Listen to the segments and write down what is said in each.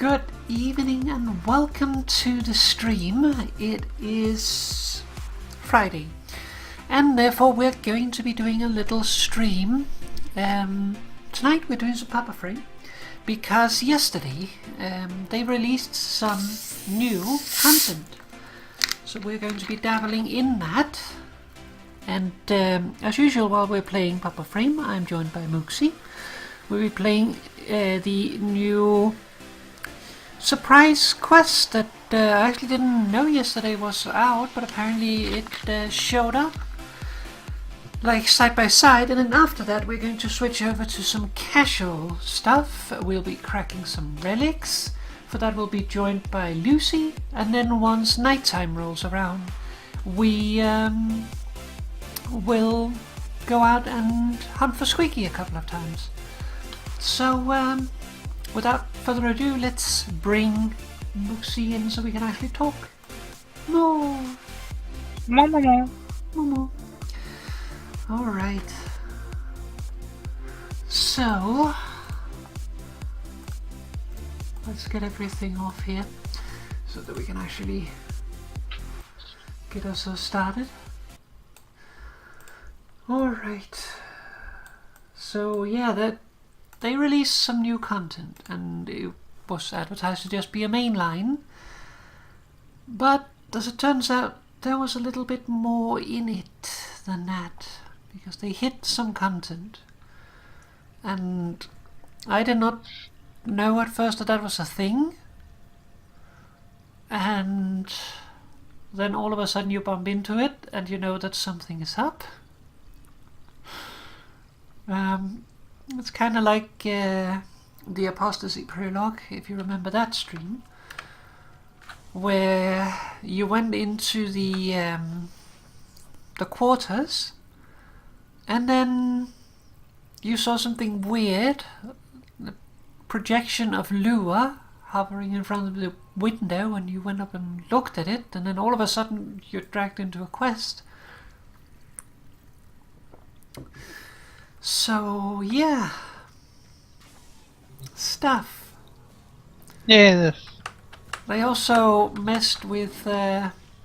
Good evening and welcome to the stream. It is Friday and therefore we're going to be doing a little stream. Tonight we're doing some Warframe because yesterday they released some new content. So we're going to be dabbling in that. And as usual, while we're playing Warframe, I'm joined by Muxi. We'll be playing the new surprise quest that I actually didn't know yesterday was out, but apparently it showed up like side by side. And then after that we're going to switch over to some casual stuff. We'll be cracking some relics. For that we'll be joined by Lucy, and then once nighttime rolls around we will go out and hunt for Squeaky a couple of times. So without further ado, let's bring Muxi in so we can actually talk. More. Alright. So let's get everything off here so that we can actually get ourselves started. Alright. So yeah, they released some new content and it was advertised to just be a mainline. But as it turns out, there was a little bit more in it than that, because they hid some content. And I did not know at first that that was a thing. And then all of a sudden you bump into it and you know that something is up. It's kind of like the Apostasy Prologue, if you remember that stream, where you went into the quarters and then you saw something weird, the projection of Lua hovering in front of the window, and you went up and looked at it, and then all of a sudden you're dragged into a quest. So yeah, stuff. Yes. They also messed with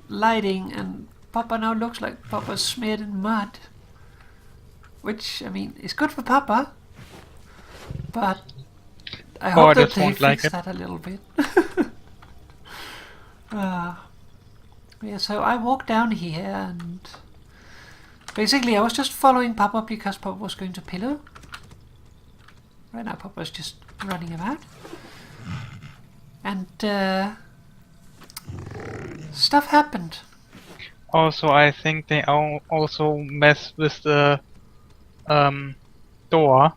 lighting, and Papa now looks like Papa's smeared in mud, which, I mean, is good for Papa, but I hope that they fix that a little bit. Yeah, so I walked down here and basically I was just following Papa because Papa was going to pillow. Right now Papa's just running about. And stuff happened. Also, I think they also mess with the door.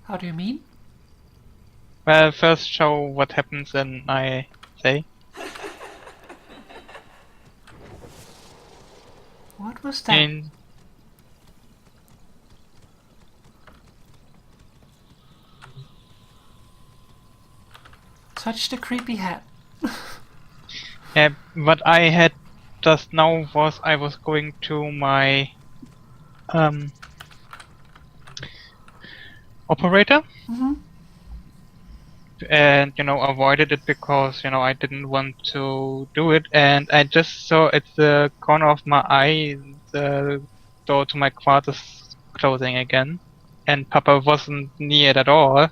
How do you mean? Well, first show what happens, then I say. What was that? Touch the creepy hat. Yeah, what I had just now was I was going to my operator. Mm-hmm. And avoided it because I didn't want to do it, and I just saw at the corner of my eye the door to my quarters closing again, and Papa wasn't near it at all.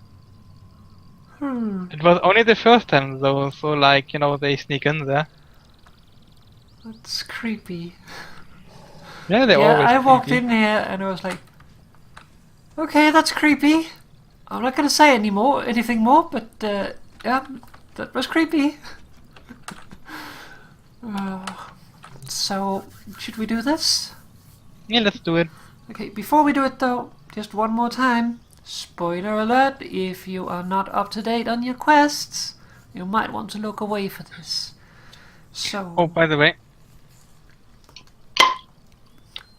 It was only the first time though, so like they sneak in there. That's creepy. Yeah, they're always I creepy. walked in here and I was like, okay, that's creepy. I'm not gonna say anything more, but yeah, that was creepy. So, should we do this? Yeah, let's do it. Okay, before we do it though, just one more time. Spoiler alert, if you are not up to date on your quests, you might want to look away for this. So. Oh, by the way.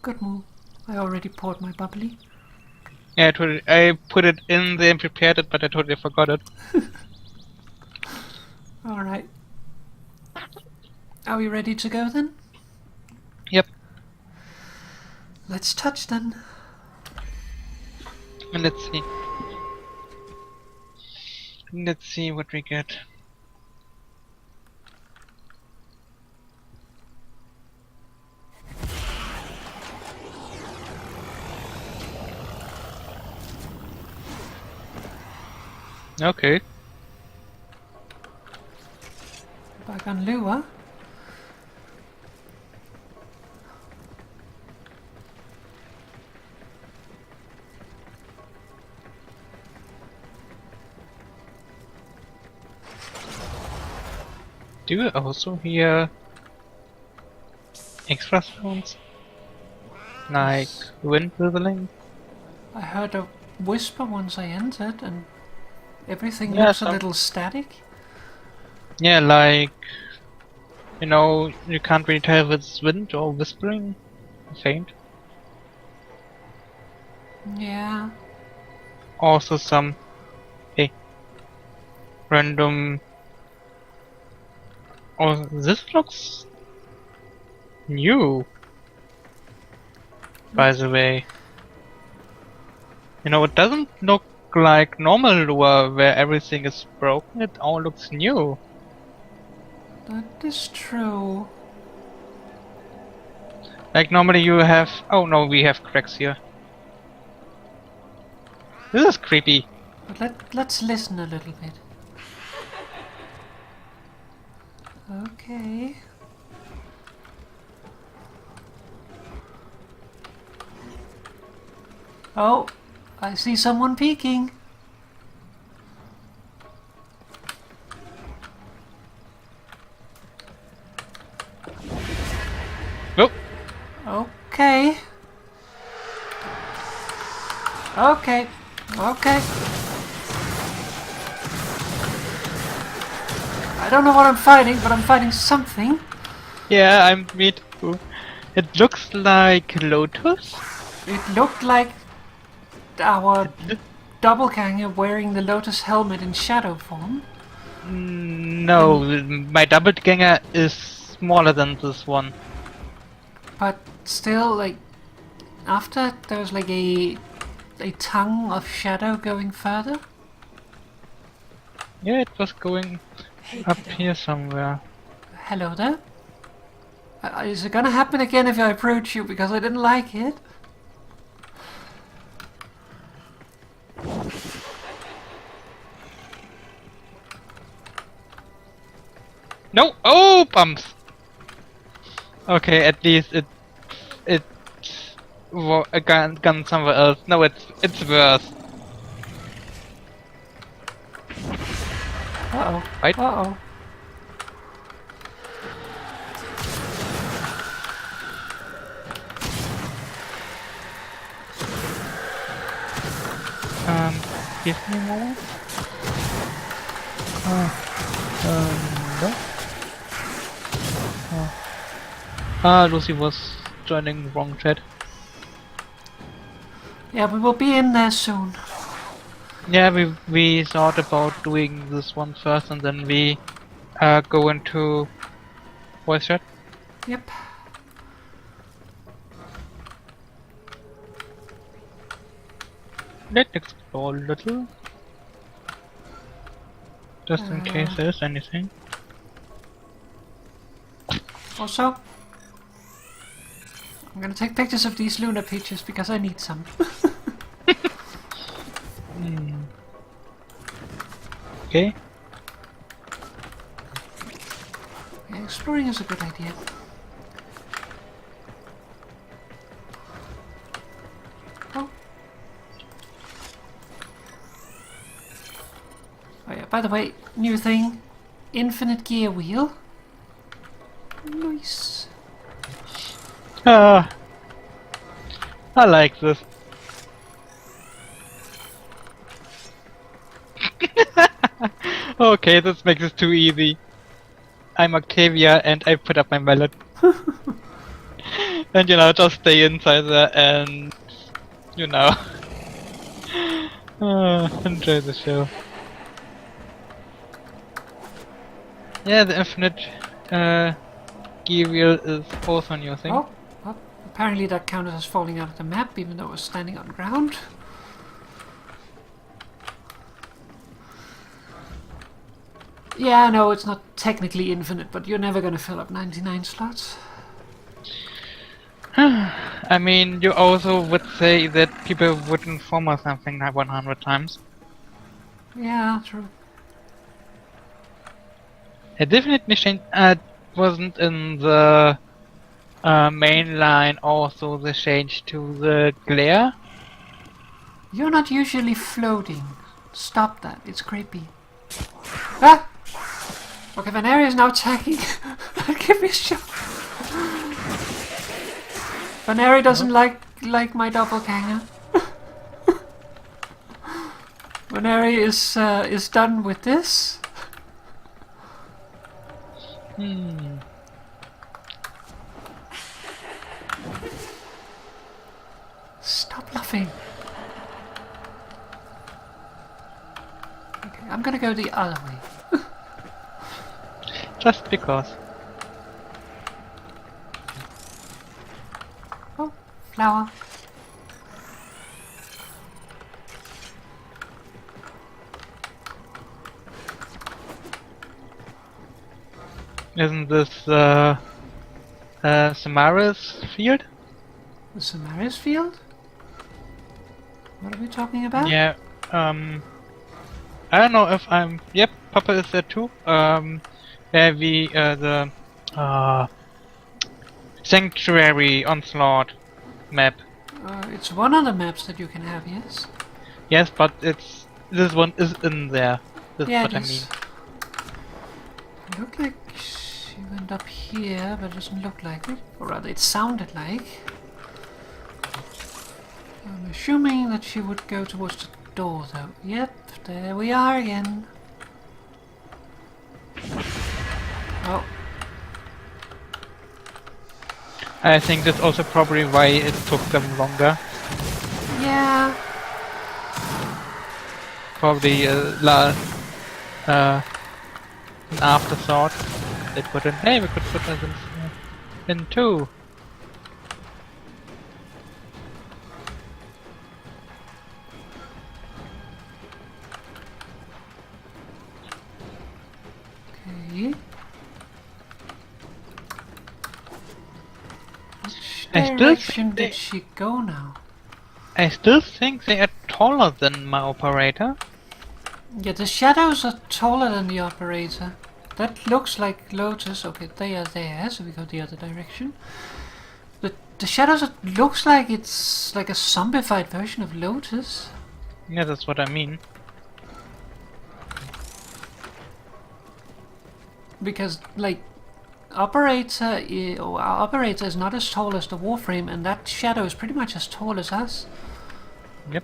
Good move. I already poured my bubbly. Yeah, I put it in there and prepared it, but I totally forgot it. Alright. Are we ready to go then? Yep. Let's touch then. And let's see. Let's see what we get. Okay. Back on Lua. Do you also hear extra sounds? Like wind whistling? I heard a whisper once I entered, and everything Yeah, looks a little static. Yeah, like, you know, you can't really tell if it's wind or whispering. Faint. Yeah. Also some, hey, random... Oh, this looks new, by the way. You know, it doesn't look like normal lure where everything is broken, it all looks new. That is true. Like normally you have... Oh no, we have cracks here. This is creepy. But let's listen a little bit. Okay. Oh, I see someone peeking. Oh, Okay. Okay. Okay. I don't know what I'm fighting, but I'm fighting something. yeah, I'm me too. It looks like Lotus. It looked like our doppelganger wearing the Lotus helmet in shadow form. No, my doppelganger is smaller than this one. But still, like, after there was like a tongue of shadow going further. Yeah, it was going up here somewhere. Hello there. Is it gonna happen again if I approach you because I didn't like it? No! Oh, bumps! Okay, at least it gone somewhere else. No, it's worse. Uh-oh. Right? Uh-oh. Give me more. No. Lucy was joining wrong chat. Yeah, we will be in there soon. Yeah, we thought about doing this one first and then we go into voice chat. Yep. Let's explore a little. Just in case there's anything. Also, I'm gonna take pictures of these lunar peaches because I need some. Okay. Yeah, exploring is a good idea. Oh. Oh yeah, by the way, new thing. Infinite gear wheel. Nice. I like this. Okay, this makes it too easy. I'm Octavia and I put up my mallet. And you know, just stay inside there and you know enjoy the show. Yeah, the infinite gear wheel is also a new thing. Oh, well, apparently that counted as falling out of the map even though it was standing on ground. Yeah, I know it's not technically infinite, but you're never gonna fill up 99 slots. I mean, you also would say that people would inform or something like 100 times. Yeah, true. I definitely wasn't in the main line also the change to the glare. You're not usually floating. Stop that, it's creepy. Ah! Okay, Veneria is now attacking. Give me a shot. Veneria doesn't like my doppelganger. Veneria is done with this. Stop laughing. Okay, I'm gonna go the other way. Just because. Oh, flower. Isn't this Chimera's field? The Samaris field? What are we talking about? Yeah, I don't know if I'm... Yep, Papa is there too. Where we, the, Sanctuary Onslaught map. It's one of the maps that you can have, yes? Yes, but it's... This one is in there. That's Yeah, what it I mean. is. It looked like she went up here, but it doesn't look like it. Or rather, it sounded like. I'm assuming that she would go towards the door, though. Yep, there we are again. Oh, I think that's also probably why it took them longer. yeah. Probably an afterthought. They put in, hey, we could put this in too. Okay. Which I still direction think did she go now? I still think they are taller than my operator. Yeah, the shadows are taller than the operator. That looks like Lotus. Okay, they are there, so we go the other direction. The shadows, it looks like it's like a zombified version of Lotus. Yeah, that's what I mean. Because, like, operator or our operator is not as tall as the Warframe, and that shadow is pretty much as tall as us. Yep.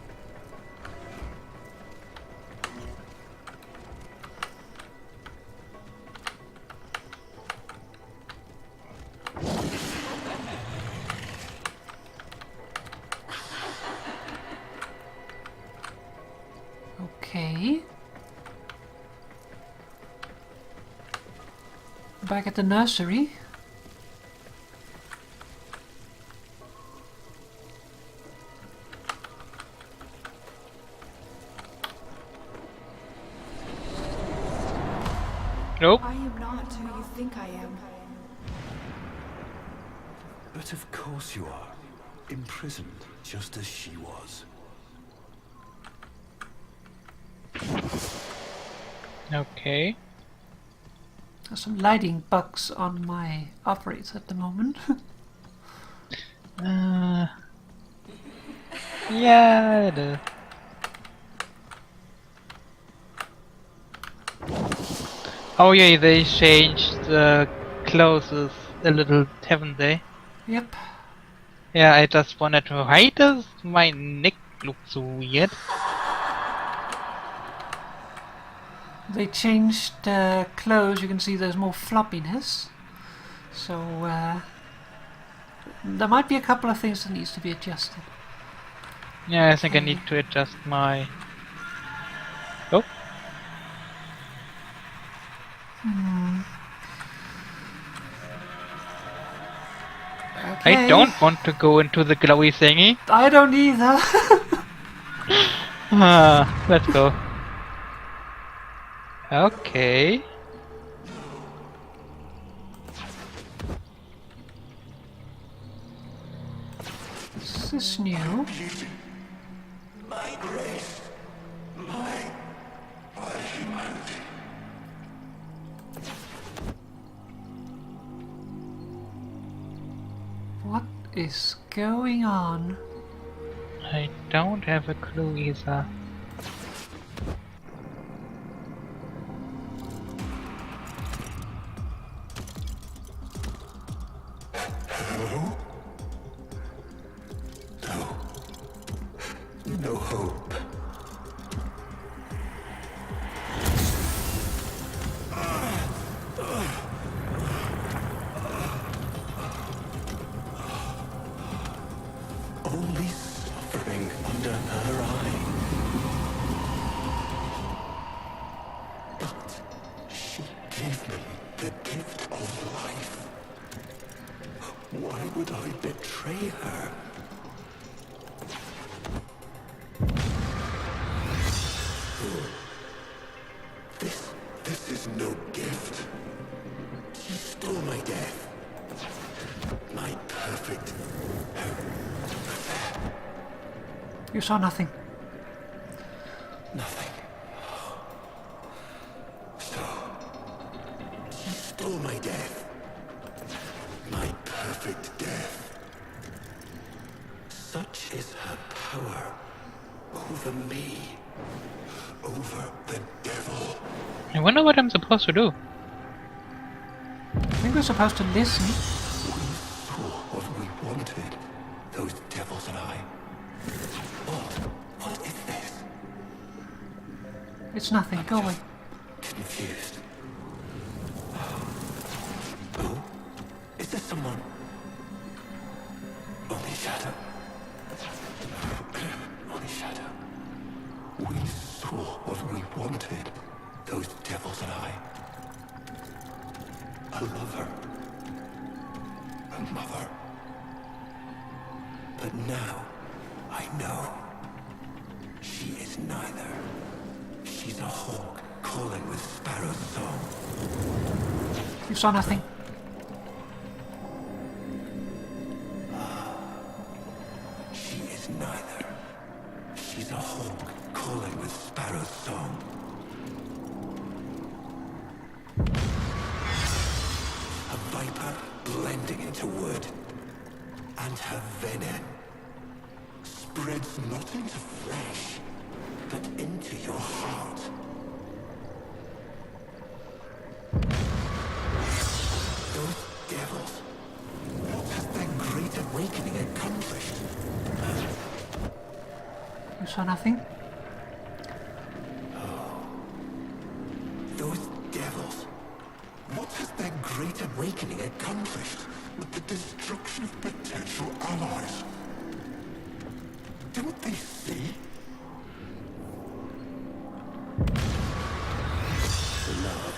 Okay. Back at the nursery. Nope. I am not who you think I am. But of course you are. Imprisoned, just as she was. Okay. There's some lighting bugs on my operator at the moment. Yeah, it is. Oh yeah, they changed the clothes a little, haven't they? Yep. Yeah, I just wanted to... Why does my neck look so weird? They changed clothes. You can see there's more floppiness. So there might be a couple of things that needs to be adjusted. Yeah, I think I need to adjust my... Oh, Okay. I don't want to go into the glowy thingy. I don't either. Let's go. Okay. is new. My grace. My humanity. What is going on? I don't have a clue either. No. No hope. Only suffering under her eye. But she gave me the gift of life. Why would I betray her? This is no gift. She stole my death. My perfect... You saw nothing. Nothing. So... She stole my death. My perfect death. Such is her power over me. Over the devil. I wonder what I'm supposed to do. I think we're supposed to listen. We saw what we wanted. Those devils and I. What is this? It's nothing. Go away. Confused. Oh? Is there someone? Only shadow. Only shadow. We saw what we wanted. Those devils and I. A lover. A mother. But now, I know. She is neither. She's a hawk calling with sparrow's song. You saw nothing. She is neither. She's a hawk calling with sparrow's song. A viper blending into wood. And her venom spreads not into flesh, but into your heart. Those devils, what has their great awakening accomplished? You saw nothing. Those devils, what has their great awakening accomplished with the destruction of potential allies? Don't they see? Love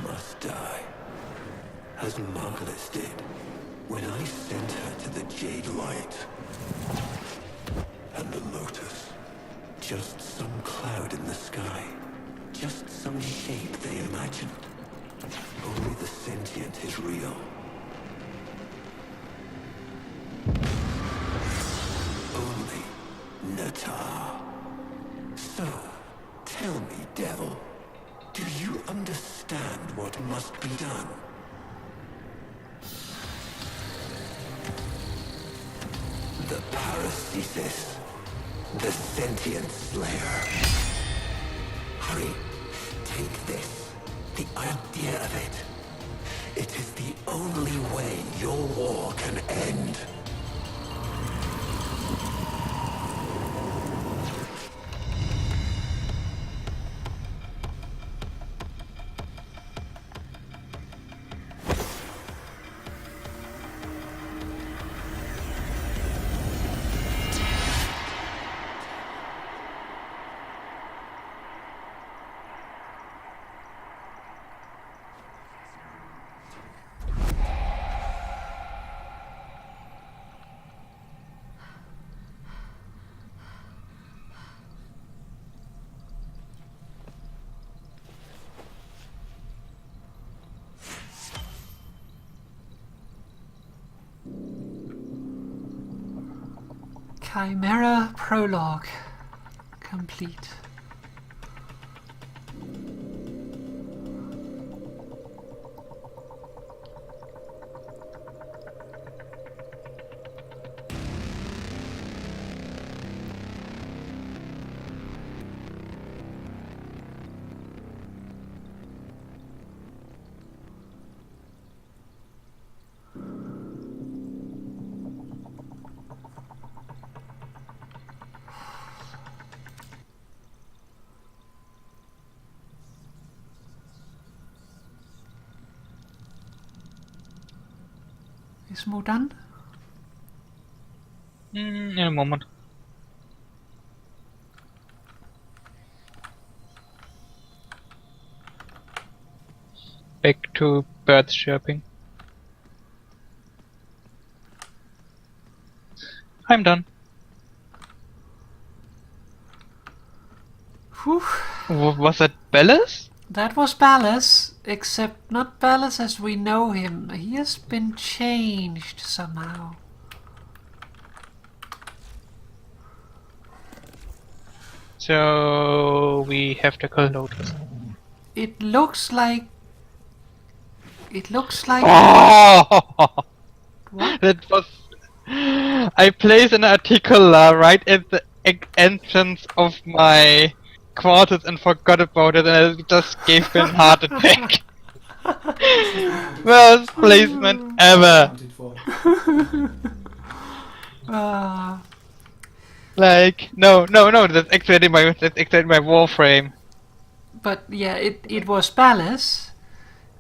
must die, as Margulis did when I sent her to the Jade Light. And the Lotus, just some cloud in the sky, just some shape they imagined. Only the sentient is real. Only Natar. So, tell me, devil, do you understand what must be done? The Paracesis, the sentient slayer. Hurry, take this, the idea of it. It is the only way your war can end. Chimera prologue complete. Is Mo done? In a moment. Back to birds chirping. I'm done. Whew. Was that Bellis? That was Ballas, except not Ballas as we know him. He has been changed somehow. So we have to kill Lotus. It looks like... Oh! What? That was. I placed an article right at the entrance of my quarters and forgot about it, and it just gave me a heart attack. Worst placement ever. Accounted for. Like, no, that's actually my Warframe. But yeah, it was Ballas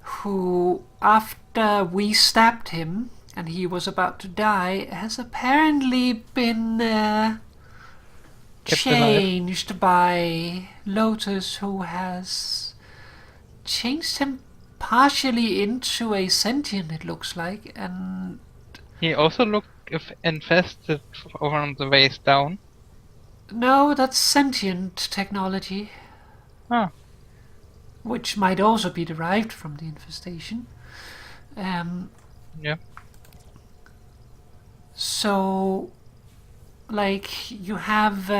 who, after we stabbed him and he was about to die, has apparently been Kept alive. changed by Lotus, who has changed him partially into a sentient, it looks like, and He also looked infested from the waist down. no, that's sentient technology, Ah, which might also be derived from the infestation. yeah. So, like, you have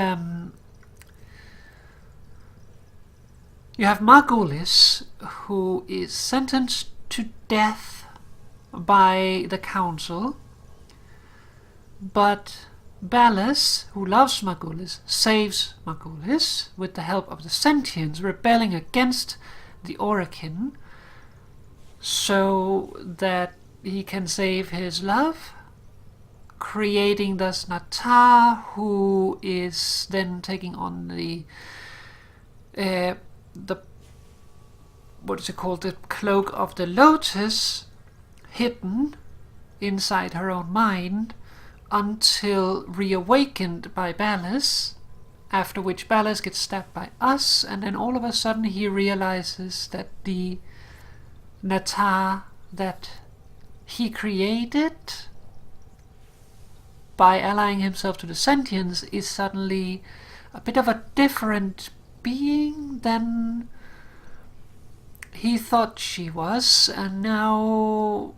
Margulis, who is sentenced to death by the council, but Ballas, who loves Margulis, saves Margulis with the help of the sentients rebelling against the Orokin, so that he can save his love, creating thus Natar, who is then taking on the what is it called, the cloak of the Lotus, hidden inside her own mind until reawakened by Ballas, after which Ballas gets stabbed by us, and then all of a sudden he realizes that the Natar that he created by allying himself to the sentients is suddenly a bit of a different being than he thought she was, and now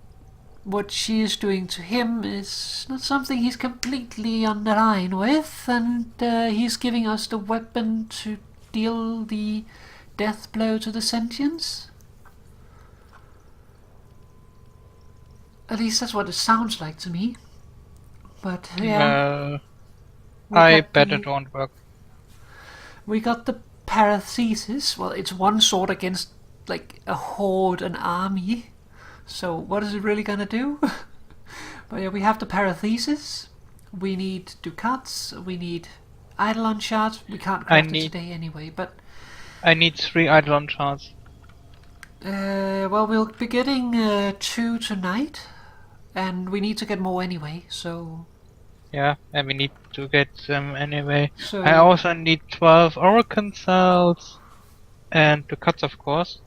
what she is doing to him is not something he's completely on the line with, and he's giving us the weapon to deal the death blow to the sentients. At least that's what it sounds like to me. But yeah, I got bet the- it won't work. we got the parathesis. Well, it's one sword against like a horde, an army. So what is it really gonna do? But yeah, we have the parathesis. We need ducats. We need eidolon shards. We can't craft it today anyway. But I need 3 Eidolon shards. well, we'll be getting 2 tonight, and we need to get more anyway. So Yeah, and we need to get them anyway. so I also need 12 Orokin cells and ducats, of course.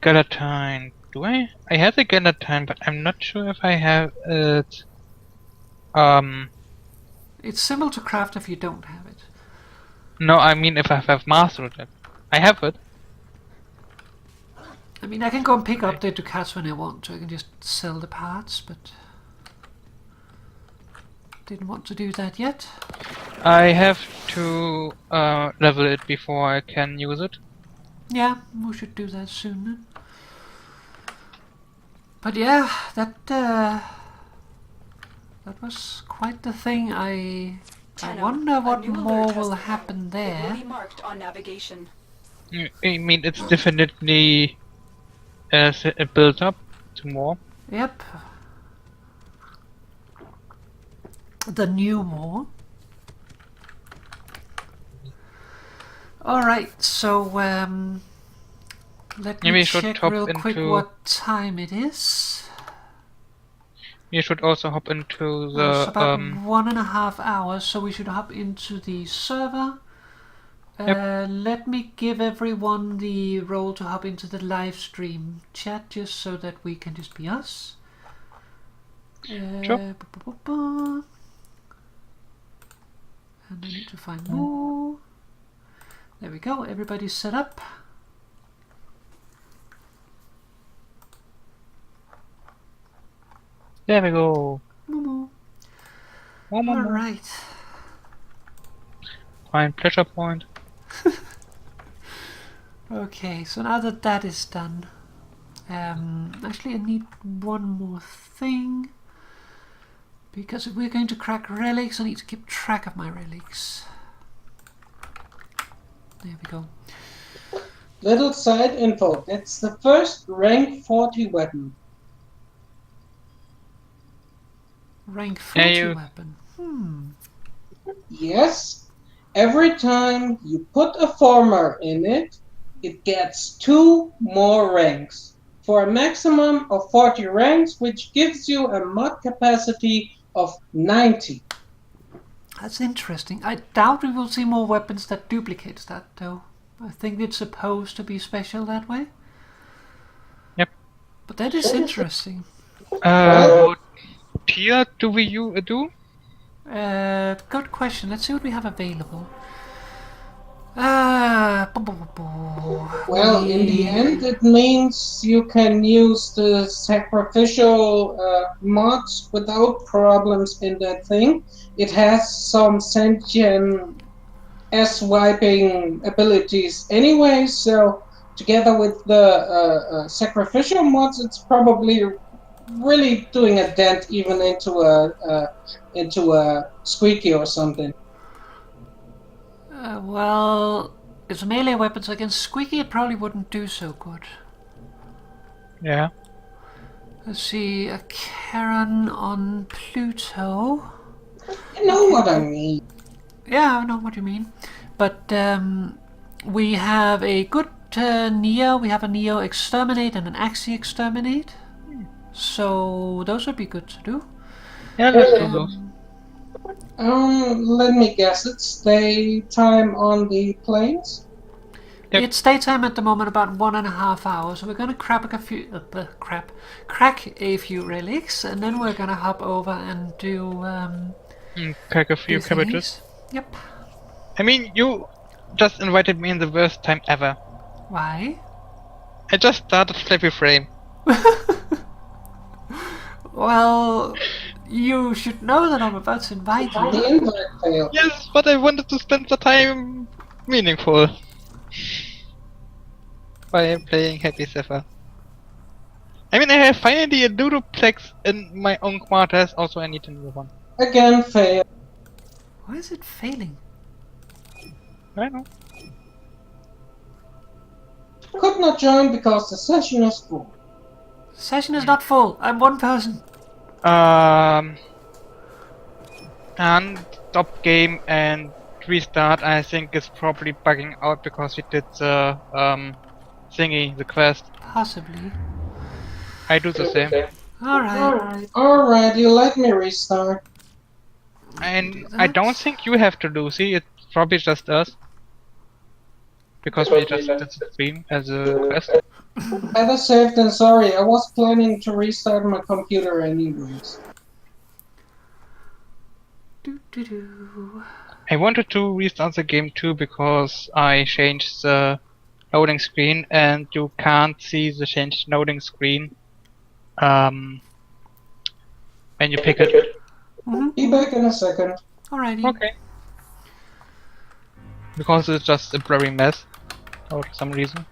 Galatine. Do I? I have the Galatine, but I'm not sure if I have it. It's simple to craft if you don't have it. No, I mean if I have mastered it. I have it. I mean, I can go and pick up the ducats when I want to. I can just sell the parts, but Didn't want to do that yet. I have to level it before I can use it. Yeah, we should do that soon then. But yeah, that was quite the thing. I wonder what more will happen It there. will be marked on navigation. I mean, it's definitely built up to more. Yep. The new more. Alright, so let Maybe me we should check hop real quick into- what time it is. You should also hop into It's the about 1.5 hours, so we should hop into the server. Let me give everyone the role to hop into the live stream chat, just so that we can just be us. Sure. And I need to find more. There we go, everybody's set up. There we go. Moo. One more. Alright. Find pleasure point. Okay, so now that that is done, actually I need one more thing. Because if we're going to crack relics, I need to keep track of my relics. There we go. Little side info. It's the first rank 40 weapon. Rank 40 Yeah, you- weapon. Yes. Every time you put a former in it, it gets 2 more ranks. For a maximum of 40 ranks, which gives you a mod capacity of 90. That's interesting. I doubt we will see more weapons that duplicates that, though. I think it's supposed to be special that way. Yep. But that is interesting. What tier do we do? Good question. Let's see what we have available. Well, in the end, it means you can use the sacrificial mods without problems in that thing. It has some sentient S-wiping abilities anyway, so together with the sacrificial mods, it's probably really doing a dent even into a squeaky or something. Well, it's melee weapons against Squeaky. It probably wouldn't do so good. Yeah. Let's see, a Karen on Pluto. You know what I mean. Yeah, I know what you mean. But we have a good Neo. We have a Neo Exterminate and an Axie Exterminate. So those would be good to do. Yeah, let's do those. Let me guess, it's daytime on the plains? Yep. It's daytime at the moment, about 1.5 hours. So we're gonna crack a few relics, and then we're gonna hop over and do Crack a few do cabbages. thingies. Yep. I mean, you just invited me in the worst time ever. Why? I just started Flappy Frame. Well, you should know that I'm about to invite you. The invite failed. Yes, but I wanted to spend the time meaningful by playing Happy Zephyr. I mean, I have finally a duplex in my own quarters, also I need a new one. Again failed. Why is it failing? I know. Could not join because the session is full. Session is not full. I'm one person. And stop game and restart, I think is probably bugging out because we did the thingy, the quest. Possibly. I do the same. Alright. Alright, you let me restart. And I don't think you have to do, see, it's probably just us. Because we just did the stream as a quest. Better safe than sorry. I was planning to restart my computer anyways. I wanted to restart the game too because I changed the loading screen and you can't see the changed loading screen when you pick it. Be back in a second. Alrighty. Okay. Because it's just a blurry mess. For some reason.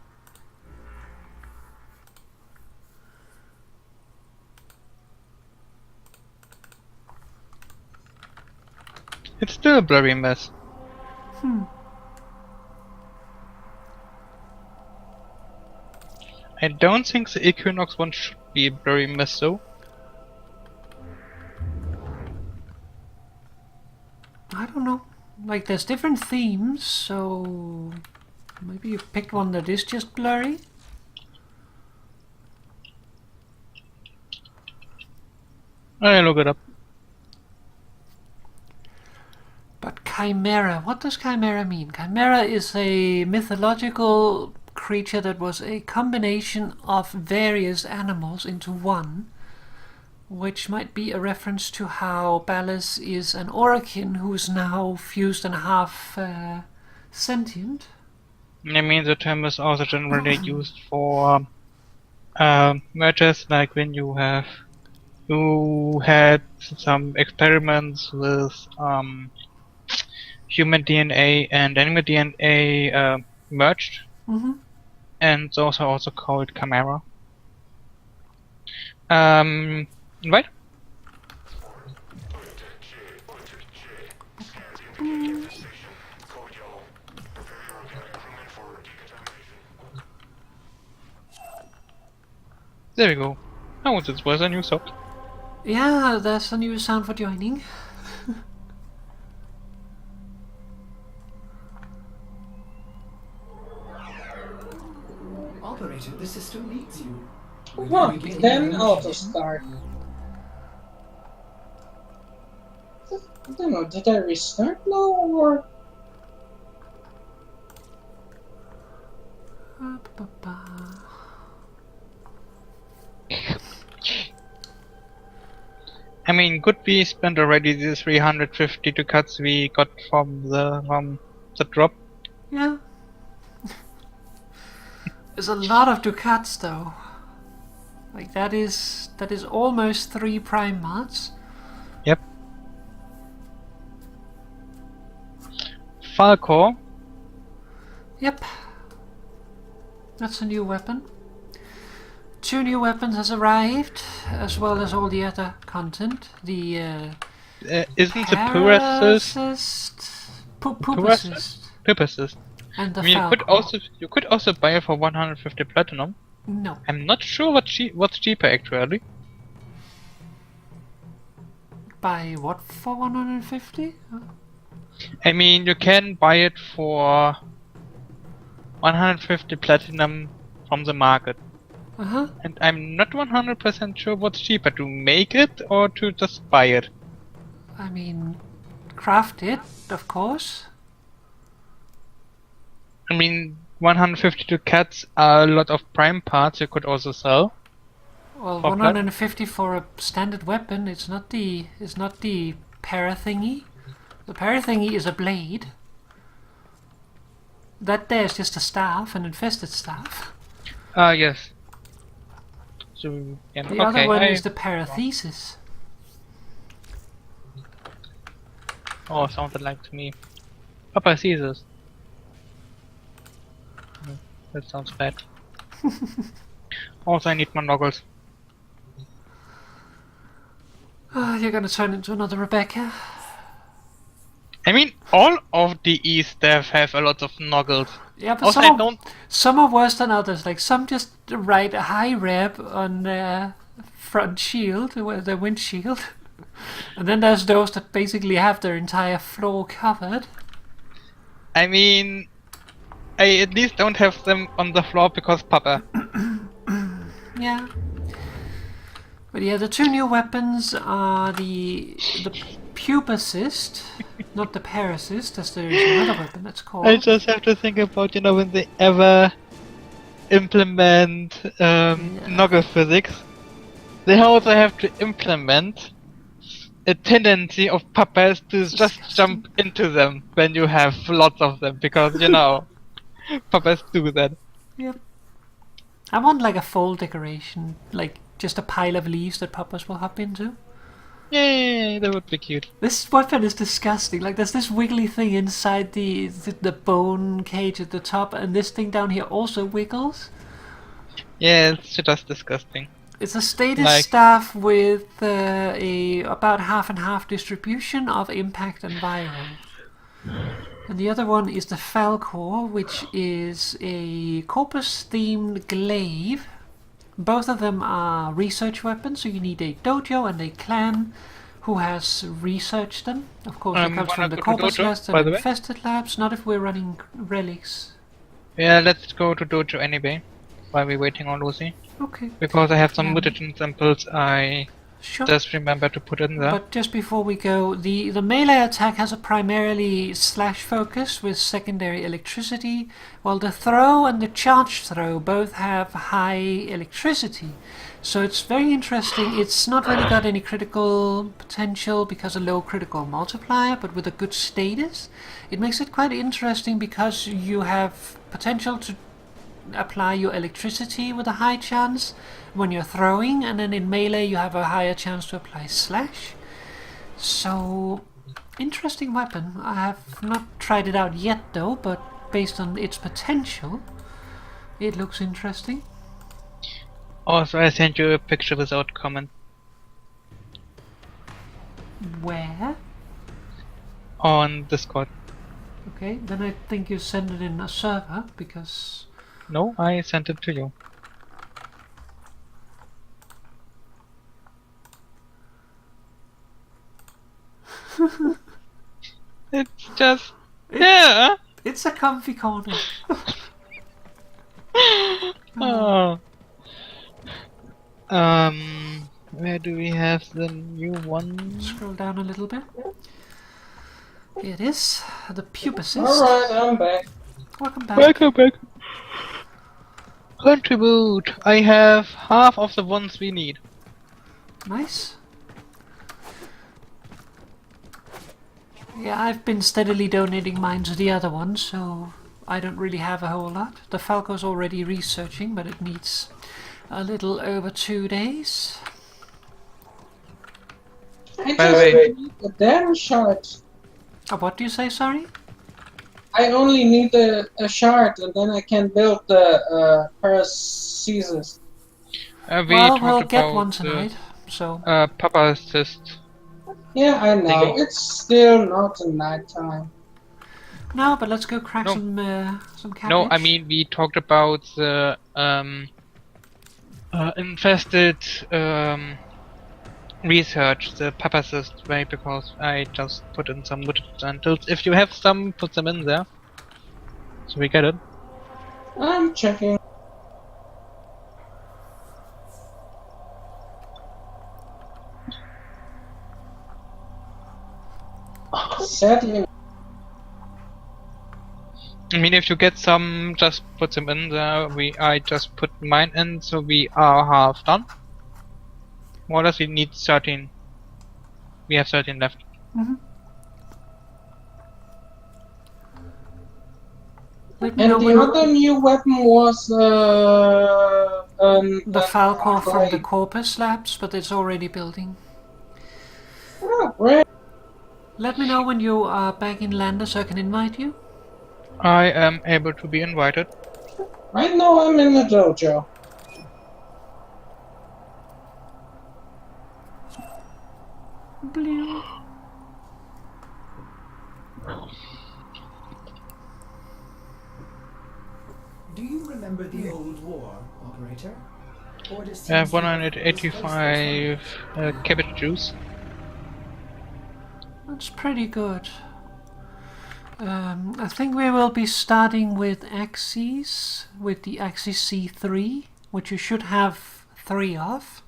It's still a blurry mess. I don't think the Equinox one should be a blurry mess though. I don't know. Like, there's different themes, so maybe you picked one that is just blurry. I'll look it up. But Chimera, what does Chimera mean? Chimera is a mythological creature that was a combination of various animals into one, which might be a reference to how Ballas is an Orokin who is now fused and half sentient. I mean, the term is also generally used for mergers, like when you had some experiments with human DNA and animal DNA merged, and those are also called Chimera. Right? There we go. Oh, this was a new sound. Yeah, there's a new sound for joining. Operator, the system needs you. What? Then auto start. I don't know, did I restart now or? I mean, could we spend already the 352 cuts we got from the drop? Yeah. There's a lot of ducats though. Like that is almost 3 prime mods. Yep. Falco. Yep. That's a new weapon. 2 new weapons has arrived, as well as all the other content. The Isn't the Pupacist Purposes. and the I mean, Falco. you could also buy it for 150 platinum. No. I'm not sure what's cheaper actually. Buy what for 150? I mean, you can buy it for 150 platinum from the market. And I'm not 100% sure what's cheaper, to make it or to just buy it. I mean, craft it, of course. I mean, 152 cats are a lot of prime parts you could also sell. Well, For 150 for a standard weapon. It's not the para thingy. The para thingy is a blade. That there is just a staff, an infested staff. Yes. So, yeah, The other one is the parathesis. Oh, sounded like to me. Papa sees us. No, that sounds bad. Also, I need more noggles. You're gonna turn into another Rebecca. I mean, all of the E staff have a lot of noggles. Yeah, but Also, some are worse than others. Like some just write a high rep on their front shield, their windshield, and then there's those that basically have their entire floor covered. I mean, I at least don't have them on the floor because Papa. Yeah. But yeah, the 2 new weapons are the Pupacist, not the Parasist, as there is another weapon that's called. I just have to think about, when they ever implement noggle physics, they also have to implement a tendency of Papas to just jump into them when you have lots of them, because, Papas do that. Yep. I want like a full decoration, like just a pile of leaves that Papas will hop into. Yay, that would be cute. This weapon is disgusting. Like, there's this wiggly thing inside the bone cage at the top, and this thing down here also wiggles. Yeah, it's just disgusting. It's a status Like- staff with a about half and half distribution of impact and viral. And the other one is the Falcor, which is a corpus-themed glaive. Both of them are research weapons, so you need a dojo and a clan who has researched them. Of course, it comes from wanna the go to corpus dojo, labs by and the way? infested labs, not if we're running relics. Yeah, let's go to dojo anyway, while we're waiting on Lucy. Okay, Because I have some Yeah. mutagen samples I sure. just remember to put in there. But just before we go, the melee attack has a primarily slash focus with secondary electricity, while the throw and the charge throw both have high electricity. So it's very interesting. It's not really got any critical potential because a low critical multiplier, but with a good status. It makes it quite interesting because you have potential to apply your electricity with a high chance when you're throwing, and then in melee you have a higher chance to apply slash. So, interesting weapon. I have not tried it out yet though, but based on its potential, it looks interesting. Also, I sent you a picture without comment. Where? On Discord. Okay, then I think you send it in a server, because... No, I sent it to you. It's just... Yeah! It's a comfy corner. Oh. Where do we have the new one? Scroll down a little bit. Here it is, the pubicist. Alright, I'm back. Welcome back. Welcome back. Contribute! I have half of the ones we need. Nice. Yeah, I've been steadily donating mine to the other one, so I don't really have a whole lot. The Falco's already researching, but it needs a little over 2 days. I By the just way- need a damn shard. What do you say, sorry? I only need a shard, and then I can build the paracesis. We Well, talked we'll about get one tonight, so... Papa assist. Yeah, I know. Thingy. It's still not a night time. No, but let's go crack No. some cabbage. No, I mean we talked about the infested research, the Papa assist way, because I just put in some mutants. If you have some, put them in there. So we get it. I'm checking. Sadly, I mean, if you get some, just put them in there. I just put mine in, so we are half done. More or less, we need 13. We have 13 left. Let me and know the when other new weapon was the Falcor from the blade. Corpus Labs, but it's already building. Oh, great. Let me know when you are back in Lander so I can invite you. I am able to be invited. Right now I'm in the dojo. Blue. Do you remember the old war, operator? Or does I have seems like it was close 185 cabbage juice. That's pretty good. I think we will be starting with Axes, with the Axis C3, which you should have 3 of.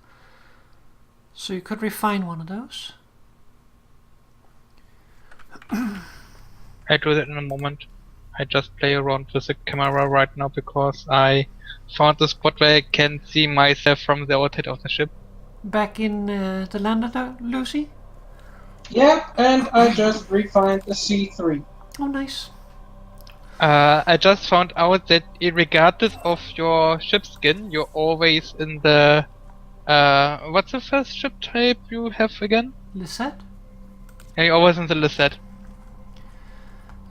So you could refine one of those. I do that in a moment. I just play around with the camera right now because I found the spot where I can see myself from the outside of the ship. Back in the Lander, though, Lucy? Yep, and I just refined the C3. Oh, nice. I just found out that regardless of your ship skin, you're always in the... what's the first ship type you have again? Lisette? Yeah, you're always in the Lisette.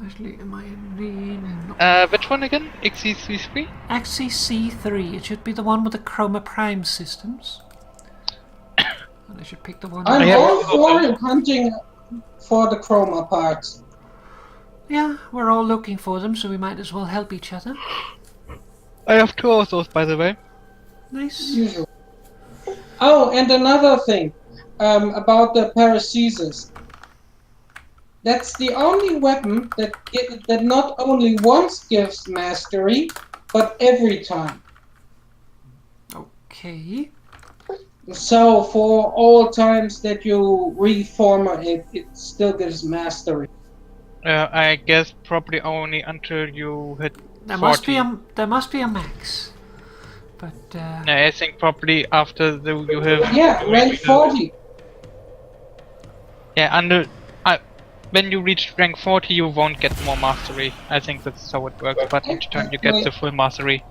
Actually, am I in the... No. Which one again? XCC3? XCC3. It should be the one with the Chroma Prime systems. And I should pick the one... I'm have all to for go. hunting for the chroma parts. Yeah, we're all looking for them, so we might as well help each other. I have 2 of those, by the way. Nice. Usually. Oh, and another thing about the paracesis. That's the only weapon that not only once gives mastery, but every time. Okay. So for all times that you reform it, it still gives mastery. I guess probably only until you hit There 40. must be a max. But Yeah, I think probably after you have... Yeah, you rank reach the- 40. Yeah, under... when you reach rank 40 you won't get more mastery. I think that's how it works, but each turn you get the full mastery.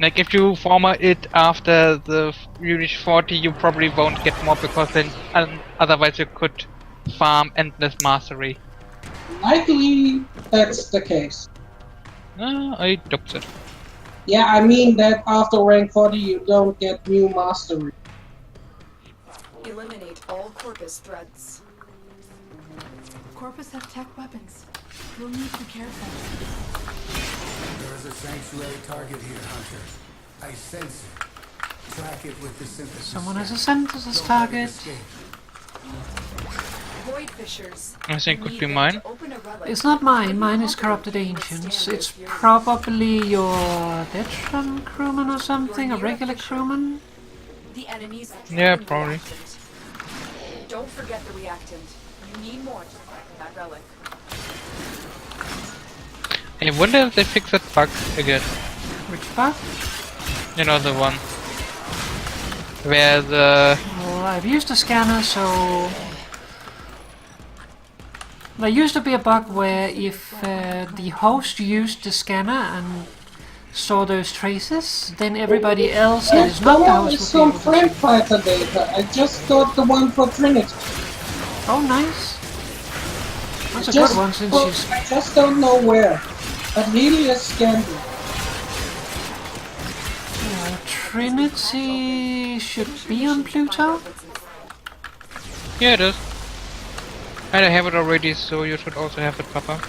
Like if you former it after you reach 40 you probably won't get more because then otherwise you could farm endless mastery. Likely that's the case. I doubt it. Yeah, I mean that after rank 40 you don't get new mastery. Eliminate all Corpus threats. Corpus have tech weapons. You'll need to be careful. There is a sanctuary target here, Hunter. I sense it. Track it with the synthesis. someone has a synthesis target. Void fissures. I think You could need be them mine. to open a relic. It's not mine. When Mine you is open Corrupted it, you Ancients. withstand It's their fury. probably your Detron crewman or something, a regular crewman. The enemies are Yeah, trapping the probably. reactant. Don't forget the reactant. You need more to find that relic. I wonder if they fix that bug again. Which bug? You know, the one where the... Well, I've used a scanner, so... There used to be a bug where if the host used the scanner and saw those traces, then everybody else that is not the There host is would some be able frame to see. fighter data. I just got the one for Trinity. Oh, nice. That's a Just good one since for- she's... I just don't know where. But Helios scanned it. Trinity should be on Pluto? Yeah, it is. And I have it already, so you should also have it, Papa.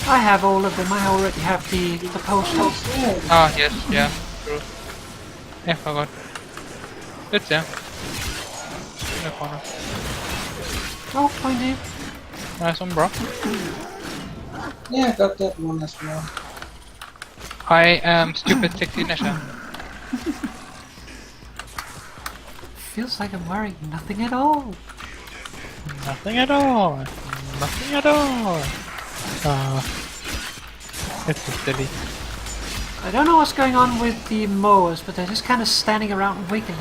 I have all of them. I already have the postals. Yeah. Ah, yes, yeah, true. Yeah, forgot. It's there. In the corner. Oh, pointy. Nice one, bro. Yeah, I got that one as well. I am stupid 16 Asher. Feels like I'm wearing nothing at all. Nothing at all. Nothing at all. It's so silly. I don't know what's going on with the mowers, but they're just kind of standing around and wiggling.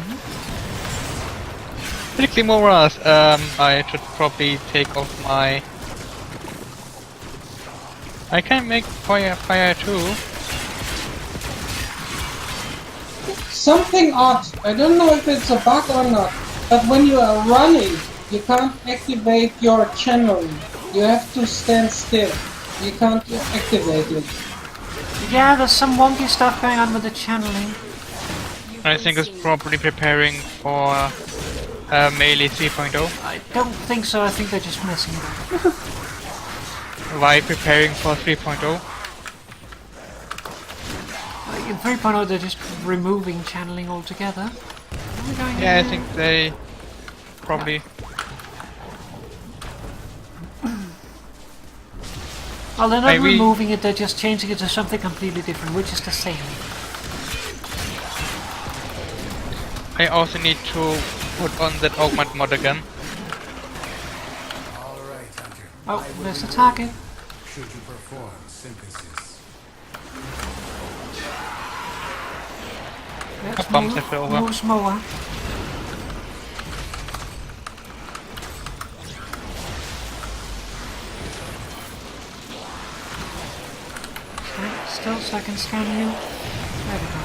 Quickly, Moras. I should probably take off my... I can make fire too. Something odd. I don't know if it's a bug or not, but when you are running, you can't activate your channeling. You have to stand still. You can't activate it. Yeah, there's some wonky stuff going on with the channeling. I think it's probably preparing for melee 3.0. I don't think so. I think they're just messing it up. Why preparing for 3.0? Like in 3.0, they're just removing channeling altogether. Are we going Yeah, I in? think they probably... Well, they're not Maybe- removing it. They're just changing it to something completely different, which is the same. I also need to put on that augment mod again. All right, Hunter. Oh, there's the target. Should you perform synthesis? Let's Bumps move, it over. moves mower. Okay, still so I can scan you. There we go.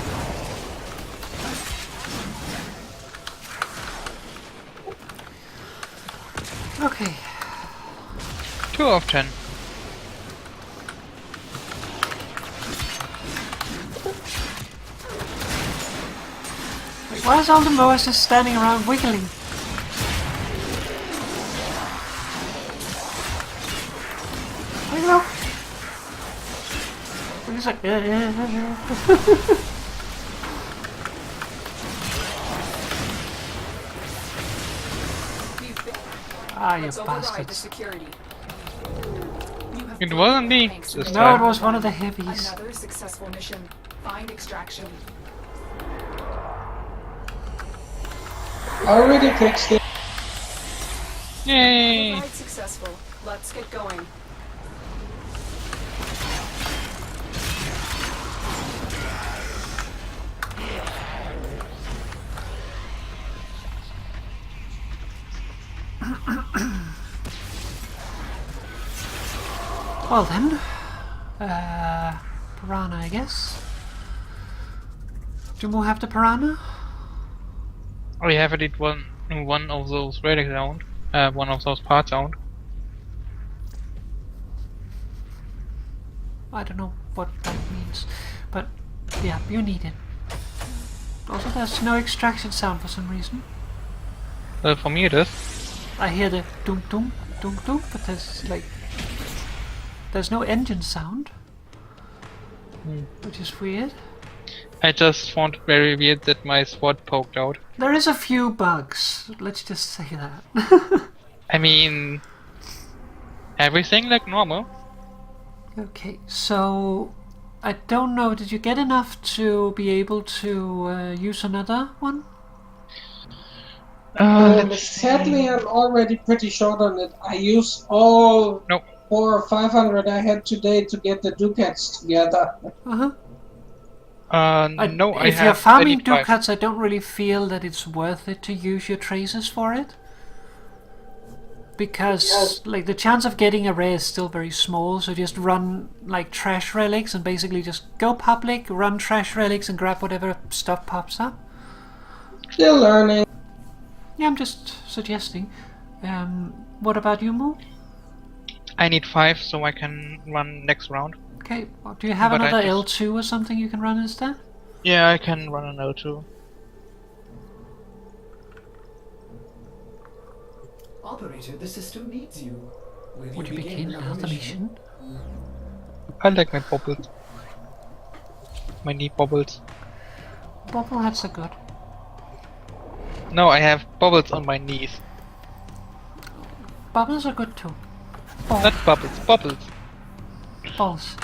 Okay. 2 of 10. Wait, why is all the mowers just standing around wiggling? I know. We're just like. Ah, you Let's override the bastards. security. It wasn't me Thanks. this No, time. it was one of the heavies. Another successful mission. Find extraction. Already fixed it. Yay! Override successful. Let's get going. Well then, piranha, I guess. Do you have the piranha? I have it one of those relics owned. One of those parts owned. I don't know what that means, but yeah, you need it. Also, there's no extraction sound for some reason. Well, for me it is. I hear the dunk dunk dunk dunk, but there's no engine sound, which is weird. I just found it very weird that my sword poked out. There is a few bugs. Let's just say that. I mean, everything like normal. Okay, so I don't know. Did you get enough to be able to use another one? Sadly, I'm already pretty short on it. I used all Nope. 400 or 500 I had today to get the ducats together. Uh-huh. No, I if have. you're farming 25. ducats, I don't really feel that it's worth it to use your traces for it. Because like the chance of getting a rare is still very small, so just run like trash relics and basically just go public, run trash relics and grab whatever stuff pops up. Still learning. Yeah, I'm just suggesting. What about you, Moo? I need 5 so I can run next round. Okay, well, do you have But I another just- L2 or something you can run instead? Yeah, I can run an L2. Operator, the system needs you. Will Would you begin begin another mission? I like my bubbles. My knee bubbles. Bobbleheads are good. No, I have bubbles on my knees. Bubbles are good too. Not bubbles, bubbles. Balls.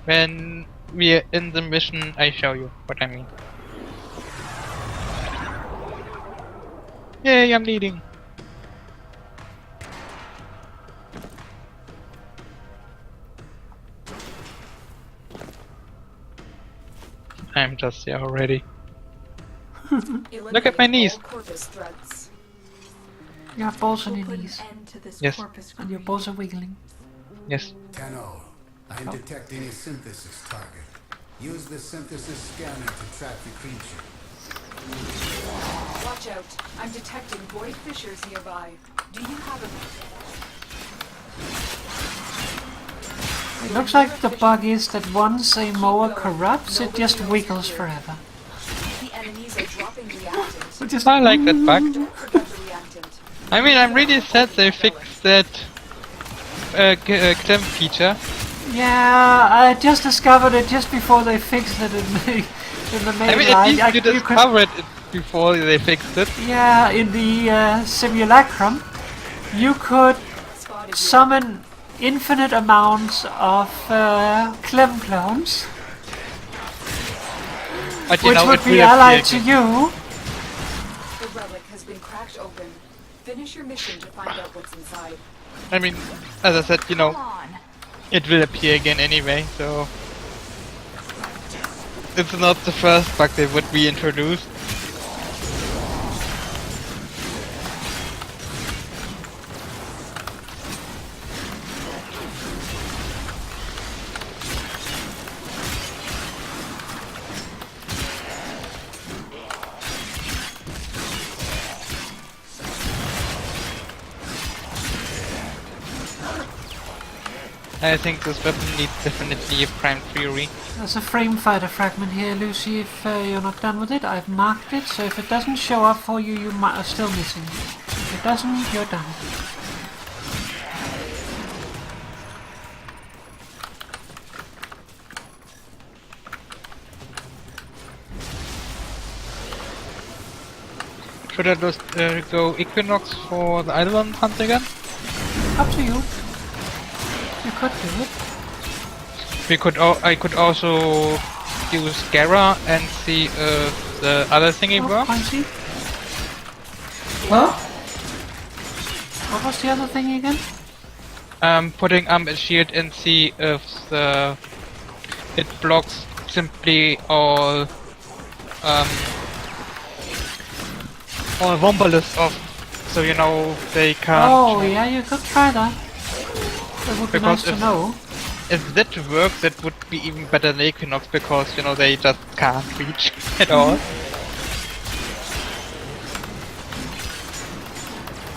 When we're in the mission, I show you what I mean. Yay, I'm leading. I'm just here already. Look at my knees. Corpus threads. You have balls on We'll your put an knees, end to this Yes. corpus and your greed. balls are wiggling. Yes. Tenno, I'm detecting a synthesis target. Use the synthesis scanner to track the creature. Watch out. I'm detecting void fissures nearby. Do you have a... It looks like the bug is that once a mower corrupts, it just wiggles forever. The enemies are dropping reactants. So just I like that bug. Don't forget the reactant. I mean, I'm really sad they fixed that clamp feature. yeah, I just discovered it just before they fixed it in the main I mean, at line. least you could- discovered it before they fixed it. yeah, in the simulacrum, you could Spotted you. summon infinite amounts of Clem clones, But you which know, would it be will allied appear to again. you. The relic has been cracked open. Finish your mission to find out what's inside. I mean, as I said, you know, Come on. it will appear again anyway, so... It's not the first bug they would reintroduce. I think this weapon needs definitely a prime theory. There's a frame fighter fragment here, Lucy, if you're not done with it. I've marked it, so if it doesn't show up for you, you are still missing. If it doesn't, you're done. Should I just go Equinox for the island hunt again? Up to you. You could do it. I could also use Gara and see if the other thingy works. Pointy. Huh? What was the other thing again? Putting a shield and see if it blocks simply all Wombalists off, so you know they can't. Oh yeah, you could try that. That would be nice to know. If that works, that would be even better than Equinox, because you know they just can't reach at all.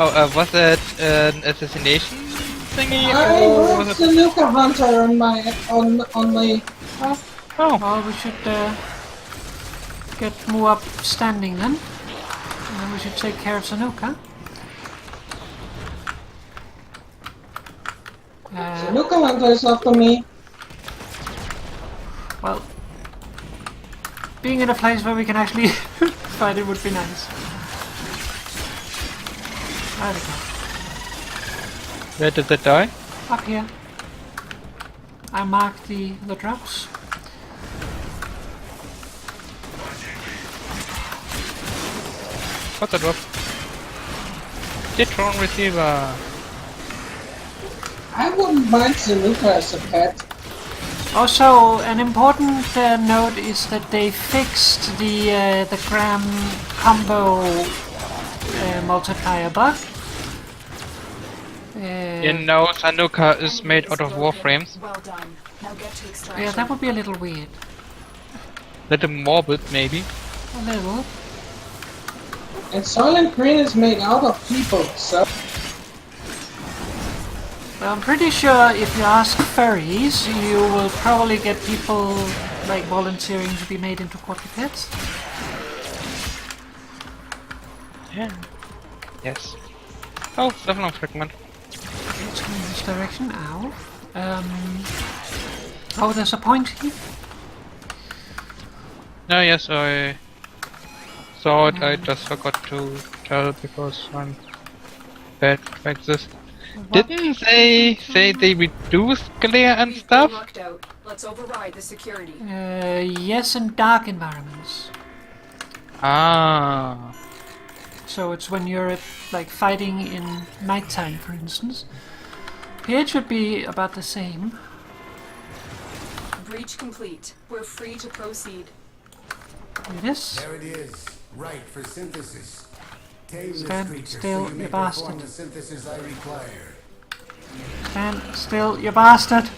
Oh, was that an assassination thingy? I Or have was the it... Nuka Hunter on my Oh, Well, we should get Mu up standing then. And then we should take care of Sanuka. the Nuka Hunter is after me. Well, being in a place where we can actually fight it would be nice. There we go. where did that die? Up here. I marked the drops. What's that drop? Detron receiver. I wouldn't mind Zanuka as a pet. Also, an important note is that they fixed the gram combo multiplier bug. You know, Sanuka is made out of Warframes. Well done. Now get to extraction. Yeah, that would be a little weird. Little morbid, maybe. A little. And Silent Green is made out of people, so... Well, I'm pretty sure if you ask furries, you will probably get people like volunteering to be made into quadrupeds. Yeah. Yes. Oh, level fragment. Let's go in this direction. Ow. Oh, there's a point here. No, yes, I saw it. I just forgot to tell because I'm bad like this. Didn't they say they reduced glare and We've been stuff? locked out. Let's override the security. Yes, in dark environments. Ah. So it's when you're like fighting in nighttime, for instance. Here it should be about the same. Breach complete. We're free to proceed. It is. There it is. Right for synthesis. Tame this Stand creature still, so you you may bastard. perform the synthesis I require. Stand still, you bastard!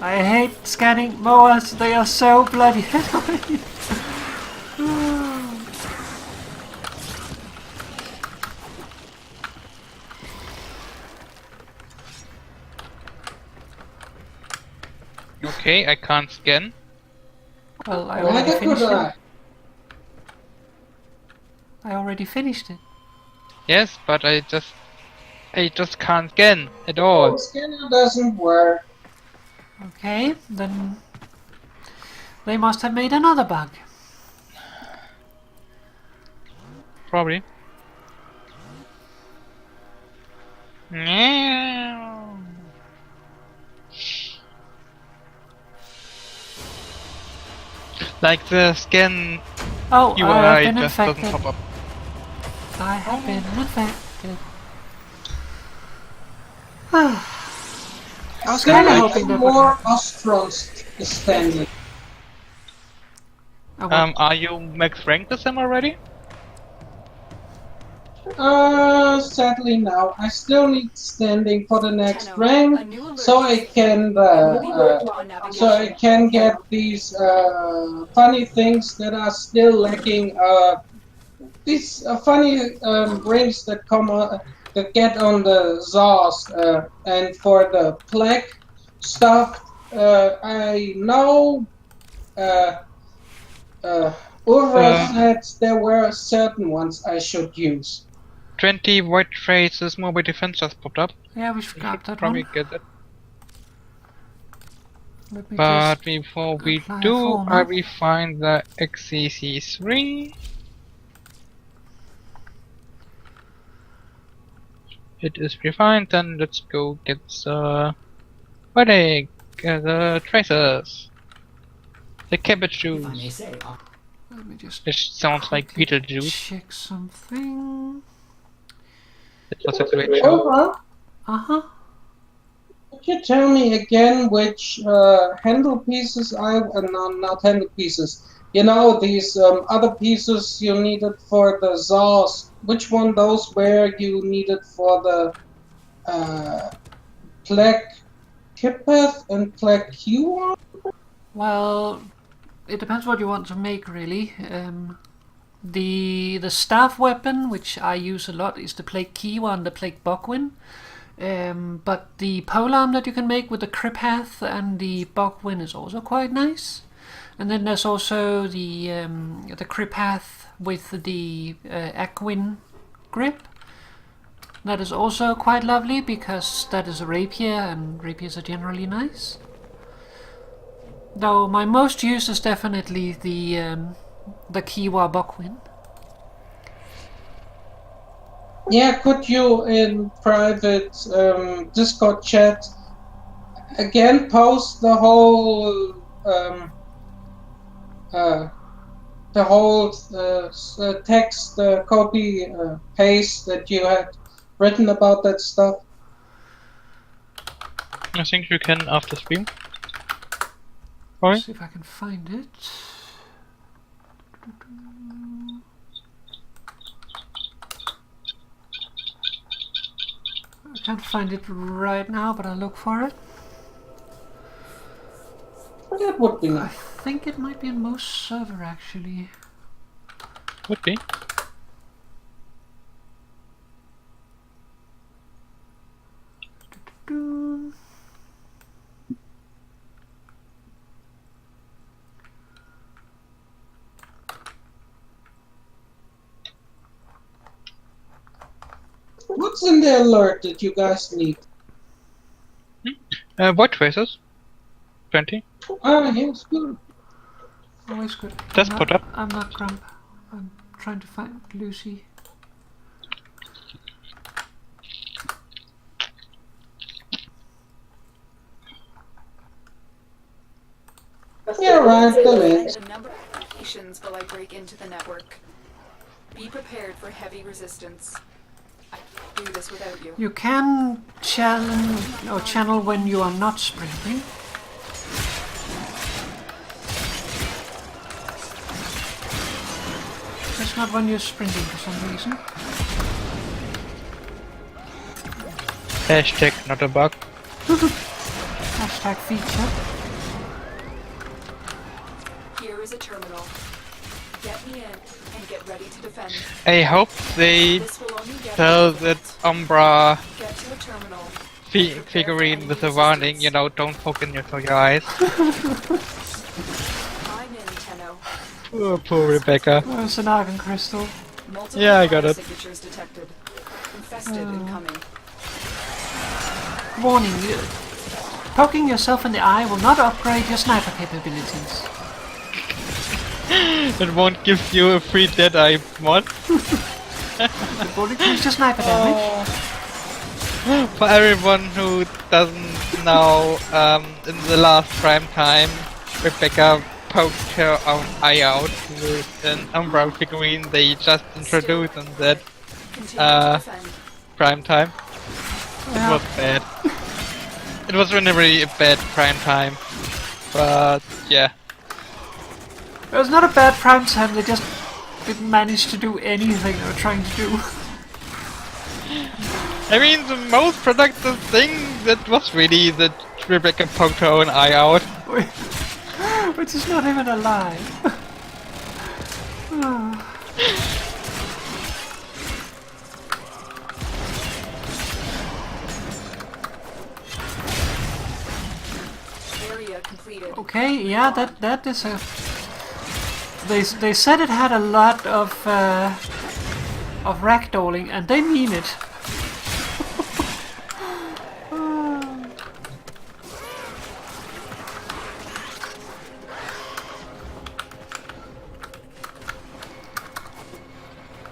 I hate scanning mowers, they are so bloody annoying. Okay, I can't scan. Well, I Why already could finished I? it. I already finished it. Yes, but I just can't scan at all. The scanner doesn't work. Okay, then they must have made another bug. Probably. Meow. Like the scan Oh, I have UI been just doesn't infected. pop up. I have been infected. I was kind of Scanner hoping has that would more happen. Ostrons standing. Oh, well, Are you max ranked with them already? Sadly now. I still need standing for the next Tenno, a rank, new alert so I is- can on navigation. so I can get these funny things that are still lacking. These funny rings that come to get on the Zaws, and for the plague stuff, I know Ulra said there were certain ones I should use. 20 white traces, mobile defense just popped up. Yeah, we We should should grab that probably one. get that. Let me But just before we apply a do, former. I will find the XCC3. It is refined, then let's go get the wedding, the tracers, the cabbage If I may juice. say, Let me just It sounds like quickly Beetlejuice. check something. It was a great show. Ulra, Uh-huh. could you tell me again which handle pieces not handle pieces. You know, these other pieces you needed for the Zaws. Which one those were you needed for the Plague Kipeth and Plague Q? Well, it depends what you want to make, really. The staff weapon, which I use a lot, is the Plague Kiwa and the Plague Bogwin. But the polearm that you can make with the Kripath and the Bogwin is also quite nice. And then there's also the Kripath with the Agwin grip. That is also quite lovely because that is a rapier, and rapiers are generally nice. Though my most use is definitely the Kiwa Bogwin. Yeah, could you in private Discord chat again post the whole text copy paste that you had written about that stuff? I think you can after stream. Sorry? See if I can find it. I can't find it right now, but I'll look for it. That would be I nice. think it might be in most server actually. Would be. What's in the alert that you guys need? White tracers. 20. Ah, yes, good. Always good. Just I'm put not- up. I'm not Grump. I'm trying to find Lucy. Yeah, right, the links. The number of applications will I break into the network. Be prepared for heavy resistance. I can't do this without you. You can channel when you are not sprinting. That's not when you're sprinting for some reason. Hashtag not a bug. Hashtag feature. Here is a terminal. Get me in and get ready to defend. I hope they This will only get tell me that minutes. Umbra Get to a terminal. figurine with a warning, you know, don't poke in your eyes. I'm in, Tenno. Oh, poor Rebecca. Oh, it's an argon crystal. Multiple Yeah, I got fire it. signatures detected. Infested incoming. Warning you. Poking yourself in the eye will not upgrade your sniper capabilities. It won't give you a free Deadeye mod. It will increase your sniper damage. For everyone who doesn't know, in the last prime time, Rebecca poked her own eye out with an Umbra figurine they just introduced in that Continue to defend. prime time. It was bad. It was really a bad prime time. But yeah. It was not a bad prime time, they just didn't manage to do anything they were trying to do. I mean, the most productive thing that was really that Rebecca poked her own eye out. Which is not even a lie. Okay, yeah, that is a. They said it had a lot of ragdolling, and they mean it.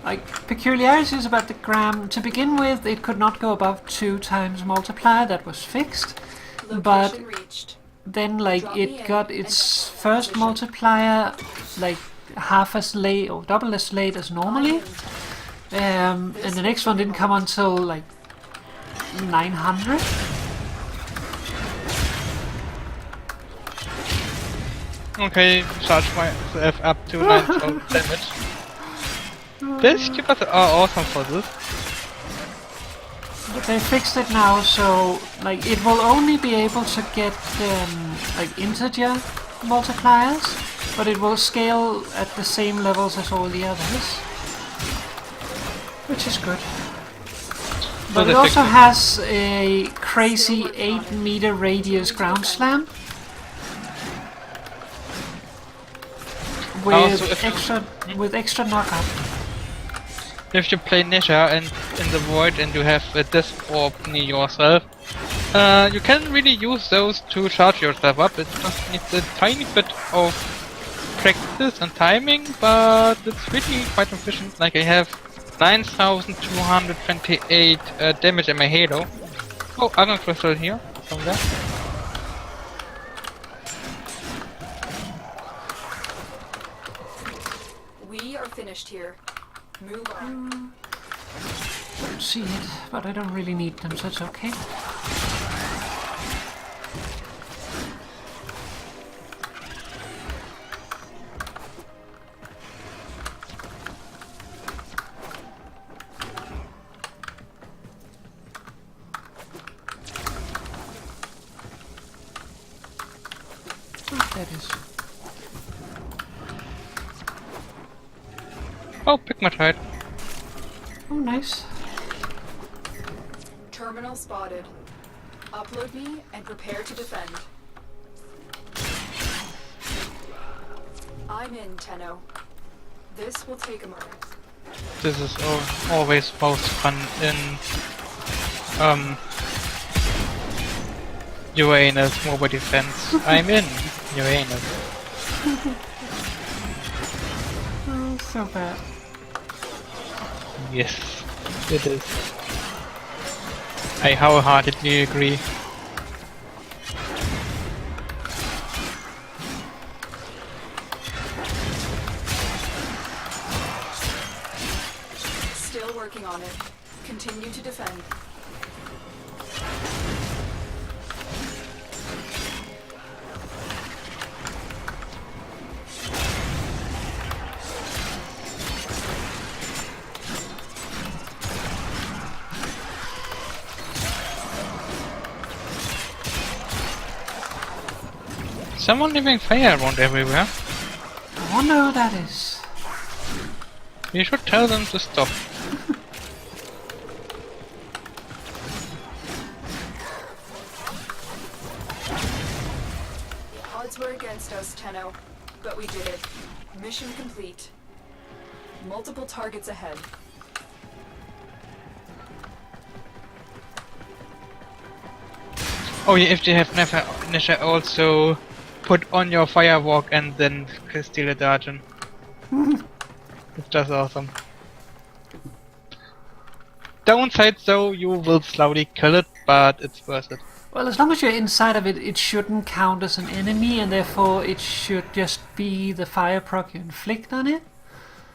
Like, peculiarities about the Gram, to begin with, it could not go above 2 times multiplier, that was fixed. But Location reached. then, like, Drop me it in got and its hold first position. multiplier, like, half as late or double as late as normally. And the next one didn't come until, like, 900. Okay, charge myself up to 9,000 damage. These Chimeras are awesome for this. But they fixed it now, so like it will only be able to get like integer multipliers, but it will scale at the same levels as all the others, which is good. But they it also fixed it. has a crazy 8-meter radius ground slam Also, with if you- extra knockup. If you play Nisha and in the void and you have a disc orb near yourself, you can really use those to charge yourself up. It just needs a tiny bit of practice and timing, but it's really quite efficient. Like I have 9,228 damage in my halo. Oh, Iron Crystal here, somewhere. We are finished here. Move on. Don't see it, but I don't really need them, so it's okay. Oh, that is. Oh, Pigmatite. Oh, nice. Terminal spotted. Upload me and prepare to defend. I'm in, Tenno. This will take a moment. This is always most fun in Uranus mobile defense. I'm in Uranus. Oh, so bad. Yes, it is. I wholeheartedly agree. Still working on it. Continue to defend. Someone leaving fire around everywhere. I wonder who that is. You should tell them to stop. Odds were against us, Tenno, but we did it. Mission complete. Multiple targets ahead. Oh yeah, if they have never Nisha also put on your firewalk and then steal a dungeon. It's just awesome. Downside though, you will slowly kill it, but it's worth it. Well, as long as you're inside of it, it shouldn't count as an enemy, and therefore it should just be the fire proc you inflict on it.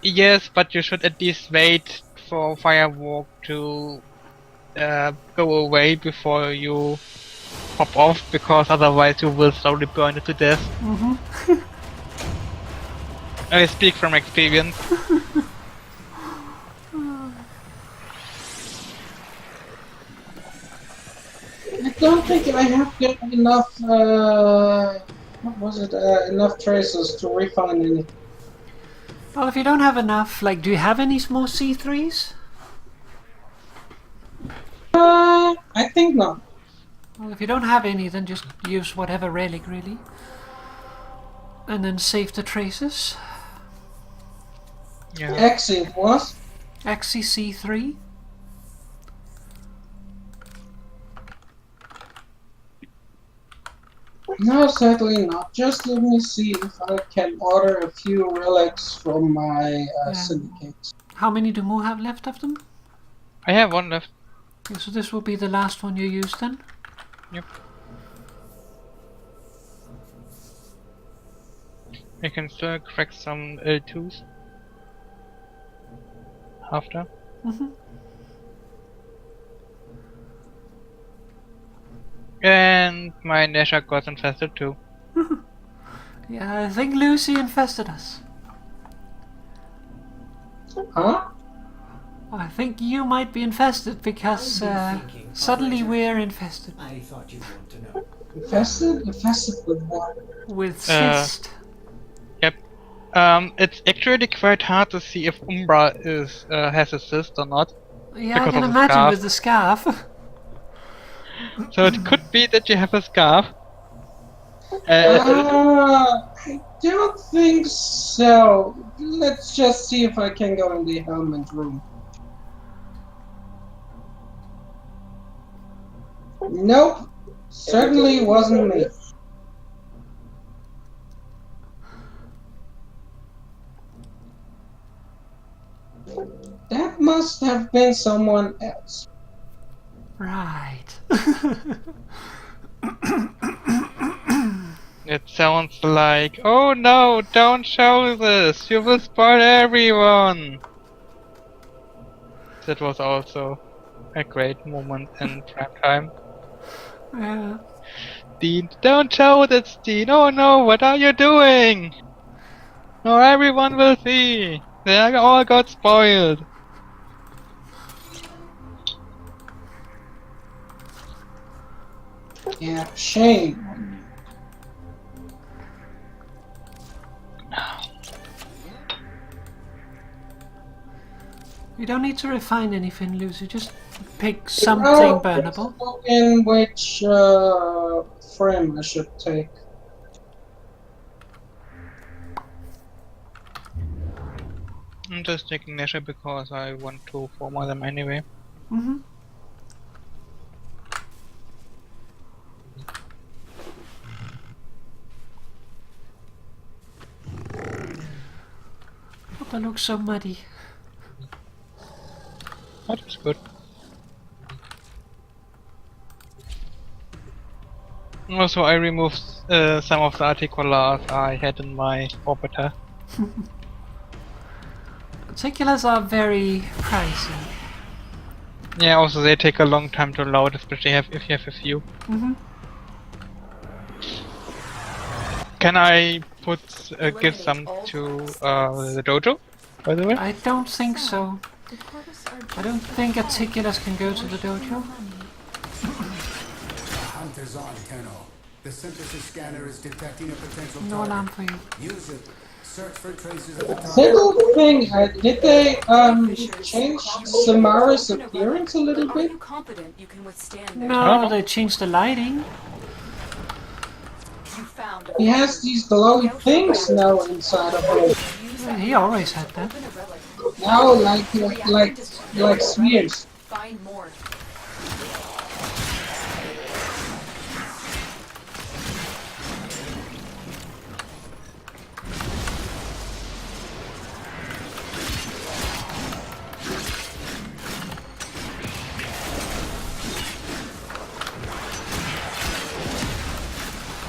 Yes, but you should at least wait for firewalk to go away before you pop off, because otherwise you will slowly burn it to death. I speak from experience. I don't think I have got enough, what was it, enough traces to refine any. Well, if you don't have enough, like, do you have any more C3s? I think not. Well, if you don't have any, then just use whatever relic, really. And then save the traces. Yeah. Exit was. XCC3. No, sadly not. Just let me see if I can order a few relics from my syndicates. How many do Mu have left of them? I have one left. Okay, so this will be the last one you use then? Yep. I can still crack some L2s. After. And my Nesha got infested too. Yeah, I think Lucy infested us. Huh? I think you might be infested because I've been thinking, suddenly operator. we're infested I thought you'd want to know. Infested? Infested with what? with cyst. Yep. It's actually quite hard to see if Umbra is has a cyst or not. Yeah, I because can of the imagine scarf. with the scarf. So it could be that you have a scarf. I don't think so. Let's just see if I can go in the helmet room. Nope. Certainly wasn't me. That must have been someone else. Right. It sounds like, oh no, don't show this, you will spoil everyone. That was also a great moment in prime time. Yeah. Dean, don't show this, Dean. Oh no, what are you doing? No, everyone will see. They all got spoiled. Yeah, shame. You don't need to refine anything, Lucy. Just pick something Well, burnable. in which frame I should take. I'm just taking Nesha because I want to form them anyway. Mm-hmm. Oh, that looks so muddy. That is good. Also, I removed some of the articulars I had in my orbiter. Particulars are very pricey. Yeah, also they take a long time to load, especially if you have a few. Mm-hmm. Can I put give some to the dojo, by the way? I don't think so. I don't think articulars can go to the dojo. Hunters on, Tenno. The synthesis scanner is detecting a potential No target. alarm for you. Use it. Search for traces of the target. Single thing, did they change Samara's appearance a little Are bit? you confident you can withstand their No, they changed the lighting. You found a He has these glowy things now inside of him. He always had that. open a relic. Now, like spheres. Find more.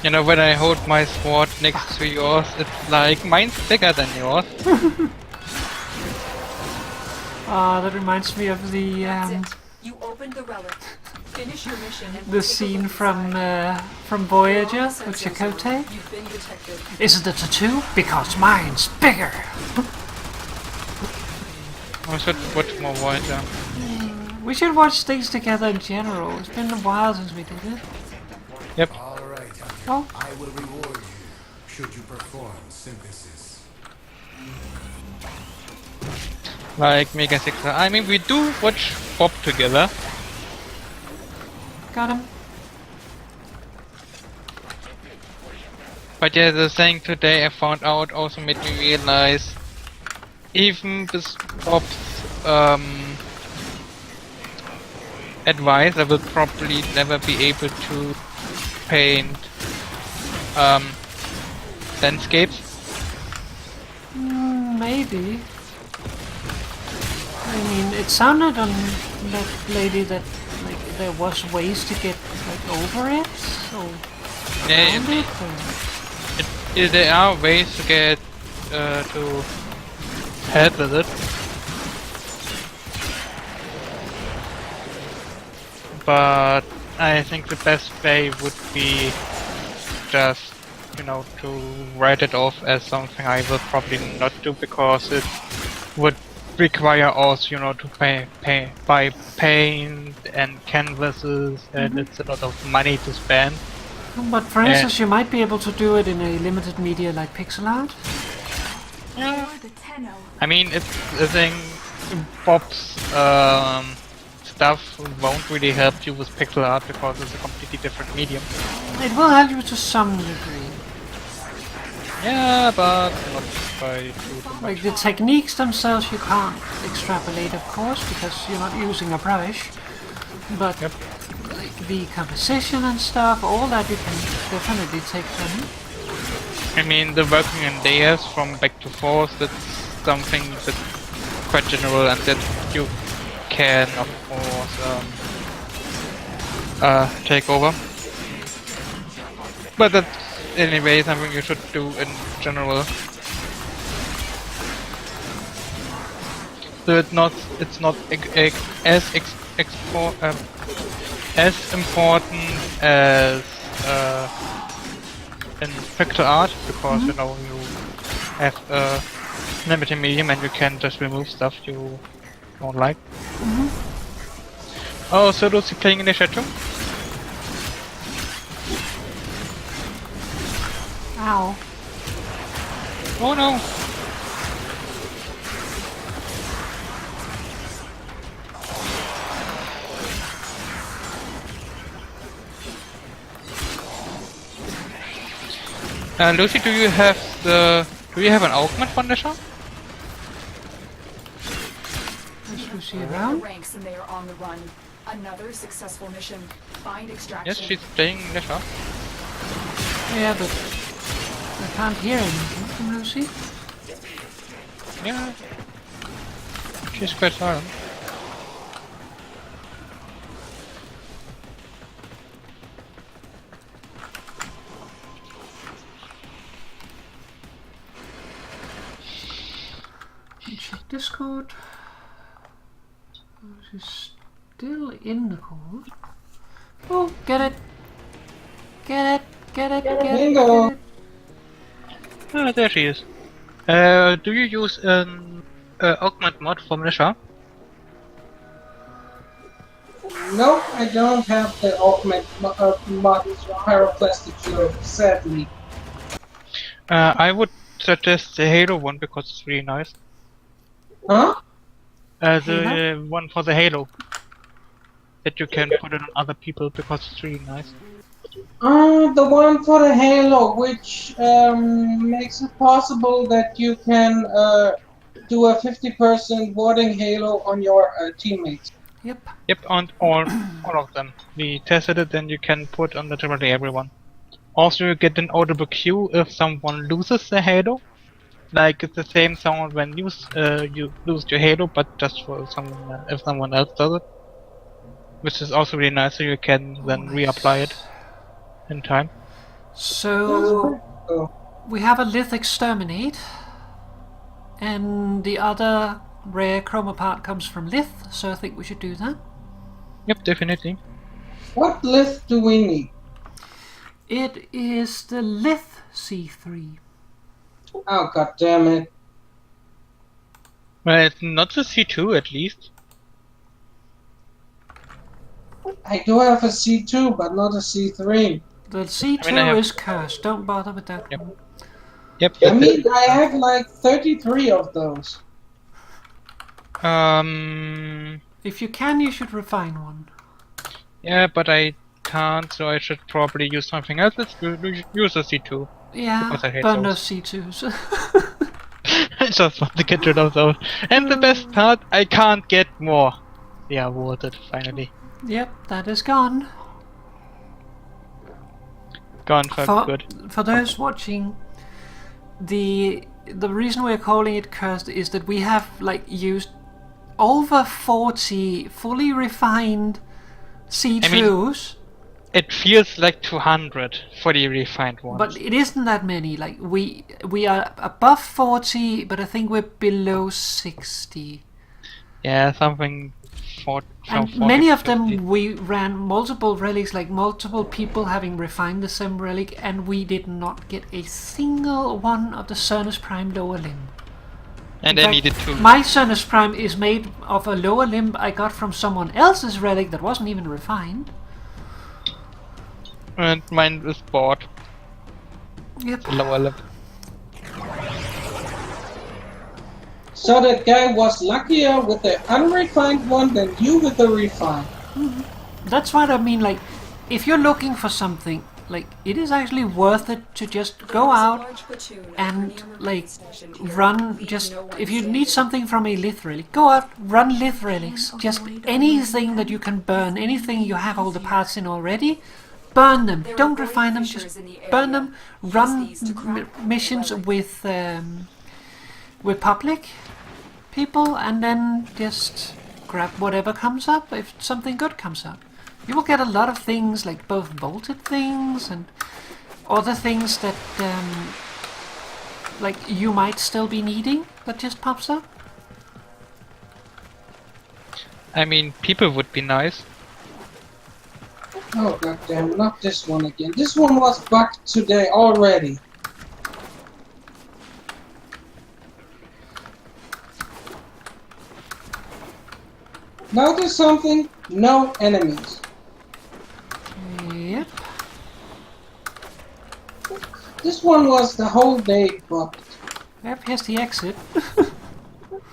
You know, when I hold my sword next to yours, it's like mine's bigger than yours. That reminds me of the You opened the relic. Finish your mission and the scene from Voyager with Chakotay. You've been detected. Is it a tattoo? Because mine's bigger. I should watch more Voyager. We should watch things together in general. It's been a while since we did it. Yep. All right, Hunter. Oh, I will reward you should you perform synthesis. Like Mega 6. I mean, we do watch Bob together. got him. But yeah, the thing today I found out also made me realize, even with Bob's advice, I will probably never be able to paint landscapes. Maybe. I mean, it sounded on that lady that like there was ways to get like over it, so Yeah, around it. Or... there are ways to get to help with it. But I think the best way would be just, you know, to write it off as something I will probably not do, because it would require us, you know, to buy paint and canvases, and it's a lot of money to spend. But for instance, you might be able to do it in a limited media like pixel art. Yeah. I mean, it's the thing. Bob's stuff won't really help you with pixel art because it's a completely different medium. It will help you to some degree. Yeah, but not by too much. Like the techniques themselves, you can't extrapolate, of course, because you're not using a brush. But Yep. like the composition and stuff, all that you can definitely take from it. I mean, the working in layers from back to forth, that's something that's quite general, and that you can, of course, take over. But that's anyway something you should do in general. So it's not as important as in pixel art, because you know you have a limited medium and you can just remove stuff you don't like. Oh, so Lucy playing in the chat too? Ow. Oh no! Lucy, do you have an augment finisher? Is Lucy The around? ranks and they are on the run. Another successful mission. Find extraction. Yes, she's playing in the shop. Yeah, but I can't hear anything from Lucy. Yeah. She's quite silent. Check Discord. She's still in the call. Oh, get it! Get it! Get it! Get it! Bingo. Get it! Ah, there she is. Do you use an augment mod for militia? No, I don't have the augment models for pyroclastic flow, sadly. I would suggest the Halo one because it's really nice. Huh? The one for the Halo. That you can put it on other people because it's really nice. The one for the Halo, which makes it possible that you can do a 50% warding Halo on your teammates. Yep. Yep, on all of them. We tested it, and you can put on literally everyone. Also, you get an audible cue if someone loses the Halo. Like it's the same sound when you lose your Halo, but just for someone if someone else does it, which is also really nice. So you can then reapply it in time. So Oh. we have a Lith Exterminate, and the other rare chroma part comes from Lith, so I think we should do that. Yep, definitely. What list do we need? It is the Lith C3. Oh, god damn it. Well, it's not the C2 at least. I do have a C2, but not a C3. The C2 I mean, I have- is cursed, don't bother with that Yep. one. Yep. I mean, I have like 33 of those. If you can, you should refine one. Yeah, but I can't, so I should probably use something else. Let's use a C2. Yeah, Because I hate burn those. those C2s. I just want to get rid of those. And the best part, I can't get more. They are worth it, finally. Yep, that is gone. Gone for good. For those watching, the reason we're calling it cursed is that we have like used over 40 fully refined C2s. It feels like 200 for the refined ones. But it isn't that many. Like we are above 40, but I think we're below 60. Yeah, something And 40, many of 50. them we ran multiple relics, like multiple people having refined the same relic, and we did not get a single one of the Cernus Prime lower limb. And In I fact, needed to. My Cernus Prime is made of a lower limb I got from someone else's relic that wasn't even refined. And mine was bought. Yep. Lower lip. So that guy was luckier with the unrefined one than you with the refined. That's what I mean, like, if you're looking for something, like, it is actually worth it to just go out and, like, run, just, if you need something from a Lith relic, go out, run Lith relics. Just anything that you can burn, anything you have all the parts in already, burn them. Don't refine them, just burn them. Run missions with public people, and then just grab whatever comes up if something good comes up. You will get a lot of things, like both bolted things and other things that like you might still be needing that just pops up. I mean, people would be nice. Oh goddamn! Not this one again. This one was bugged today already. Notice something? No enemies. Yep. This one was the whole day bugged. Yep, here's the exit.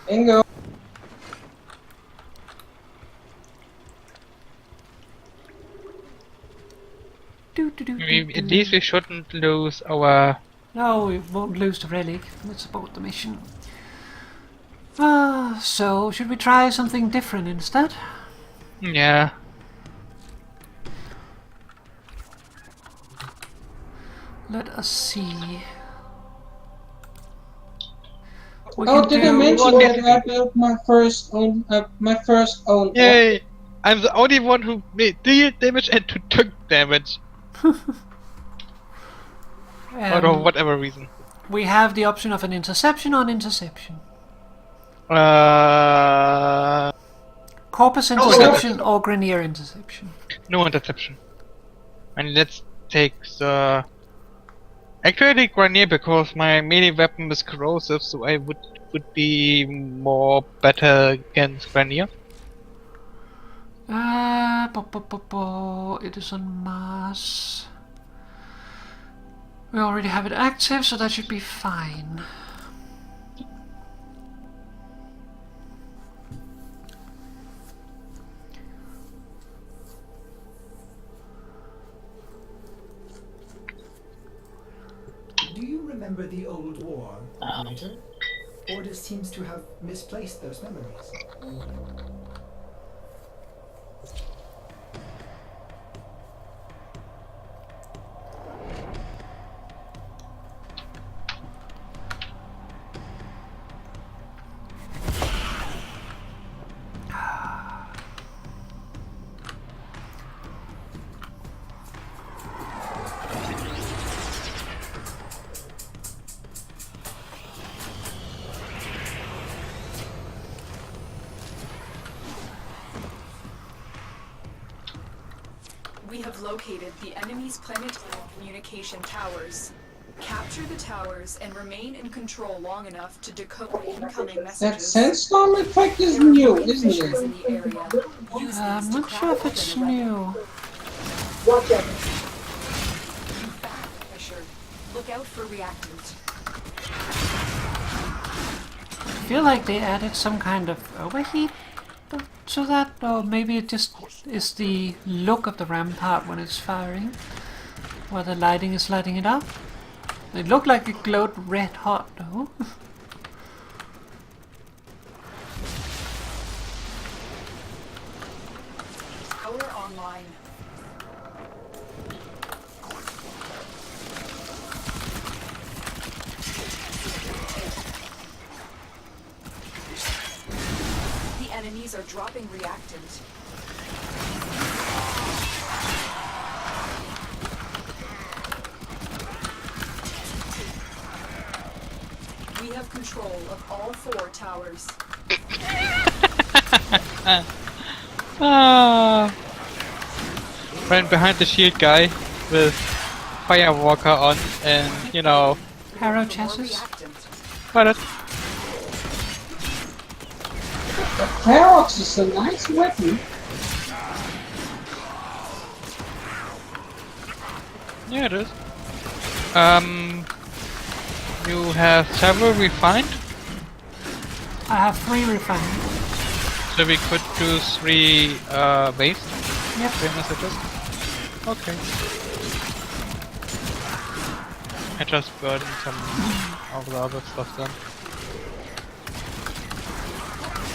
Bingo. At least we shouldn't lose our. No, we won't lose the relic. Let's abort the mission. So should we try something different instead? Yeah. Let us see. Oh, did I mention that I built my first own deck? Yay! I'm the only one who made deal damage and who took damage. Out of whatever reason. We have the option of an interception on interception. Corpus interception or Grenier interception. No interception. And let's take the. Actually, Grenier, because my melee weapon is corrosive, so I would be more better against Grenier. It is on Mars. We already have it active, so that should be fine. Do you remember the old war, operator? Orders seems to have misplaced those memories. We have located the enemy's planetary communication towers. Capture the towers and remain in control long enough to decode incoming messages. That sandstorm effect is new, isn't Fissures it? in the area. Use I'm these to not sure if crack it's open a weapon. new. Back, Fisher. Look out for reactants. I feel like they added some kind of overheat to that, or maybe it just is the look of the rampart when it's firing, where the lighting is lighting it up. It looked like it glowed red hot, though. Power online. The enemies are dropping reactant. We have control of all 4 towers. Ah. Ran behind the shield guy with Firewalker on, and you know, Harrow More chassis. reactant. but it, The Ferox is a nice weapon. yeah, it is. You have several refined, I have 3 refined. so we could do 3 waste. Yep. 3 messages. Okay. I just burned some of the other stuff then.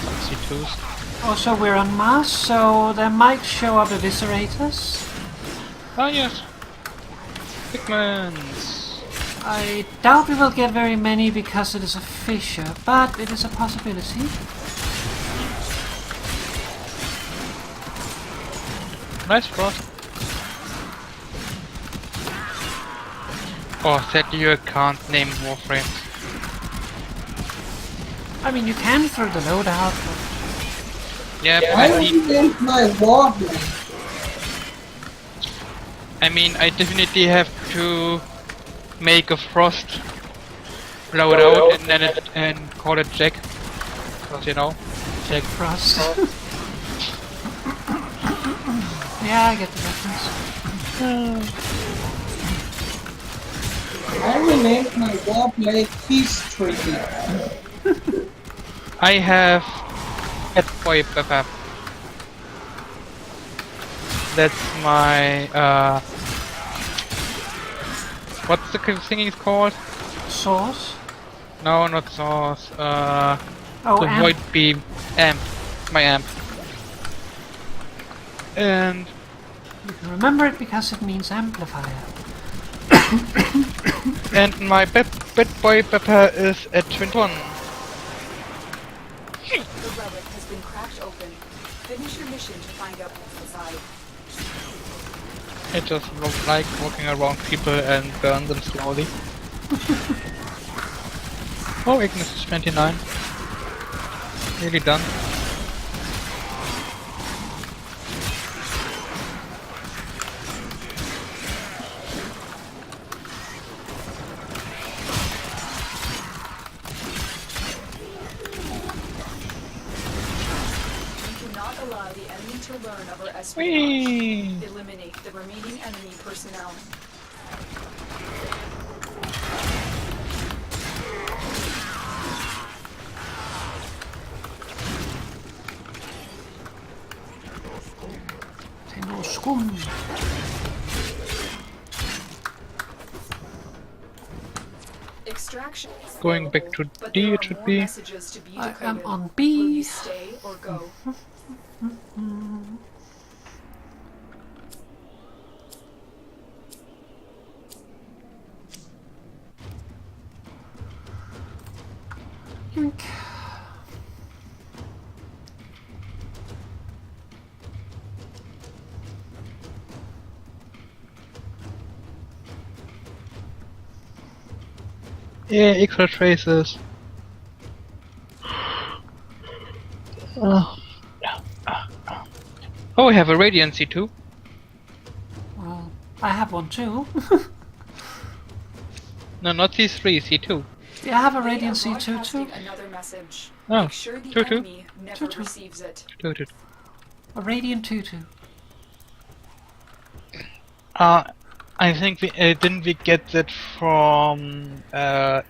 Some C2s. Also, we're on Mars, so there might show up eviscerators. Ah yes. Pigments. I doubt we will get very many because it is a fissure, but it is a possibility. Nice frost. Oh, sadly you can't name Warframes. I mean, you can through the loadout, but Yeah, but I renamed my Warblade. I mean, I definitely have to make a frost loadout and call it Jack. Because, you know, Jack Frost. Yeah, I get the reference. I renamed my Warblade Peace Treaty. I have Pet Boy Pepper. That's my what's the thing called? Source. No, not sauce. Oh, The amp. void beam amp. My amp. And You can remember it because it means amplifier. and my Pet Boy Pepper is at 21. The relic has been cracked open. Finish your mission to find out what's inside. It just looks like walking around people and burn them slowly. Oh, Ignis is 29. Nearly done. We cannot allow the enemy to learn of our espionage. Whee! Eliminate the remaining enemy personnel. Tenno skum. Extraction is Going back available, to but D, there it are should more be. messages to be I decoded. am on Will B. you stay or go? Yoink. Yeah, extra traces. Oh, we have a Radiant C2. Well, I have one too. No, not C3, C2. Yeah, I have a They are Radiant C2 broadcasting too. Another message. Oh, Make sure the 2-2. enemy never 2-2. receives it. Dude. A Radiant 2-2. I think we didn't we get that from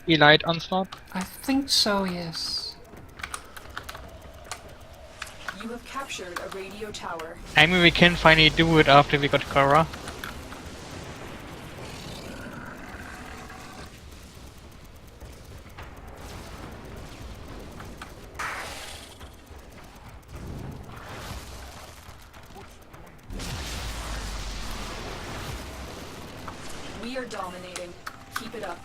Elite Onslaught? I think so, yes. You have captured a radio tower. I mean, we can finally do it after we got Korra. are dominating. Keep it up.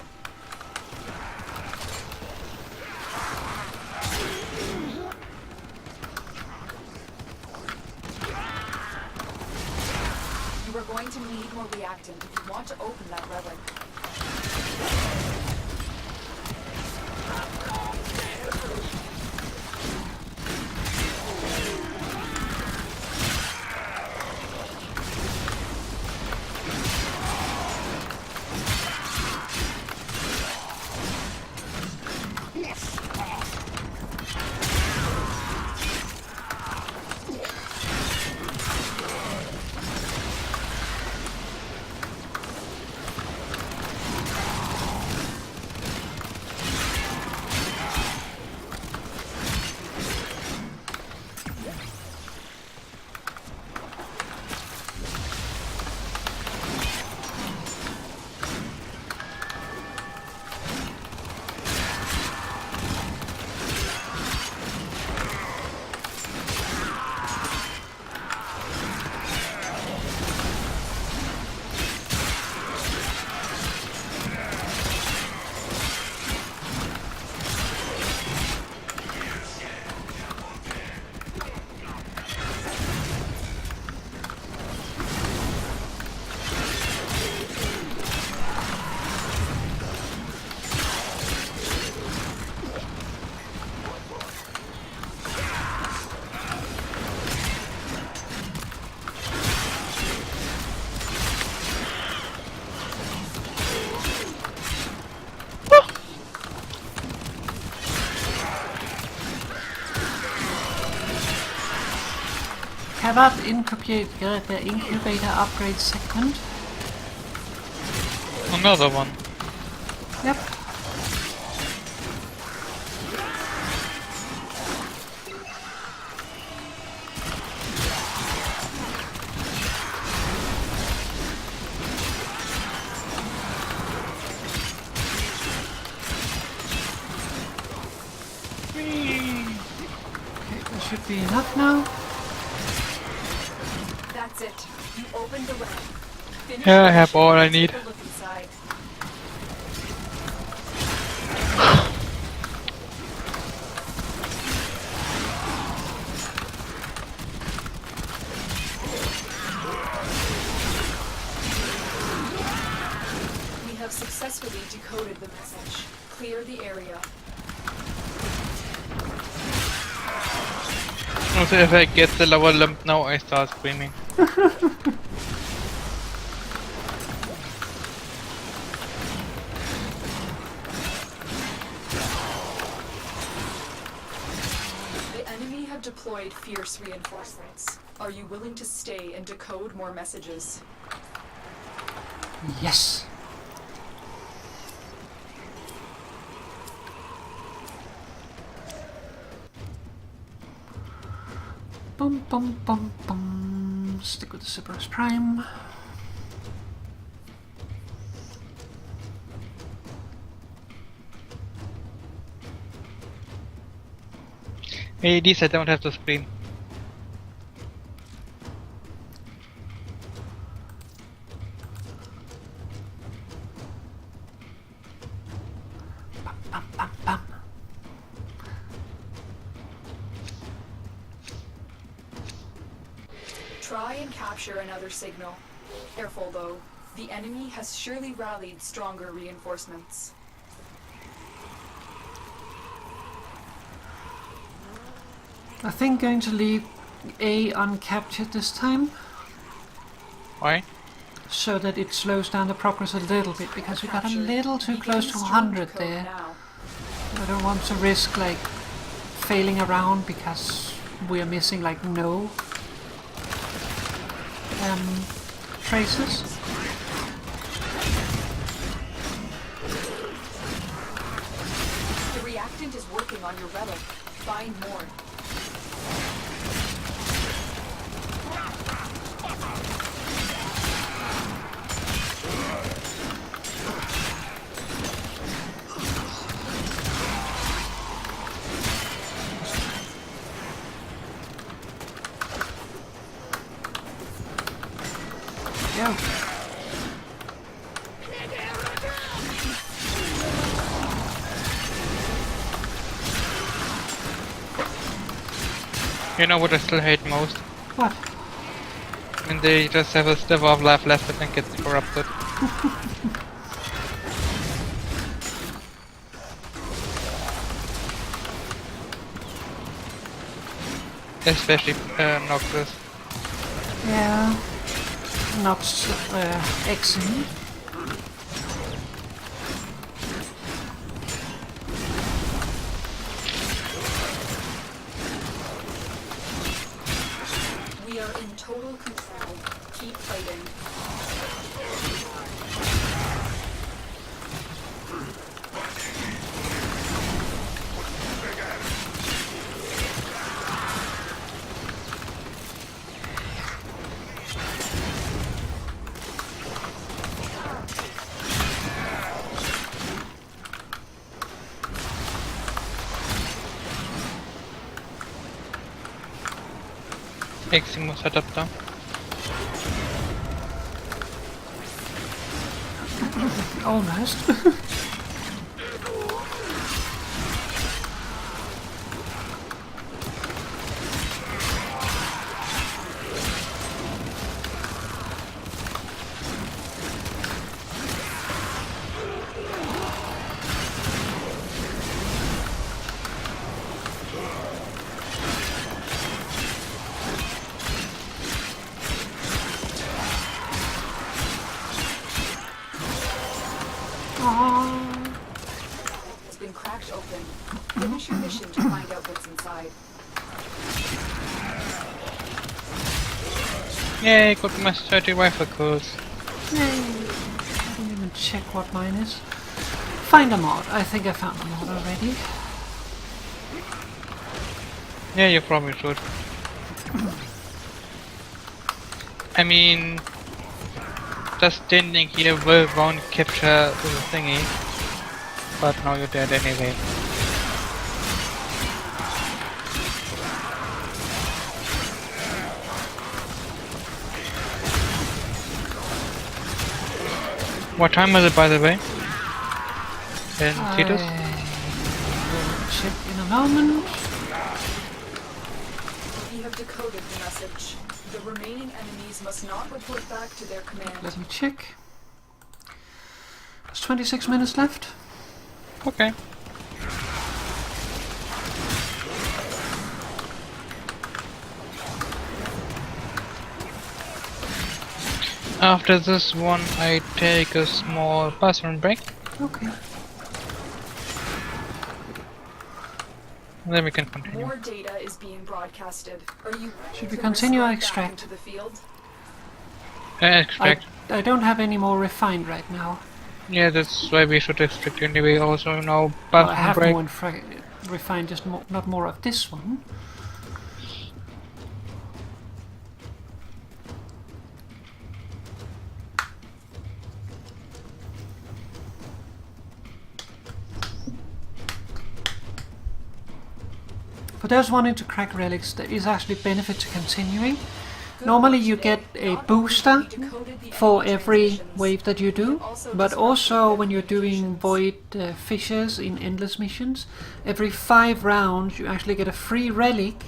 You are going to need more reactant if you want to open that relic. Have I incubated the incubator upgrade segment? Another one. Yep. Okay, that should be enough now. That's it. You opened the relic. Finish Here I the have mission all I and take need. a look inside. We have successfully decoded the message. Clear the area. Also, if I get the lower limb now, I start screaming. The enemy have deployed fierce reinforcements. Are you willing to stay and decode more messages? Yes. Bum bum bum bum. Stick with the Cerberus Prime. Hey, at least I don't have to scream. Bum bum bum. Try and capture another signal. Careful though. The enemy has surely rallied stronger reinforcements. I think going to leave A uncaptured this time, Why? so that it slows down the progress a little bit, because we got a little too close to 100 there. Now. I don't want to risk like failing around because we are missing like no traces. The reactant is working on your relic. Find more. Go. You know what I still hate most? What? When they just have a sliver of life left and then gets corrupted. Especially Noctis. Yeah. Not Exing. We are in total control. Keep fighting. Eximo setup down. Almost. It's been cracked open. Finish your mission to find out what's inside. Yay, got my 30 rifle kills. Yay. I didn't even check what mine is. Find a mod. I think I found a mod already. Yeah, you probably should. I mean, just standing here won't capture the thingy. But now you're dead anyway. What time is it, by the way? In Titus? Will check in a moment. We have decoded the message. The remaining enemies must not report back to their command. Let me check. There's 26 minutes left. Okay. After this one, I take a small bathroom break. Okay. Then we can continue. More data is being broadcasted. Are you Should we to continue or restart back extract? into the field? Extract. I don't have any more refined right now. Yeah, that's why we should extract anyway. Also, now Well, I bathroom have break. more refined, just not more of this one. For those wanting to crack relics, there is actually benefit to continuing. Normally you get a booster for every wave that you do, but also when you're doing void fissures in endless missions, every 5 rounds you actually get a free relic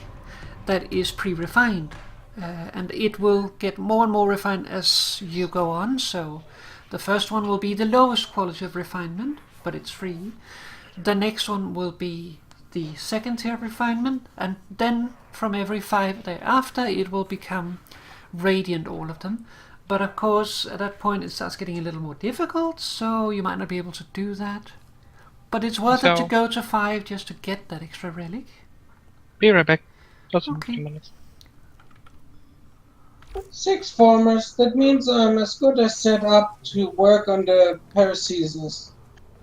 that is pre-refined. And it will get more and more refined as you go on, so the first one will be the lowest quality of refinement, but it's free. The next one will be the second tier refinement, and then from every 5 thereafter it will become radiant, all of them. But of course at that point it starts getting a little more difficult, so you might not be able to do that. But it's worth it to go to 5 just to get that extra relic. Be right back. Just Okay. 2 minutes. 6 formers. That means I'm as good as set up to work on the paracesis.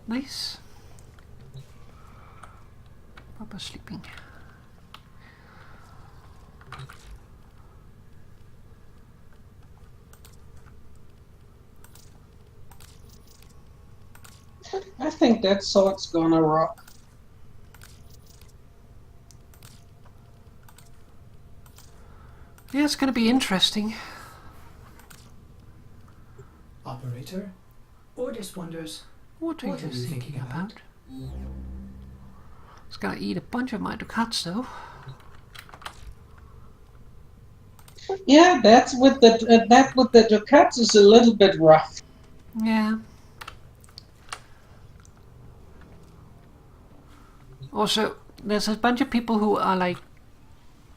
Nice. Proper sleeping. I think that sword's gonna rock. Yeah, it's gonna be interesting. Operator? Ordis wonders. What are you thinking about? It's gonna eat a bunch of my ducats though. Yeah, that with the Ducats is a little bit rough. Yeah. Also, there's a bunch of people who are like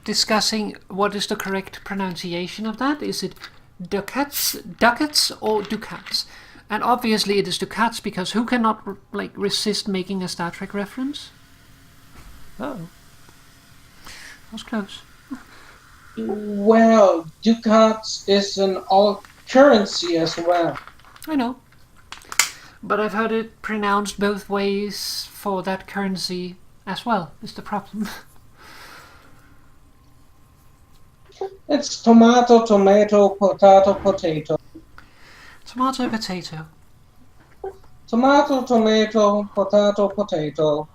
discussing what is the correct pronunciation of that. Is it ducats or ducats? And obviously it is ducats, because who cannot like resist making a Star Trek reference? Oh, that was close. Well, Ducats is an alt currency as well. I know, but I've heard it pronounced both ways for that currency as well. Is the problem? It's tomato, tomato, potato, potato. Tomato, potato. Tomato, tomato, potato, potato.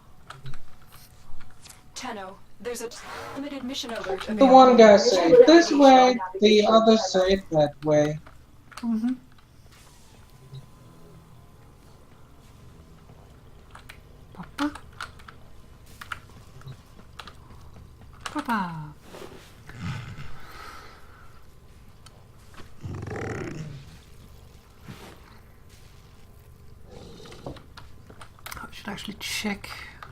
Tenno, there's a limited mission alert The available. one guy said Check this way, navigation. the other said that way. Mm-hmm. Papa. Papa. I should actually check.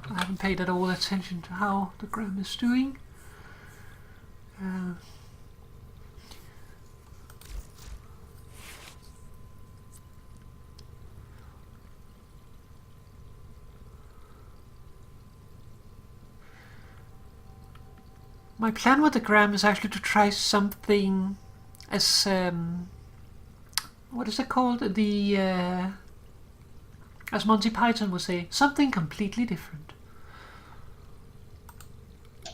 I haven't paid at all attention to how the gram is doing. My plan with the gram is actually to try something as what is it called? As Monty Python would say, something completely different.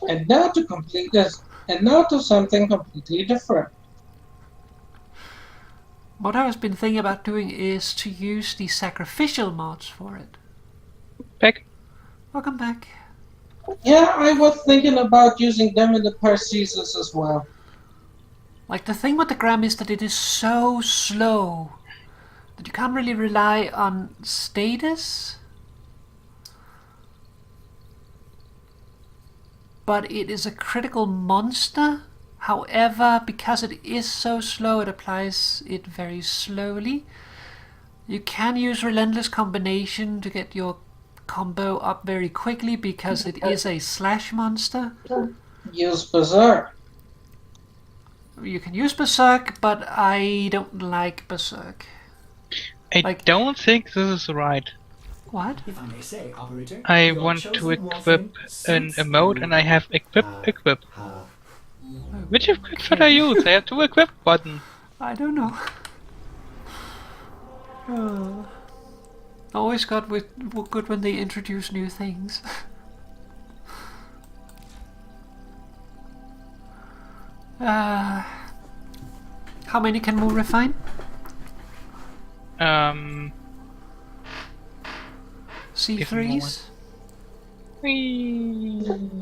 And now to complete this, and now to something completely different. What I have been thinking about doing is to use the sacrificial mods for it. Back. Welcome back. Yeah, I was thinking about using them in the Parseses as well. Like, the thing with the gram is that it is so slow that you can't really rely on status. But it is a critical monster. However, because it is so slow, it applies it very slowly. You can use Relentless Combination to get your combo up very quickly, because it is a slash monster. Use Berserk. You can use Berserk, but I don't like Berserk. I don't think this is right. What? If I may say, operator, I your want to chosen equip Warframe an suits emote, you. and I have equip. Which equip should I use? I have two equip button. I don't know. Always got good when they introduce new things. How many can Moo refine? C3s?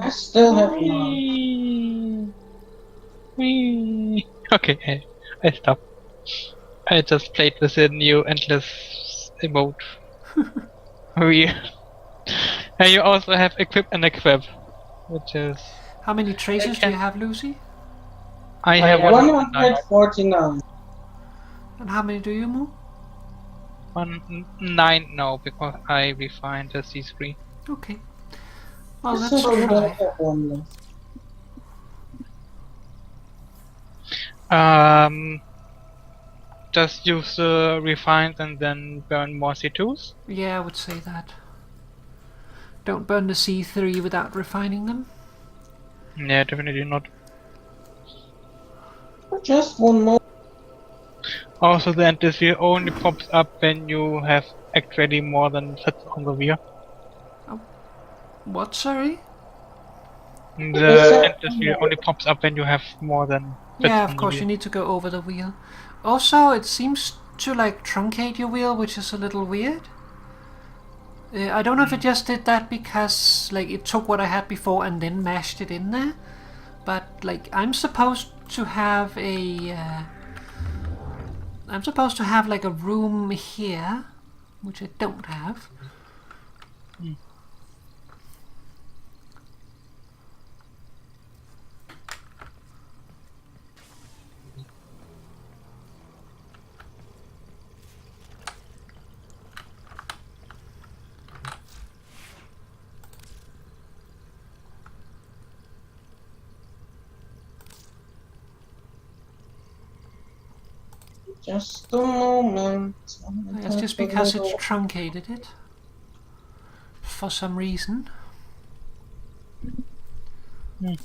I still have none. Okay, I stop. I just played with a new endless emote. And you also have equip and equip, which is... How many traces do you have, Lucy? I have 109. 149. And how many do you, Moo? 9 now, because I refined the C3. Okay. Well, So let's we don't try. have one left. Just use the refined and then burn more C2s? Yeah, I would say that. Don't burn the C3 without refining them. Yeah, definitely not. Just one more. Also, the entity only pops up when you have actually more than sets on the wheel. What, sorry? The entity only pops up when you have more than sets Yeah, on of the course, wheel. you need to go over the wheel. Also, it seems to like truncate your wheel, which is a little weird. I don't know if it just did that because like it took what I had before and then mashed it in there. But like I'm supposed to have like a room here, which I don't have. Just a moment. It's just because it's truncated it. For some reason. Yeah,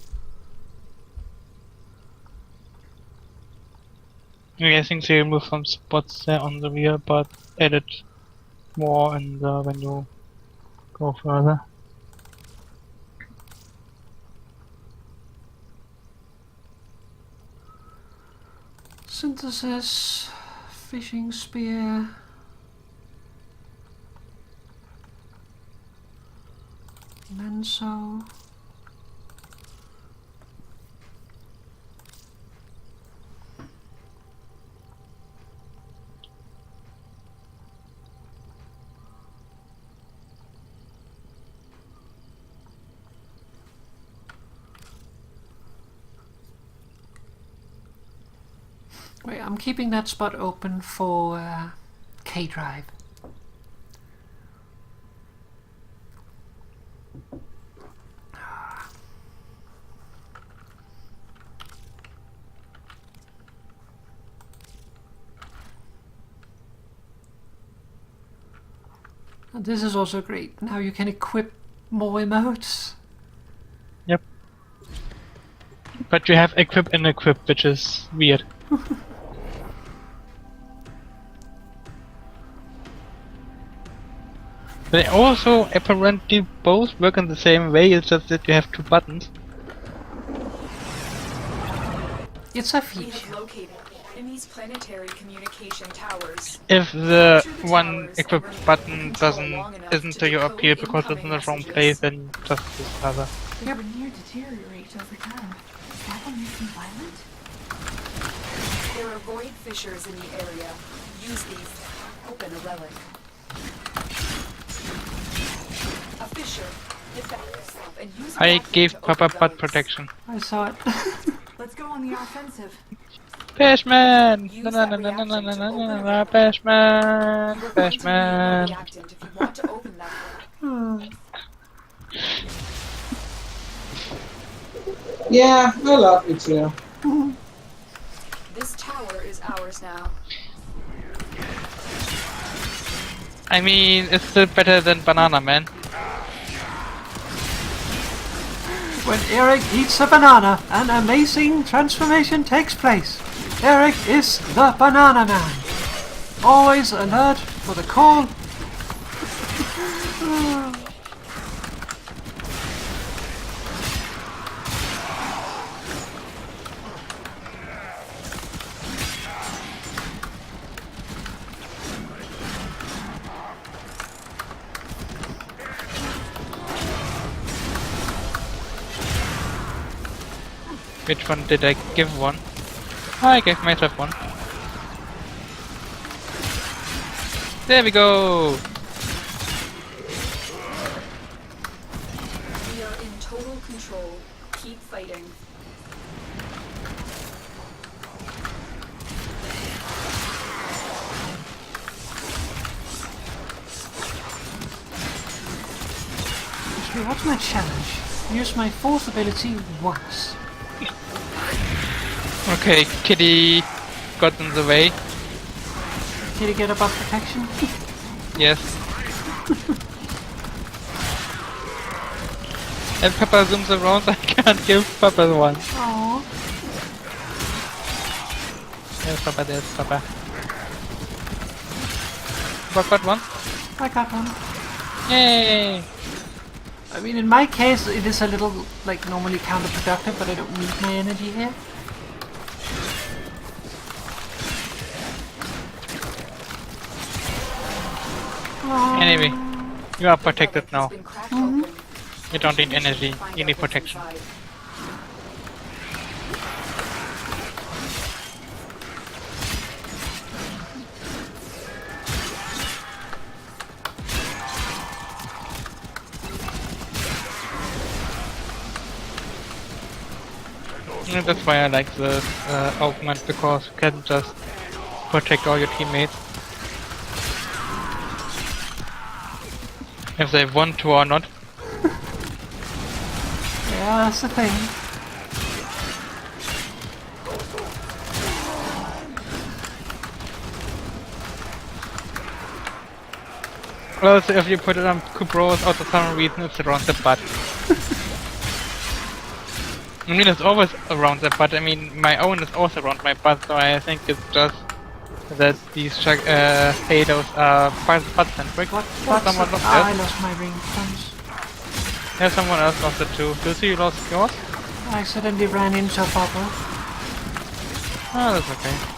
I think they remove some spots there on the wheel, but edit more in the when you go further. Synthesis, fishing spear. Lenso. Wait, I'm keeping that spot open for K-Drive. And this is also great. Now you can equip more emotes. Yep. But you have equip and equip, which is weird. They also apparently both work in the same way, it's just that you have two buttons. It's a We have feature. located the enemy's planetary communication towers. If the Capture the one towers equip and remain button in control doesn't long enough isn't to to your decode appeal because it's in incoming the wrong messages. place, then just use other. They would near deteriorate over time. That will make them violent? There are void fissures in the area. Use these to open a relic. A fissure. Defend yourself and use a I vacuum gave to Papa open butt relics. protection. I saw it. Let's go on the offensive. Bashman! Use Na na that na na na na reactant na to na open na a na Bashman! You are going to need a Bashman! reactant if you want to open that relic. Yeah, I love it too. This tower is ours now. I mean, it's still better than Banana Man. When Eric eats a banana, an amazing transformation takes place. Eric is the Banana Man. Always alert for the call. Which one did I give one? Oh, I gave myself one. There we go! We are in total control. Keep fighting. Actually, what's my challenge? Use my fourth ability once. Okay, Kitty got in the way. Did he get above protection? Yes. And Papa zooms around, I can't give Papa one. Oh. There's Papa, there's Papa. What got one? I got one. Yay! I mean, in my case, it is a little, like, normally counterproductive, but I don't need my energy here. Anyway, you are protected Relic has now. been cracked open. You don't need energy, Find you out need what's protection. inside. Yeah, that's why I like the augment, because you can just protect all your teammates. If they want to or not. Yeah, that's the thing. Also, if you put it on Kubro's, out for some reason it's around the butt. I mean, it's always around the butt. I mean, my own is also around my butt, so I think it's just that these halos are butt-centric. Someone lost I it. lost my ring. Thanks. Yeah, someone else lost it too. Do you see you lost yours? I accidentally ran into a bubble. Oh, that's okay.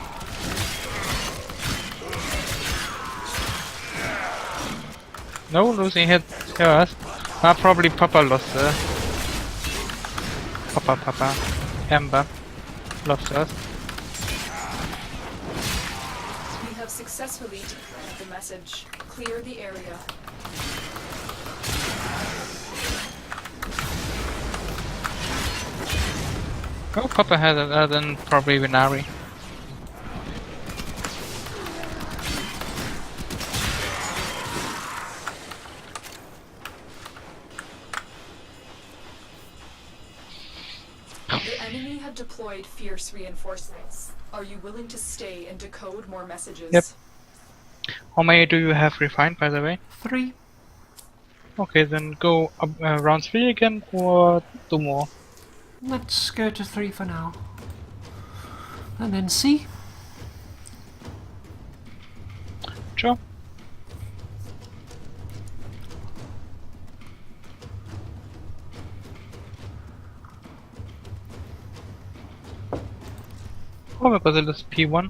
No, losing hit yours. Probably Papa lost it. Papa. Amber lost hers. We have successfully decrypted the message. Clear the area. Oh, Papa has it, then probably Vinari. The enemy have deployed fierce reinforcements. Are you willing to stay and decode more messages? Yep. How many do you have refined, by the way? 3. Okay, then go up, round 3 again, or 2 more. Let's go to 3 for now. And then C. Sure. Oh, because it is P1.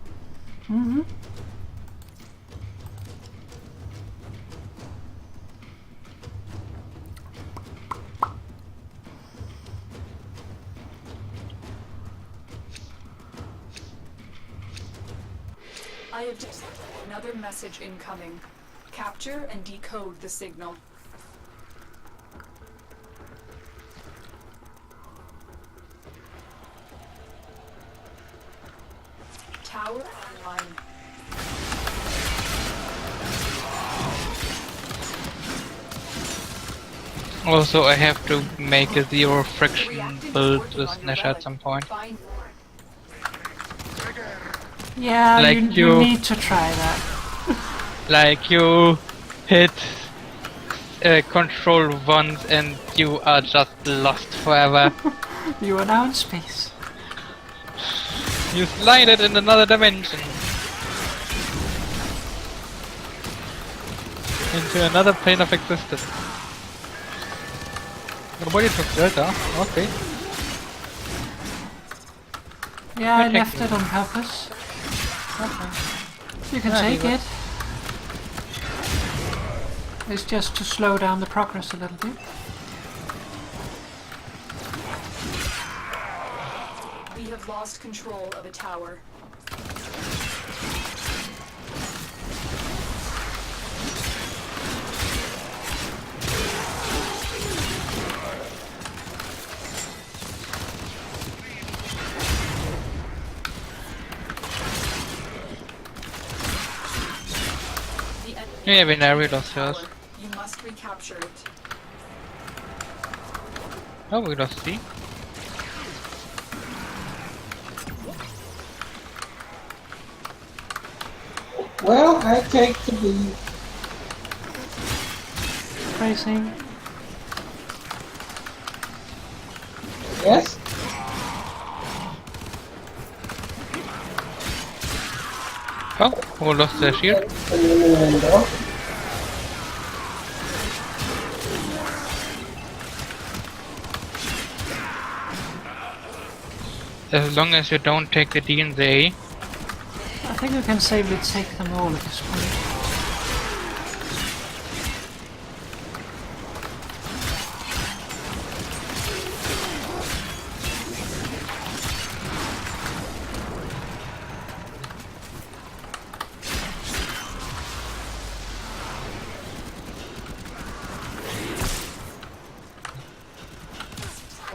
Mm-hmm. I have detected another message incoming. Capture and decode the signal. Tower online. Also, I have to make a zero friction build with Nash at some point. Find Yeah, Like you you- need to try that. Like you hit control once and you are just lost forever. You are now in space. You slide it in another dimension. Into another plane of existence. Nobody took Delta, okay. Yeah, I Okay. left it on purpose. Okay. You can Yeah, take you it. It's just to slow down the progress a little bit. We have lost control of a tower. The enemy Yeah, Vinari has lost the hers. tower. You must recapture it. Oh, we lost C. Well, I take the B. Tracing. Yes? Oh, who lost their shield? Innuendo. As long as you don't take the D and the A. I think we can safely take them all at this point.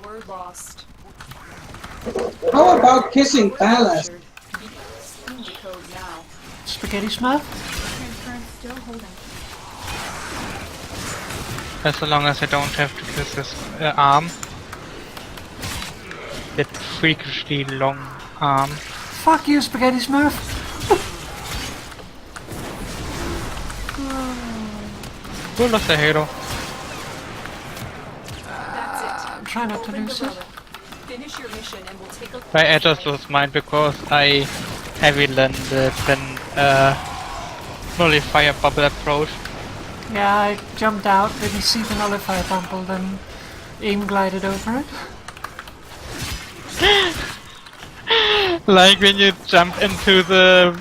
Tower lost. How about kissing Palace? Captured. Decode now. Spaghetti Smurf? Transference still holding. As long as I don't have to kiss his arm. That freakishly long arm. Fuck you, Spaghetti Smurf! Who lost a hero? That's it. I'm trying not to Open lose the it. relic. Finish your mission and we'll take a look. I just lost mine because I heavy landed and nullifier bubble approach. Yeah, I jumped out, didn't see the nullifier bumble, then aim glided over it. Like when you jump into the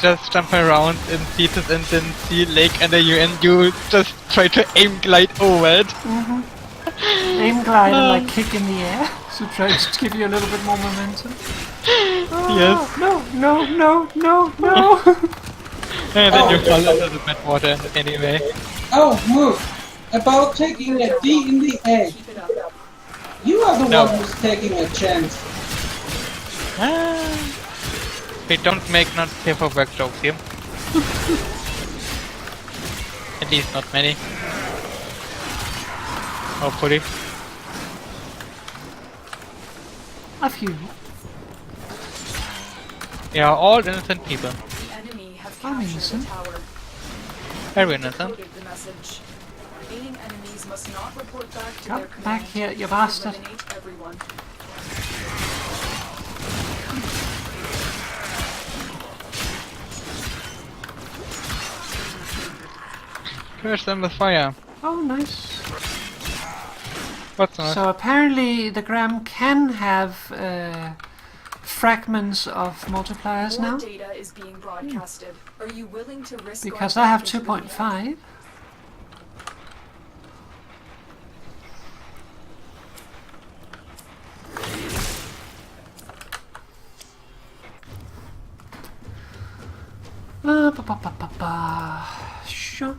just jump around in theaters and then see lake under you and you just try to aim glide over it. Aim glide and like kick in the air, so try to give you a little bit more momentum. Yes. No, no, no, no, no! And then you fall into the bad water anyway. Oh, move! About taking a D in the egg. Keep it up. You are the No. one who's taking a chance. We don't make not paperwork jokes here. At least not many. Hopefully. A few. We are all innocent people. The enemy have I'm captured innocent. the tower. Very innocent. Decoded the message. Remaining enemies must not report back to Come their back command. here, you to bastard. Eliminate everyone. Curse them with fire. Oh, nice. What's not? So apparently the Gram can have fragments of multipliers More now, data is being broadcasted. Are you willing to risk because going I have back into the 2.5. Ba, ba, ba, ba, ba. Sure.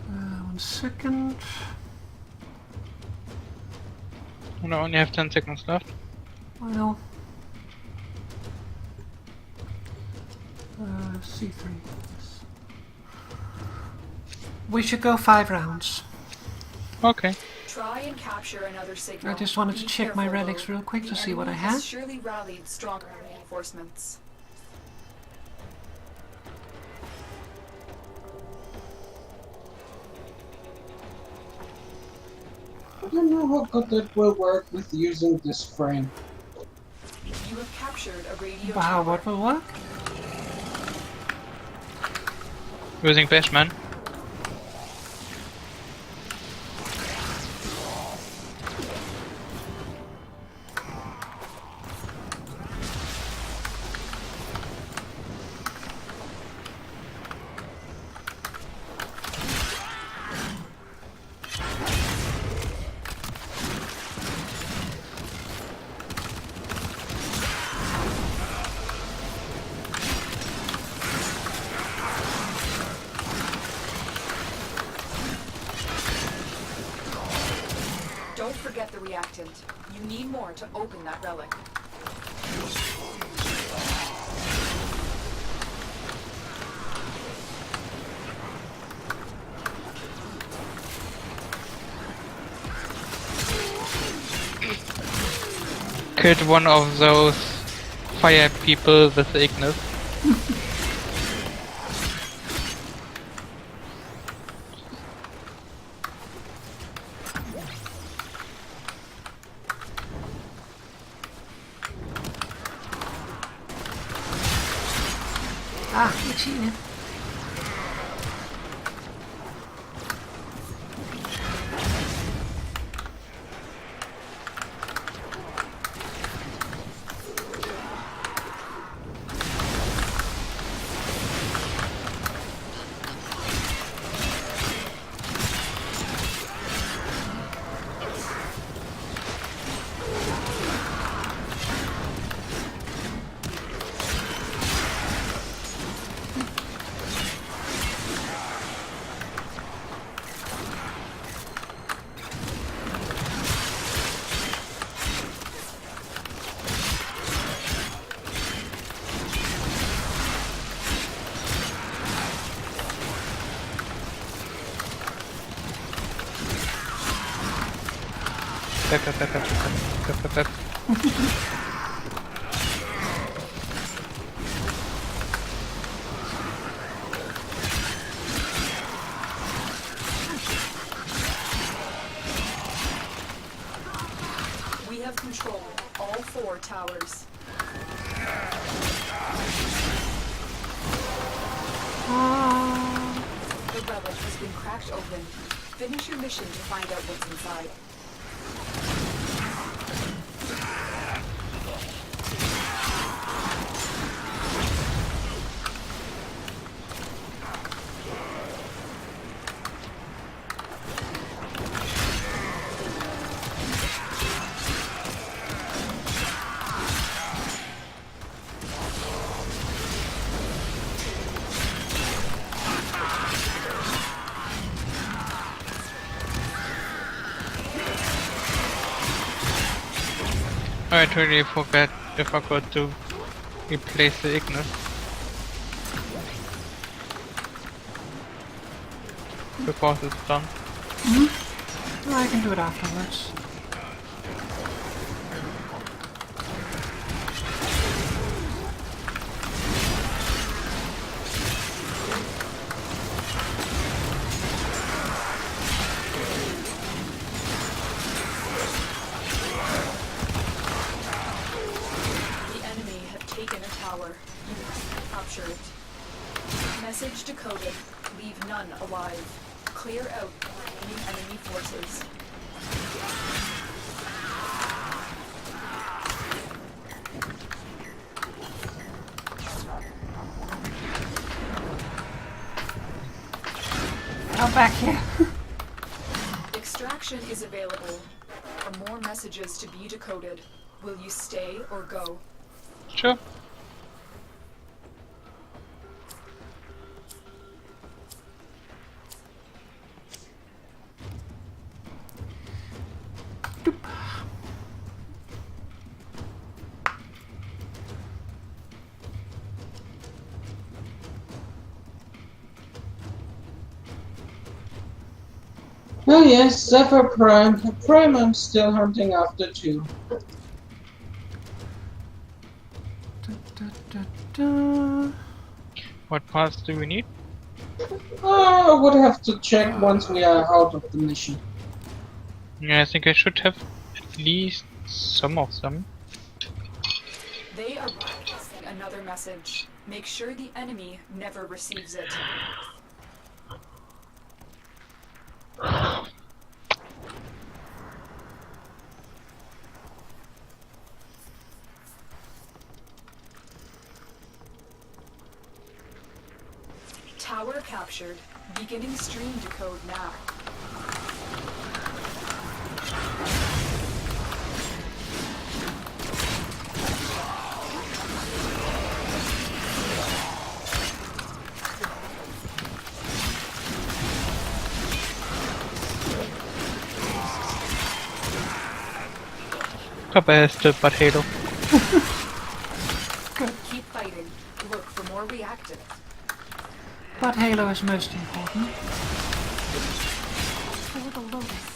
One second. I only have 10 seconds left. I know. C3. We should go 5 rounds. Okay. Try and capture another signal. I just wanted to Be check my careful, relics though. real quick to The see what I enemy has have. surely rallied stronger reinforcements. I don't know how good that will work with using this frame. You have captured a radio Wow, tower. what will work? Using Bashman. Don't forget the reactant. You need more to open that relic. Killed one of those fire people with the Ignis. Ah, you're cheating. We have control of all 4 towers. The relic has been cracked open. Finish your mission to find out what's inside. I totally forgot if I got to replace the Ignis. Because it's done. Well, I can do it afterwards. Capture it. Message decoded. Leave none alive. Clear out remaining enemy forces. Come back here. Extraction is available. For more messages to be decoded, will you stay or go? Sure. Oh yes, Zephyr Prime. Prime I'm still hunting after too. What parts do we need? I would have to check once we are out of the mission. Yeah, I think I should have at least some of them. They are broadcasting another message. Make sure the enemy never receives it. Tower captured. Beginning stream decode now. Papa has stood but Halo. Keep fighting. Look for more reactive. But Halo is most important. For the Lotus.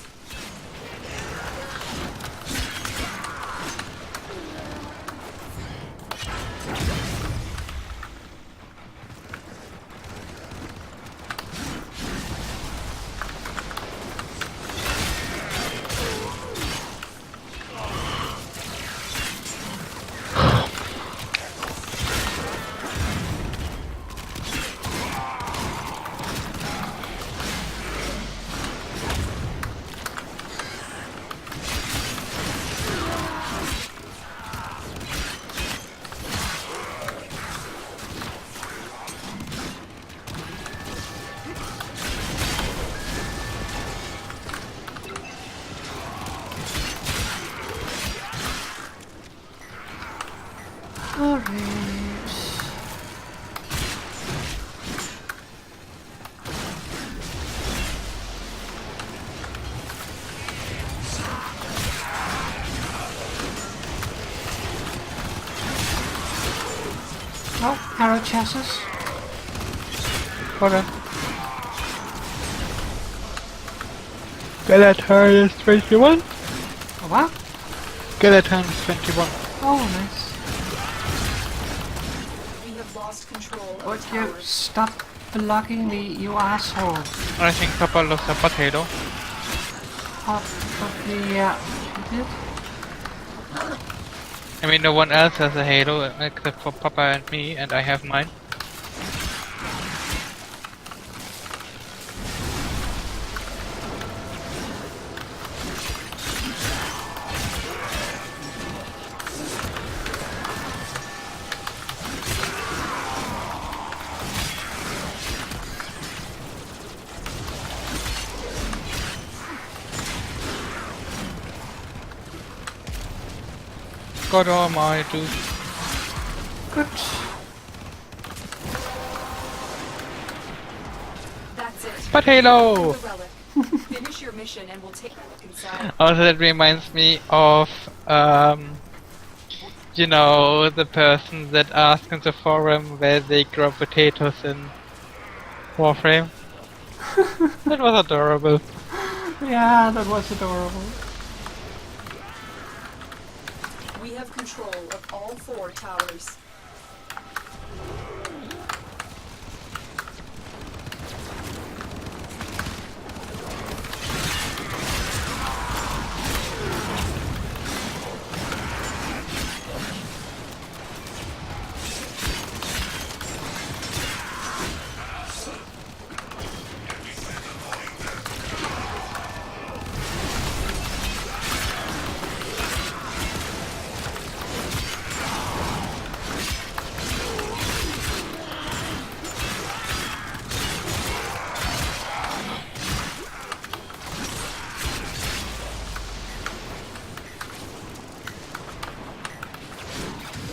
Oh, arrow chassis. Okay. Get that hardest 21. A what? what? Skeleton 21. Oh, nice. We have lost control of Would the you towers. stop blocking me, you asshole? I think Papa lost a potato. Probably, yeah. You did? I mean, no one else has a halo except for Papa and me, and I have mine. God almighty. Good. That's it. Potato! The relic. Finish your mission and we'll take it inside. Also, that reminds me of, you know, the person that asked in the forum where they grow potatoes in Warframe. That was adorable. Yeah, that was adorable. We have control of all 4 towers.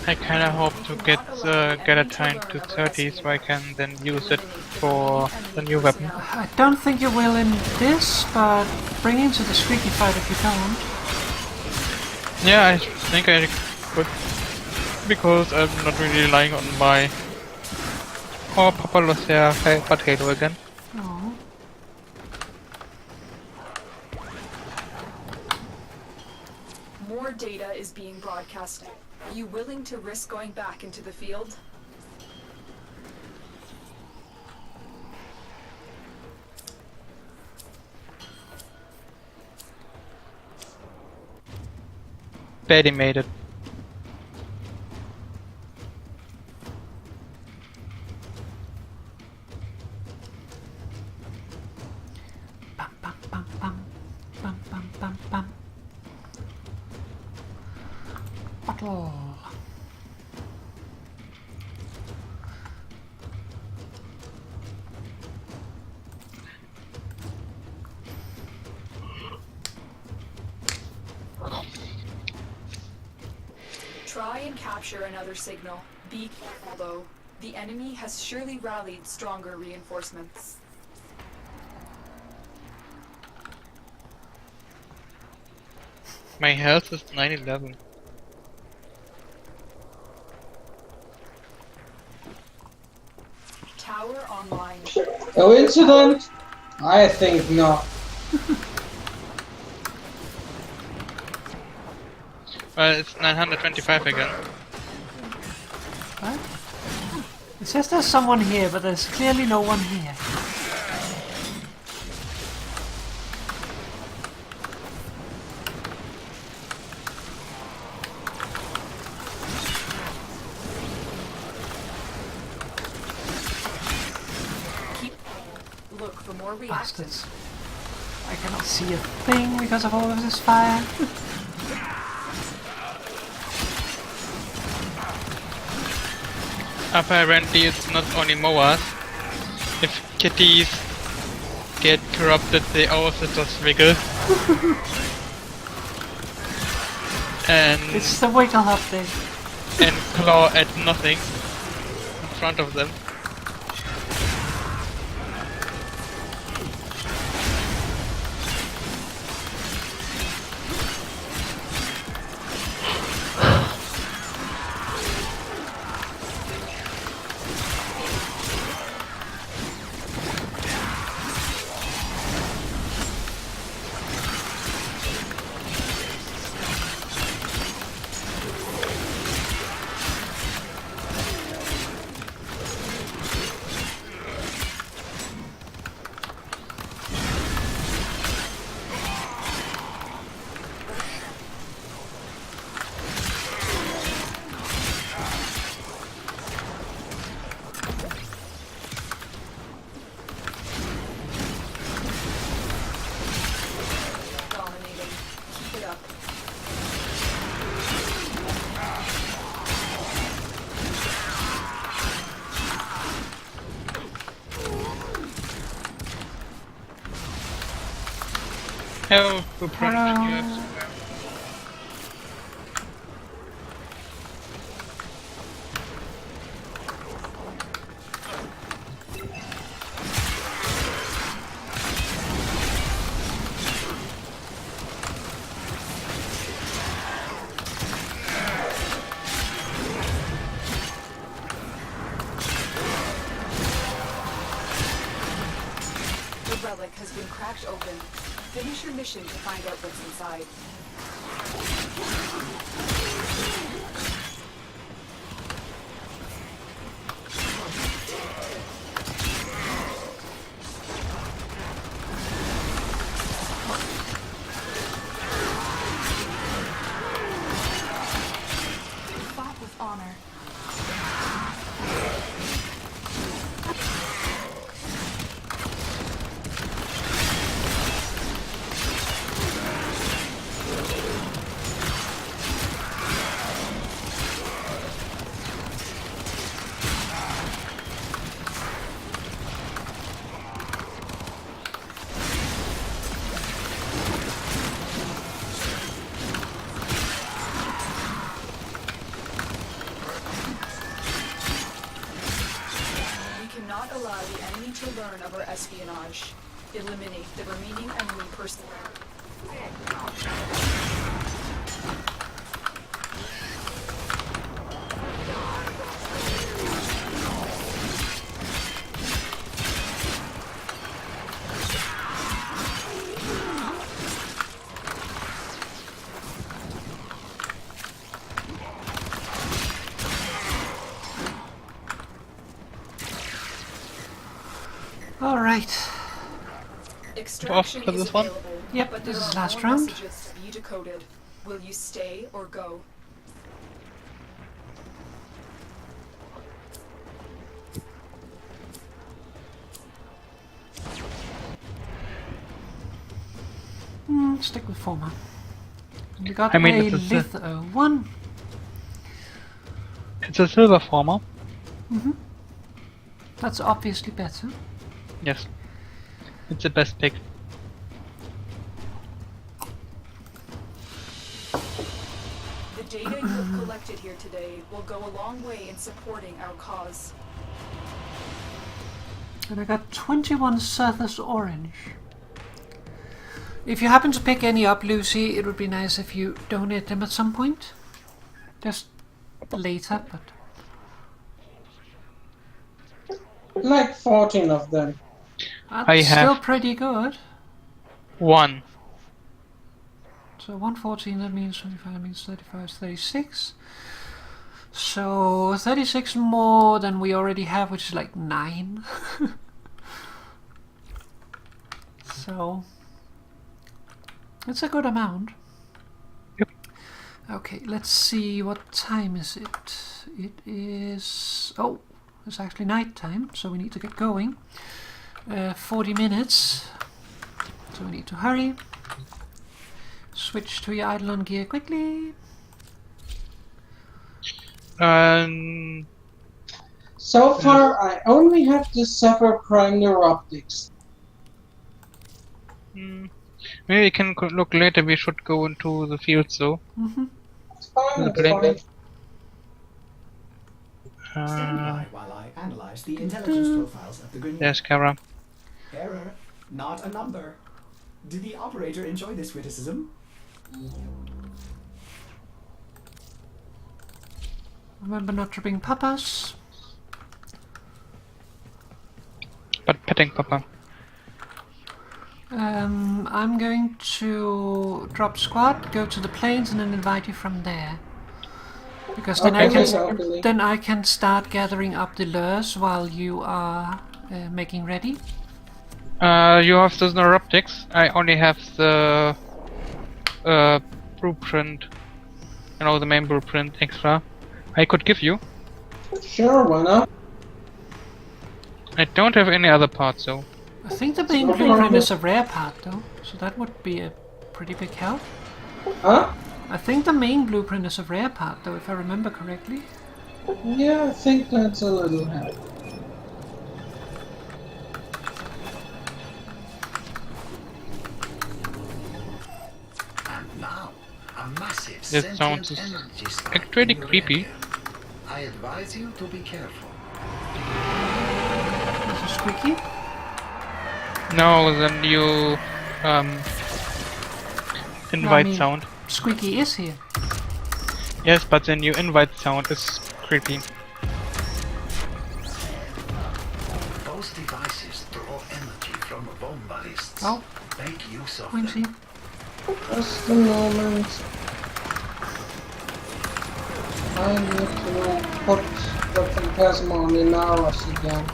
I kinda hope to get a time to 30 so I can then use it for the new weapon. I don't think you will in this, but bring into the squeaky fight if you don't. Yeah, I think I could, because I'm not really relying on my... Oh, Papa lost their potato again. Oh. More data is being broadcasted. Are you willing to risk going back into the field? Betty made it. Bum, bum, bum, bum. Bum, bum, bum, bum. Bottle. Try and capture another signal. Be careful though. The enemy has surely rallied stronger reinforcements. My health is 911. Tower online. Coincidence? I think not. Well, it's 925 again. What? It says there's someone here, but there's clearly no one here. Look for more reactants. Bastards. I cannot see a thing because of all of this fire. Apparently it's not only MOAs. If kitties get corrupted, they also just wiggle. And It's the wiggle update. and claw at nothing in front of them. Oh, blueprint. Hello. Yes. The relic has been cracked open. Finish your mission to find out what's inside. You fought with honor. We cannot allow the enemy to learn of our espionage. Eliminate the remaining enemy personnel. All right. Extraction for is this one? available, Yep, but this there is are last more round. messages to be decoded. Will you stay or go? Stick with former. We got I mean, a it's a- litho one. It's a silver former. That's obviously better. Yes. It's the best pick. The data you have collected here today will go a long way in supporting our cause. And I got 21 surface orange. If you happen to pick any up, Lucy, it would be nice if you donate them at some point. Just later, but... Like 14 of them. That's I still have- pretty good. 1. So 114, that means 25, that means 35 is 36. So 36 more than we already have, which is like 9. So it's a good amount. Yep. Okay, let's see, what time is it? It is... oh, it's actually night time, so we need to get going. 40 minutes, so we need to hurry. Switch to your Eidolon gear quickly. So far, I only have the Zephyr Prime Neuroptics. Maybe we can look later. We should go into the fields though. It's fine, it's Okay. fine. Stand by while I analyze the intelligence profiles of the grenade. There's Kara. Error, not a number. Did the operator enjoy this witticism? Remember not to bring papas. But petting Papa. I'm going to drop squad, go to the plains, and then invite you from there. Because then Okay. I can start gathering up the lures while you are making ready. You have the neuroptics. I only have the blueprint. You know, the main blueprint extra. I could give you. Sure, why not? I don't have any other parts though. I think the main blueprint is a rare part though, so that would be a pretty big help. Huh? I think the main blueprint is a rare part though, if I remember correctly. Yeah, I think that's a little help. Now, a massive This sentient sounds energy spike like really in your creepy. area. I advise you to be careful. Is it squeaky? No, the new No, I invite mean, sound. squeaky is here. Yes, but the new invite sound is creepy. Those devices draw energy from bomb ballists. Oh, Make use of Quincy. them. Just a moment. I need to put the phantasma on in ours again.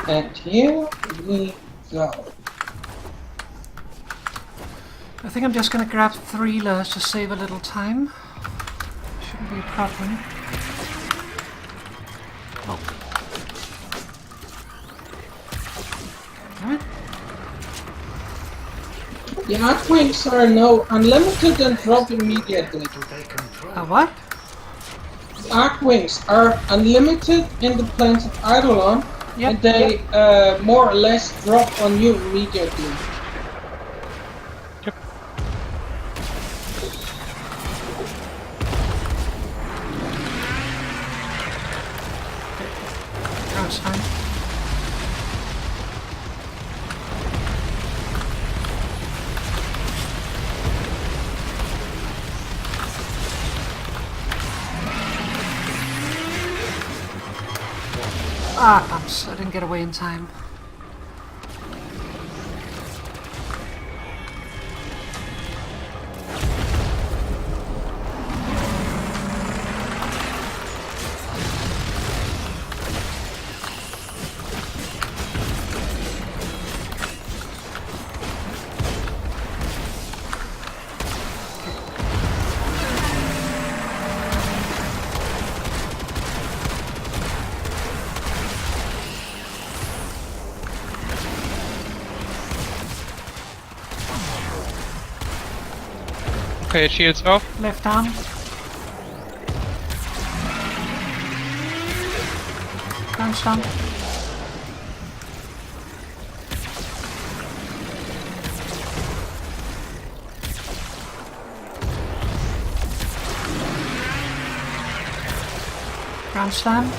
And here we go. I think I'm just gonna grab 3 lures to save a little time. Shouldn't be a problem. Oh. Alright. The arcwings are now unlimited and drop immediately. To take control. A what? The arcwings are unlimited in the planet Eidolon, Yep, and they more or less drop on you immediately. Yep. That's fine. Ah, bumps. I didn't get away in time. Okay, shields off. Left arm. Down stomp. Ground slam.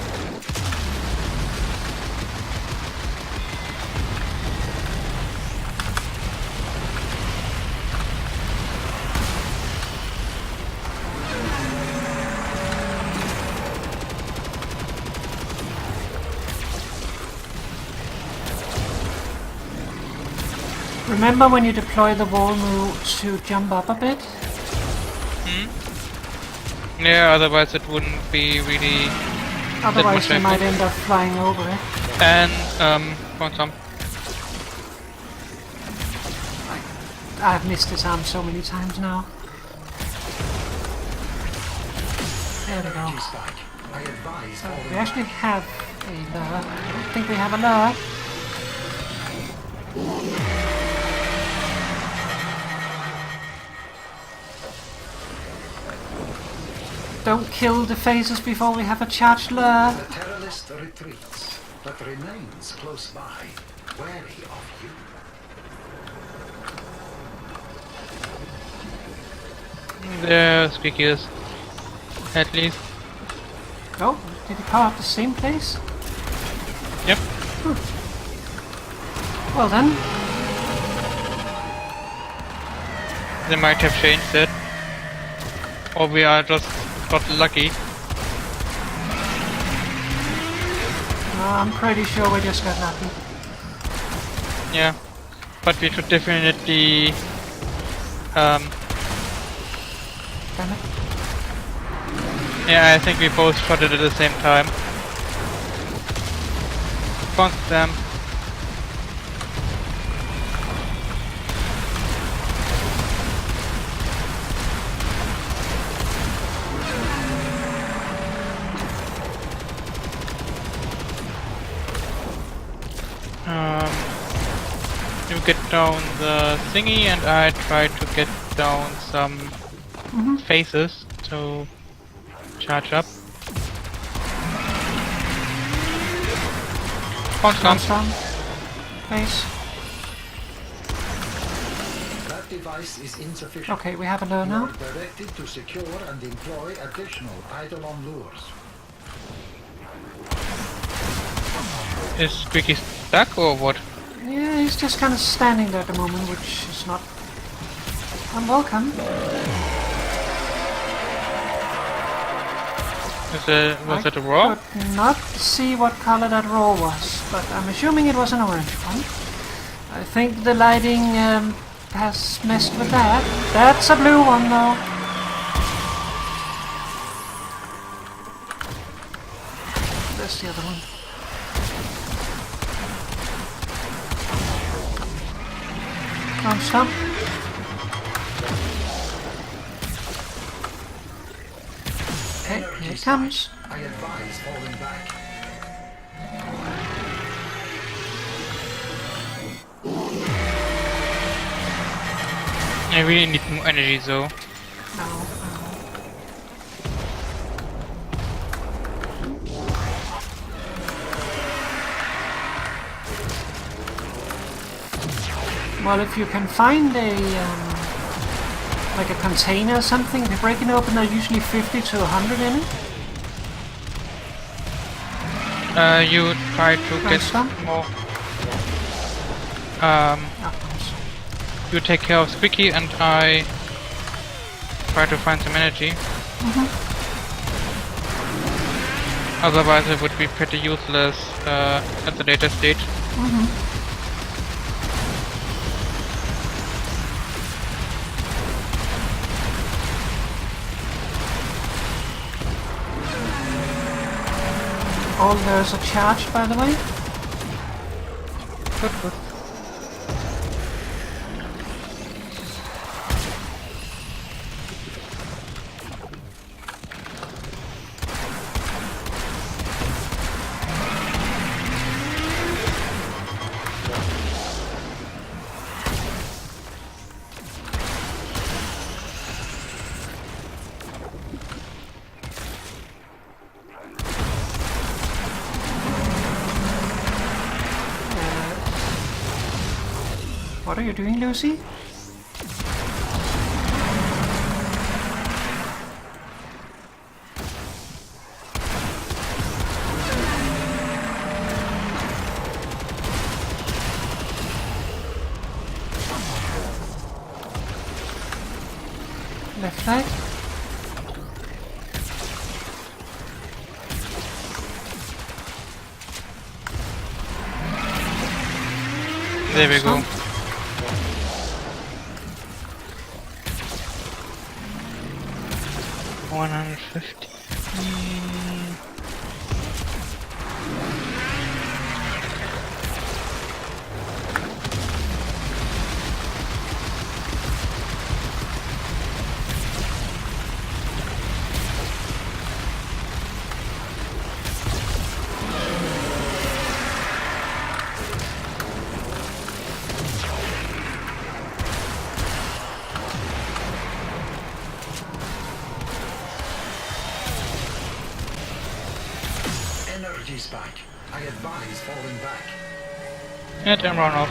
Remember when you deploy the wall move to jump up a bit? Yeah, otherwise it wouldn't be really Otherwise much you might effort. end up flying over it. And quantum. I've missed this arm so many times now. There we go. Spike. I advise all We actually have a lure. I don't think we have a lure. Don't kill the phasers before we have a charged lure. the terrorist retreats, but remains close by, wary of you. There, squeaky is. At least. Oh, did he power up the same place? Yep. Well then, They might have changed it. Or we are just got lucky. I'm pretty sure we just got lucky. Yeah. But we should definitely Damn it. yeah, I think we both shot it at the same time. Bounce them. you get down the thingy, and I try to get down some faces to charge up. Constant. Base. That device is insufficient. Okay, we have a lure You now. are directed to secure and employ additional eidolon lures. Is Squeaky stuck or what? Yeah, he's just kind of standing there at the moment, which is not unwelcome. Was it a roar? I could not see what color that roar was, but I'm assuming it was an orange one. I think the lighting has messed with that. That's a blue one though. There's the other one. Don't stop. Okay, here it comes. I advise falling back. I really need more energy though. No. Well, if you can find a like a container or something, if you break it open, there's usually 50 to 100 in it. You try to get some? more. Outcomes. You take care of Squeaky, and I try to find some energy. Otherwise, it would be pretty useless at the later stage. All those are charged, by the way. Good, good. What are you doing, Lucy? Left leg. There we go. 150. Energy's back. I advise falling back. And then run off.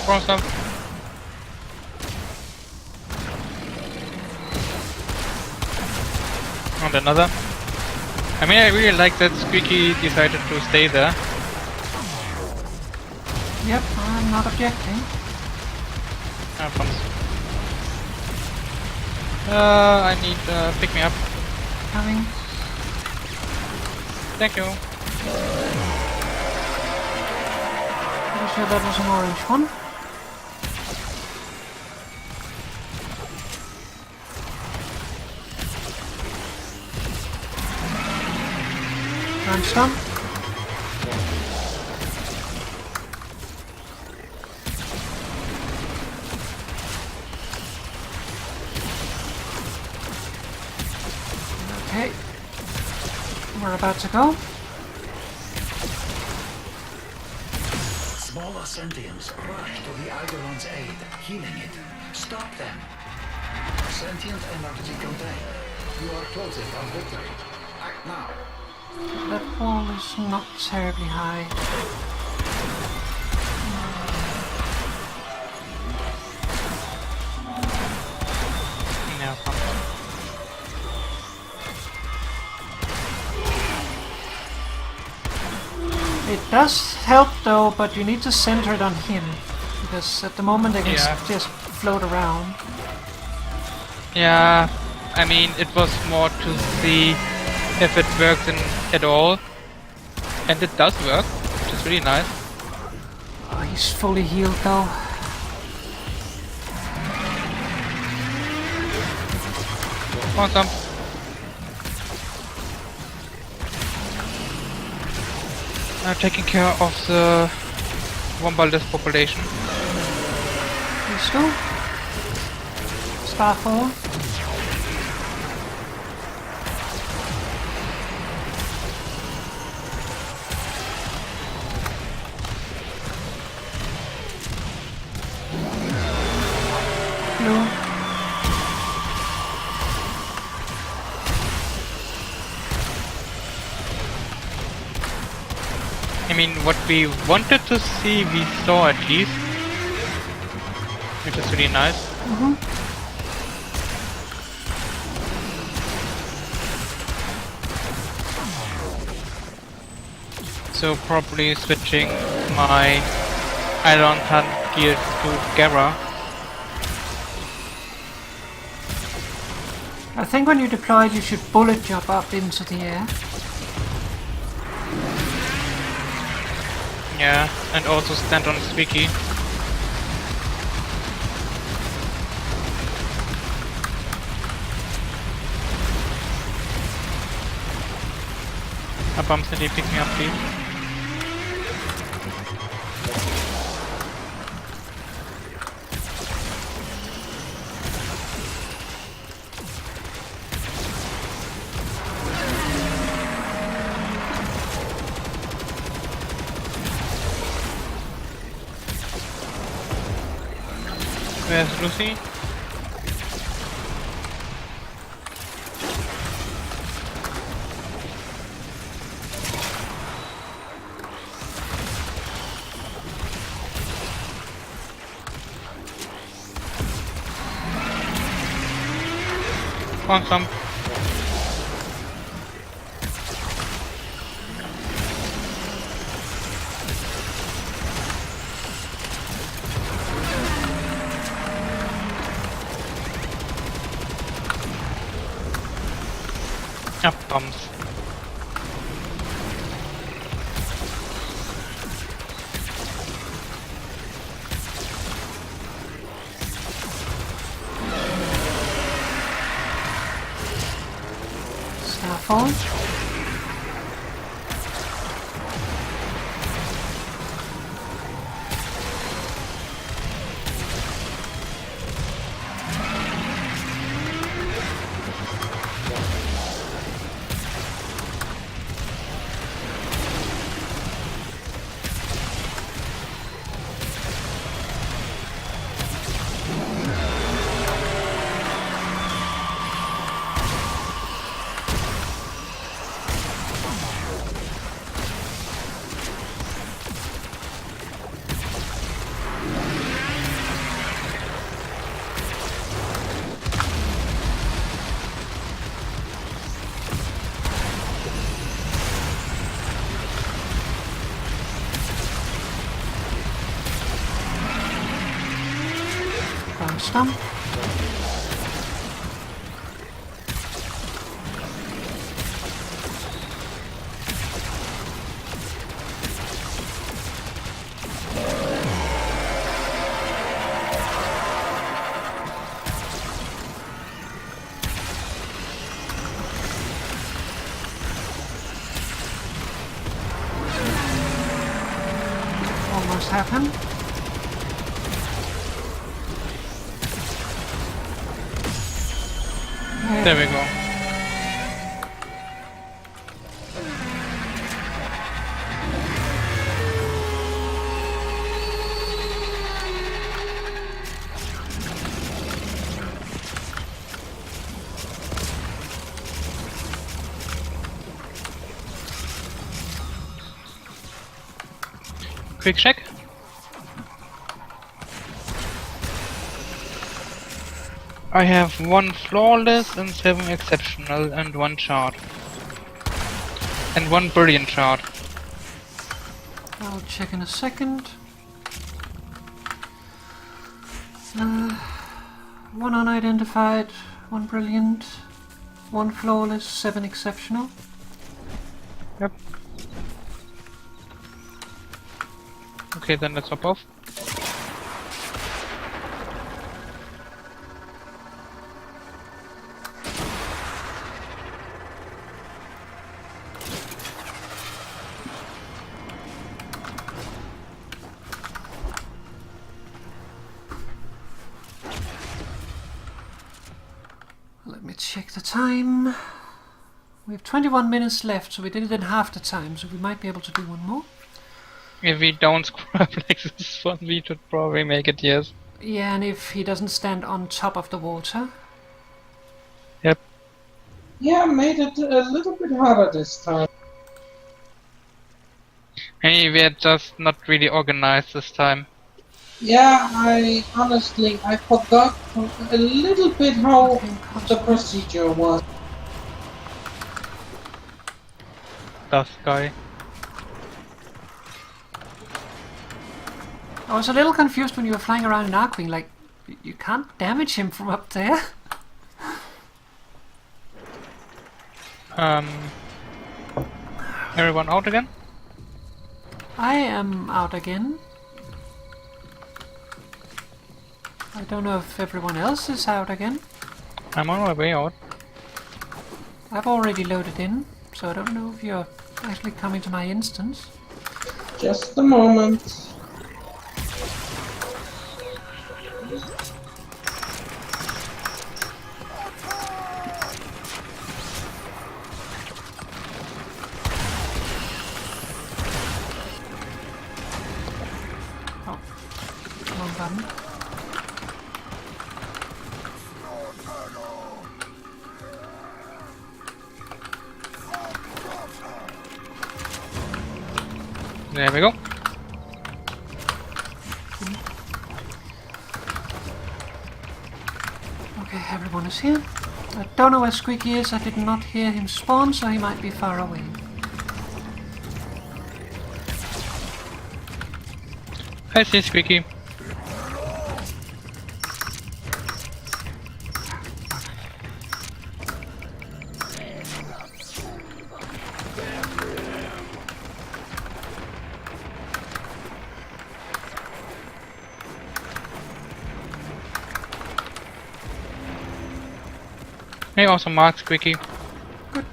Awesome. And another. I mean, I really like that Squeaky decided to stay there. Yep, I'm not objecting. Here comes. I need pick me up. Coming. Thank you. Pretty sure that was an orange one. Orange done. Okay. We're about to go. Smaller sentients rush to the Eidolon's aid, healing it. Stop them. Sentient energy contained. You are closing on victory. Act now. That wall is not terribly high. Yeah, come. It does help though, but you need to center it on him. Because at the moment they can just float around. Yeah, I mean, it was more to see if it works at all. And it does work, which is really nice. Oh, he's fully healed though. Come on, Sam. Taking care of the Wombalist population. Please do. Starfall. Blue. I mean, what we wanted to see, we saw at least. Which is really nice. So probably switching my Iron Hand gear to Gara. I think when you deploy it, you should bullet jump up into the air. Yeah, and also stand on Squeaky. Bump City, pick me up, please. Where's Lucy? Want some? Up bombs. Starfall. Stump. happen. There we go. Quick check. I have 1 flawless and 7 exceptional and 1 shard. And 1 brilliant shard. I'll check in a second. 1 unidentified, 1 brilliant, 1 flawless, 7 exceptional. Yep. Okay, then let's hop off. Let me check the time. We have 21 minutes left, so we did it in half the time, so we might be able to do one more. If we don't scrub like this one, we should probably make it, yes. Yeah, and if he doesn't stand on top of the water. Yep. Yeah, made it a little bit harder this time. Hey, we're just not really organized this time. Yeah, I honestly, I forgot a little bit how the procedure was. Dust guy. I was a little confused when you were flying around in Arkwing, like, you can't damage him from up there. Everyone out again? I am out again. I don't know if everyone else is out again. I'm on my way out. I've already loaded in, so I don't know if you're actually coming to my instance. Just a moment. Oh, wrong button. There we go. Okay, everyone is here. I don't know where Squeaky is. I did not hear him spawn, so he might be far away. I see Squeaky. Hey, also mark Squeaky. Good.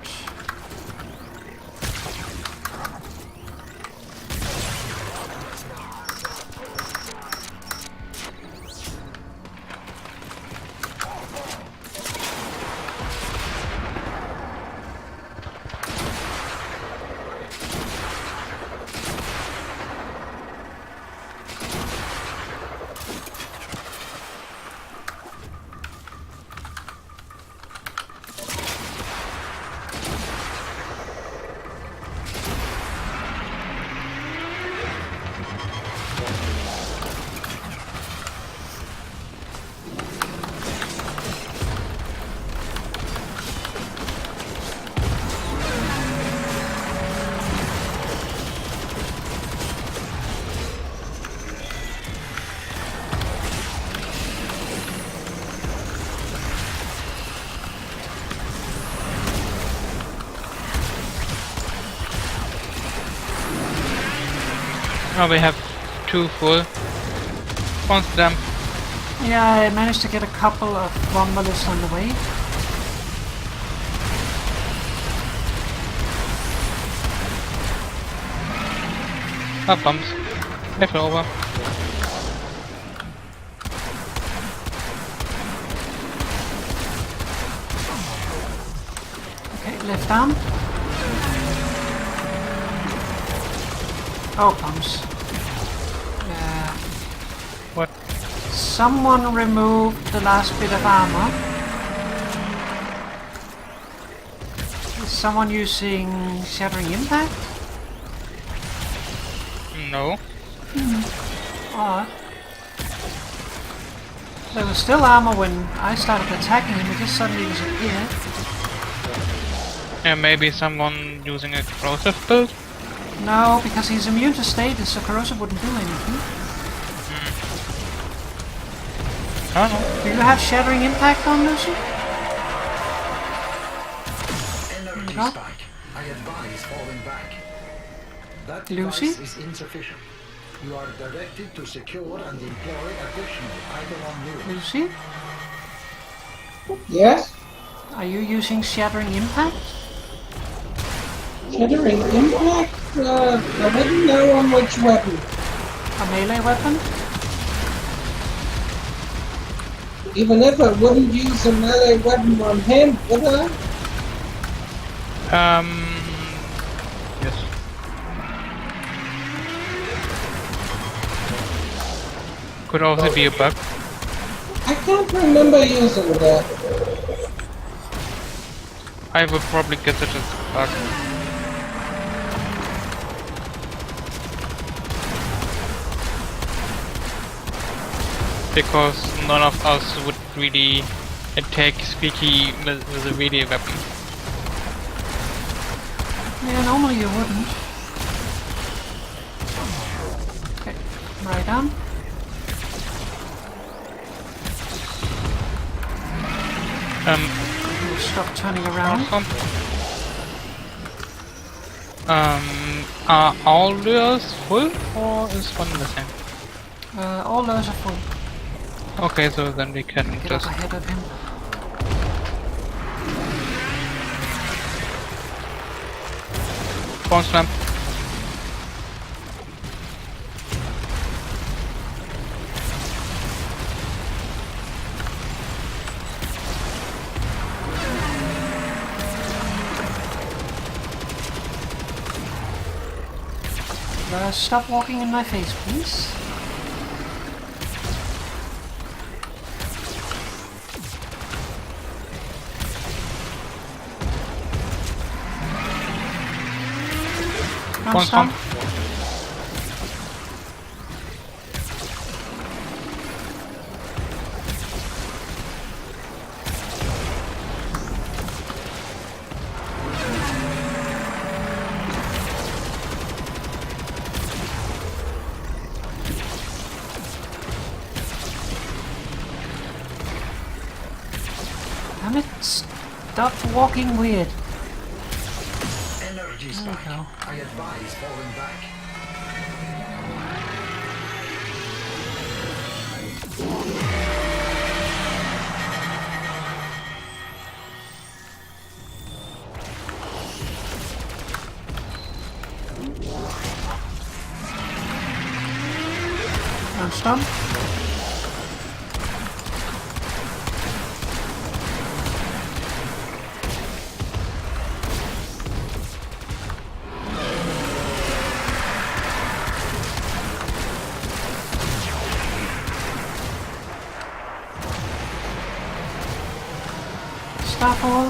Now we have 2 full. Sponsor them. Yeah, I managed to get a couple of Romulus on the way. Up bumps. Left over. Okay, left down. Oh, bumps. What? Someone removed the last bit of armor. Is someone using Shattering Impact? No. Odd. There was still armor when I started attacking him, it just suddenly disappeared. Yeah, maybe someone using a corrosive build? No, because he's immune to status, so corrosive wouldn't do anything. I don't know. Do you have Shattering Impact on, Lucy? Energy Huh? spike. I advise falling back. That Lucy? device is insufficient. You are directed to secure and employ additional Eidolon units. Lucy? Yes? Are you using Shattering Impact? Shattering Impact? I wouldn't know on which weapon. A melee weapon? Even if I wouldn't use a melee weapon on him, would I? Yes. Could also be a bug. I can't remember using that. I would probably guess it as a bug. Because none of us would really attack Speaky with a melee weapon. Yeah, normally you wouldn't. Okay, right on. Stop turning around. Are all lures full or is one missing? All those are full. Okay, so then we can Get just up ahead of him. Bone slam. Stop walking in my face, please. Bone slam. Damn it, stop walking weird. Energy There we spike. go. I advise falling back. Don't stop. Stop all.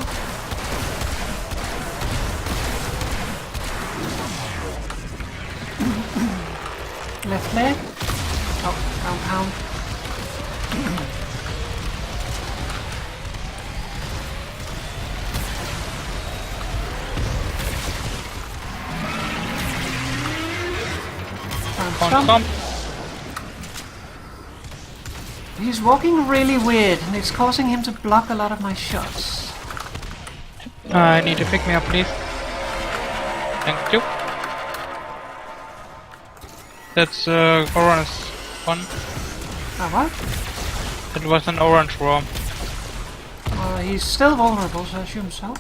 Left leg. Oh, down. Bone slam. He's walking really weird and it's causing him to block a lot of my shots. I need to pick me up, please. Thank you. That's orange one. What? It was an orange roar. He's still vulnerable, so I assume so.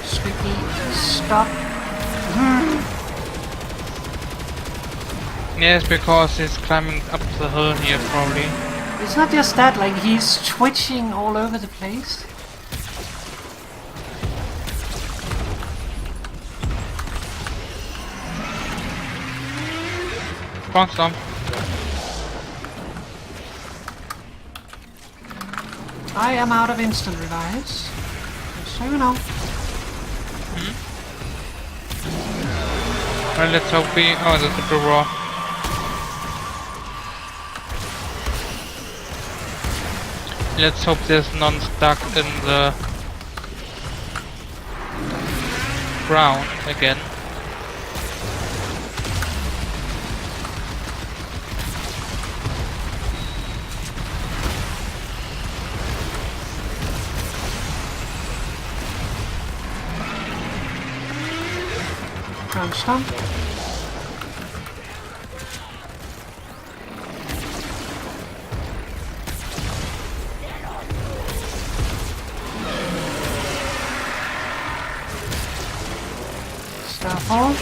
Squeaky, stop Yes, because he's climbing up the hill here, probably. It's not just that, like, he's twitching all over the place. Come on, Storm. I am out of instant revives. Just so you know. Well, let's hope we... Oh, there's a blue roar. Let's hope there's none stuck in the ground again. Ground stomp. Starfall.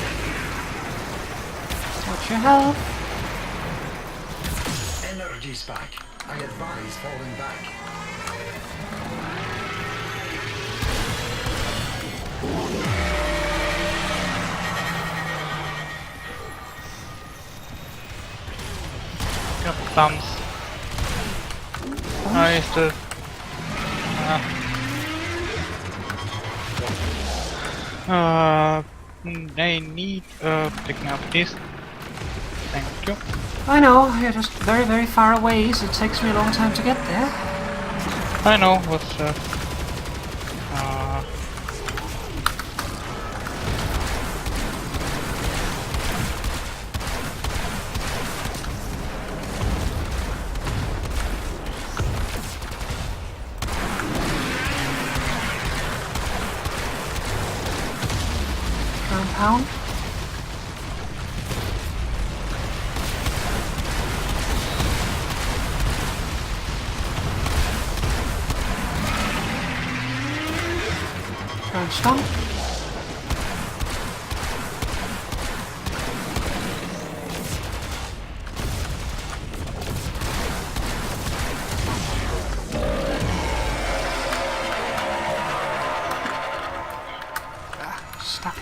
Watch your health. Energy spike. I advise falling back. Got thumbs. I still... I need picking up this. Thank you. I know, you're just very, very far away, so it takes me a long time to get there. I know what's Ground pound. Ground stomp. Stuck.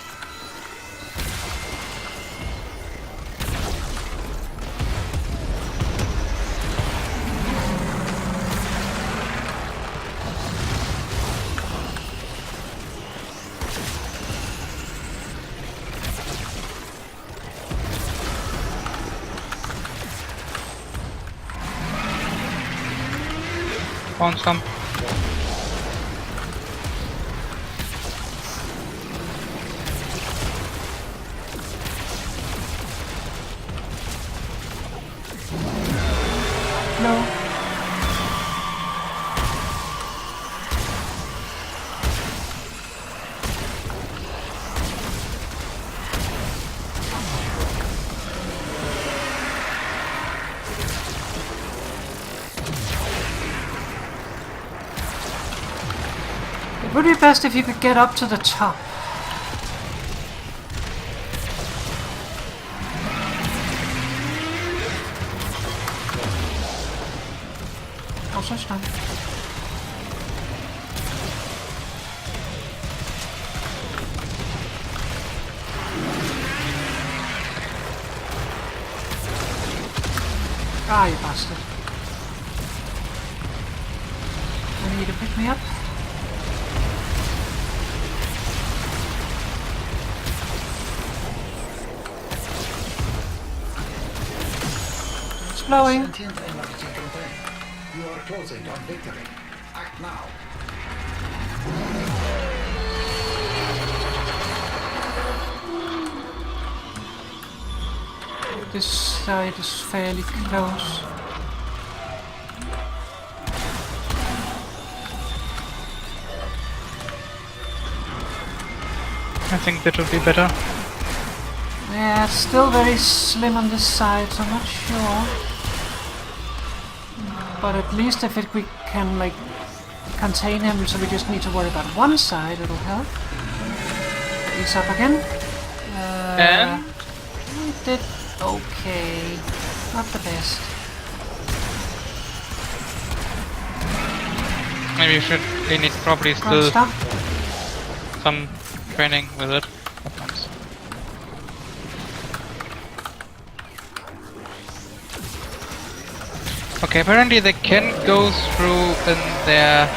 found some. No. It would be best if you could get up to the top. Also stun. Ah, you bastard. I need to pick me up. It's blowing. Sentient energy contained. You are closing on victory. Act now. This side is fairly close. I think that would be better. Yeah, it's still very slim on this side, so I'm not sure. But at least if we can, like, contain him, so we just need to worry about one side, it'll help. He's up again. And? Did Okay, not the best. Maybe you should. They need probably Run still stop. some training with it. Okay, apparently they can go through in their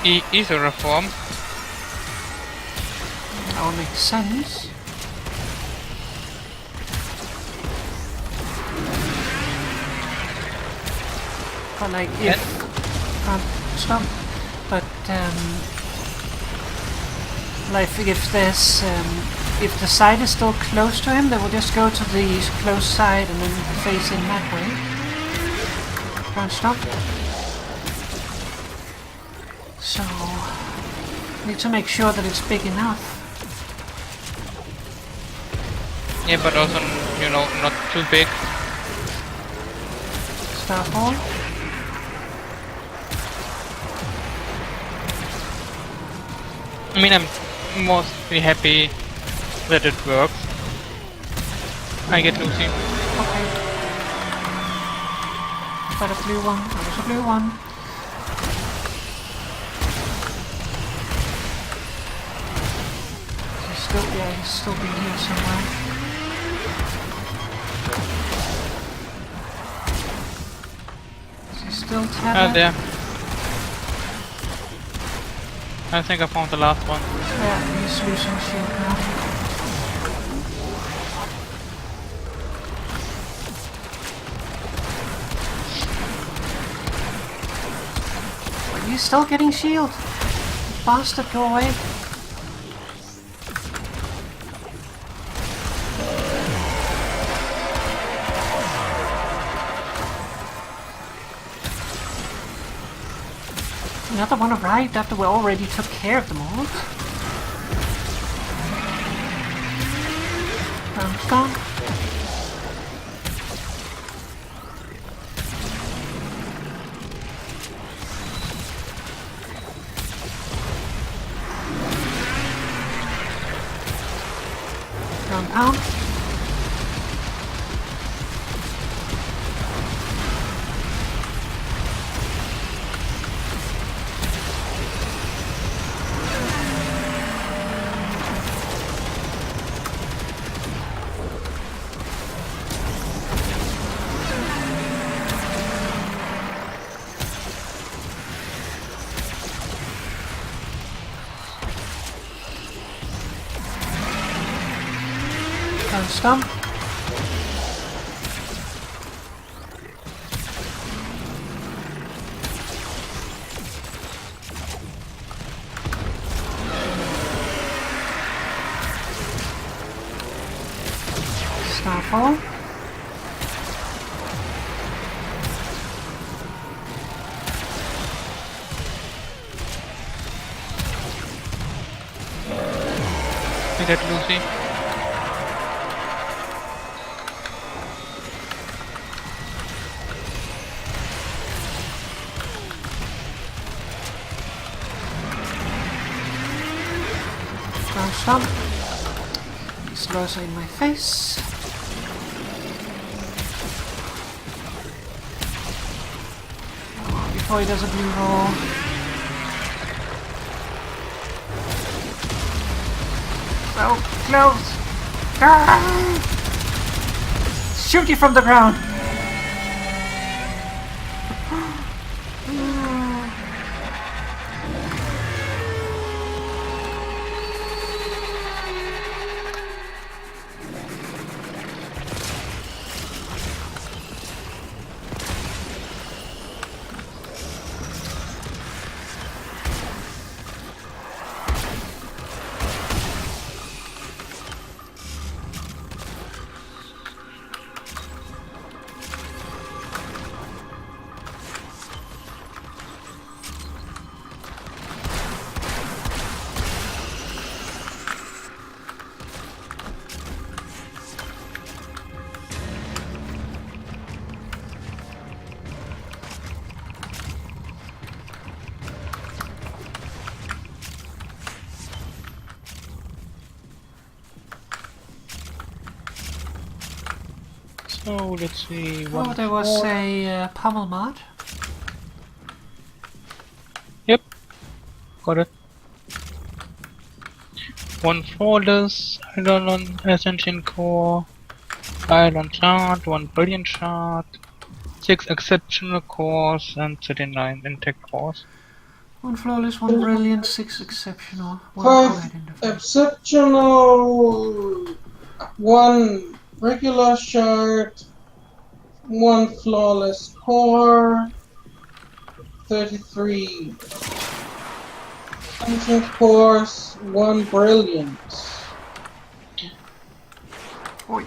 ether reform. That would make sense. But like if stop. But like if there's if the side is still close to him, they will just go to the close side and then face in that way. Can't stop. So need to make sure that it's big enough. Yeah, but also, you know, not too big. Starfall. I mean, I'm mostly happy that it works. I get Lucy. Okay. Got a blue one. That was a blue one. He's still, yeah, he's still been here somewhere. Is he still tethered? There. I think I found the last one. Yeah, he's losing shield now. Are you still getting shield? Bastard, go away. Another one arrived after we already took care of them all. Round's gone. Round pound. Stump. Starfall. I get Lucy. Stump. He's closer in my face. Before he does a blue roll. So close! Ah! Shoot you from the ground! Oh, let's see. Oh, there was a pommel mod. Yep, got it. 1 flawless, Eidolon Ascension Core, Iron Shard, 1 Brilliant Shard, 6 exceptional cores, and 39 intact cores. 1 flawless, 1 brilliant, 6 exceptional, 1 5 co-identifier. exceptional, 1 regular shard, 1 flawless core, 33 engine cores, 1 brilliant. Oi.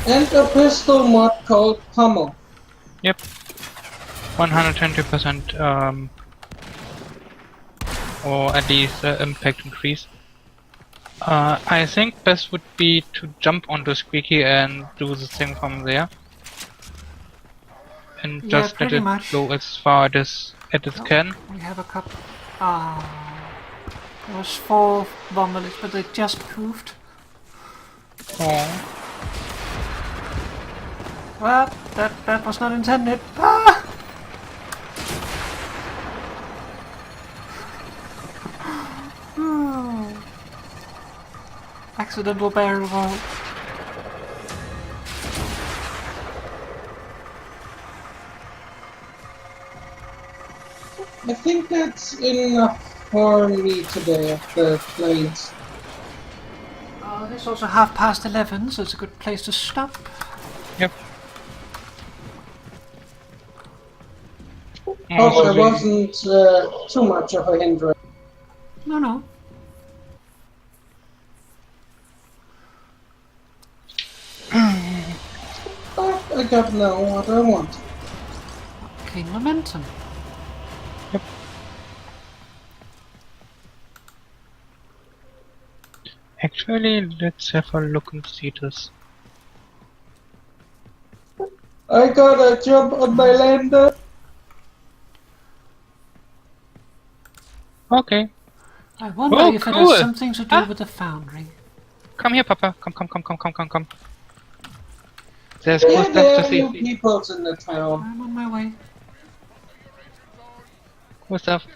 And a pistol mod called Pummel. Yep. 120% or at least impact increase. I think best would be to jump onto Squeaky and do the thing from there. And Yeah, just let pretty it much. go as far as it can. We have a couple. Ah. There was 4 Vombolids, but they just poofed. Oh. Well, that was not intended. Ah! Accidental barrel roll. I think that's enough for me today of the planes. It's also 11:30, so it's a good place to stop. Yep. Hope I Also, wasn't too much of a hindrance. No. But I got now what I want. Okay, momentum. Yep. Actually, let's have a look and see this. I got a job on my lander. Okay. I wonder Oh, if it cool. has something to do with the foundry. Come here, Papa. Come. There's Yeah, cool stuff there to are see. new peoples in the town. I'm on my way. Cool stuff.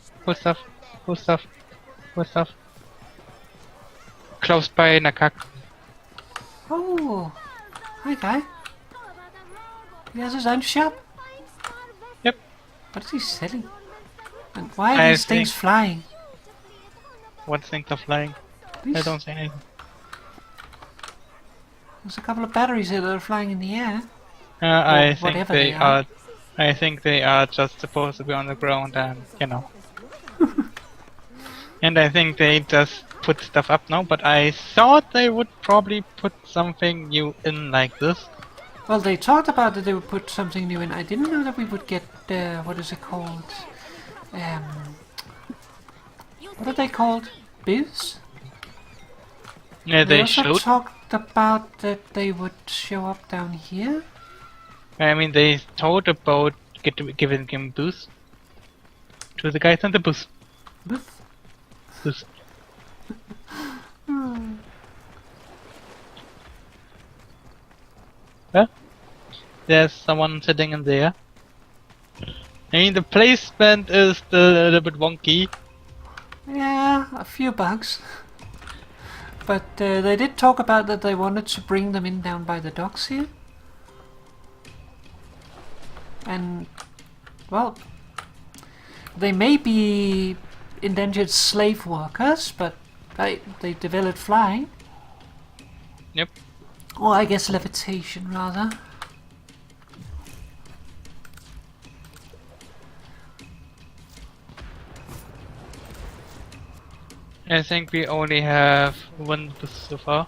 Close by Nakak. Oh, hi guy. He has his own shop. Yep. What is he selling? And why are I these things think- flying? What things are flying? I don't say anything. There's a couple of batteries here that are flying in the air. I think whatever they they are. I think they are just supposed to be on the ground, and you know. And I think they just put stuff up now, but I thought they would probably put something new in like this. Well, they talked about that they would put something new in. I didn't know that we would get, what is it called? What are they called? Biz? Yeah, they also showed. talked about that they would show up down here. I mean, they told about giving him boost to the guys on the bus. Booth? Boost. Huh? There's someone sitting in there. I mean, the placement is a little bit wonky. Yeah, a few bugs. But they did talk about that they wanted to bring them in down by the docks here. And, well, they may be indentured slave workers, but they developed flying. Yep. Or I guess levitation, rather. I think we only have one bus so far.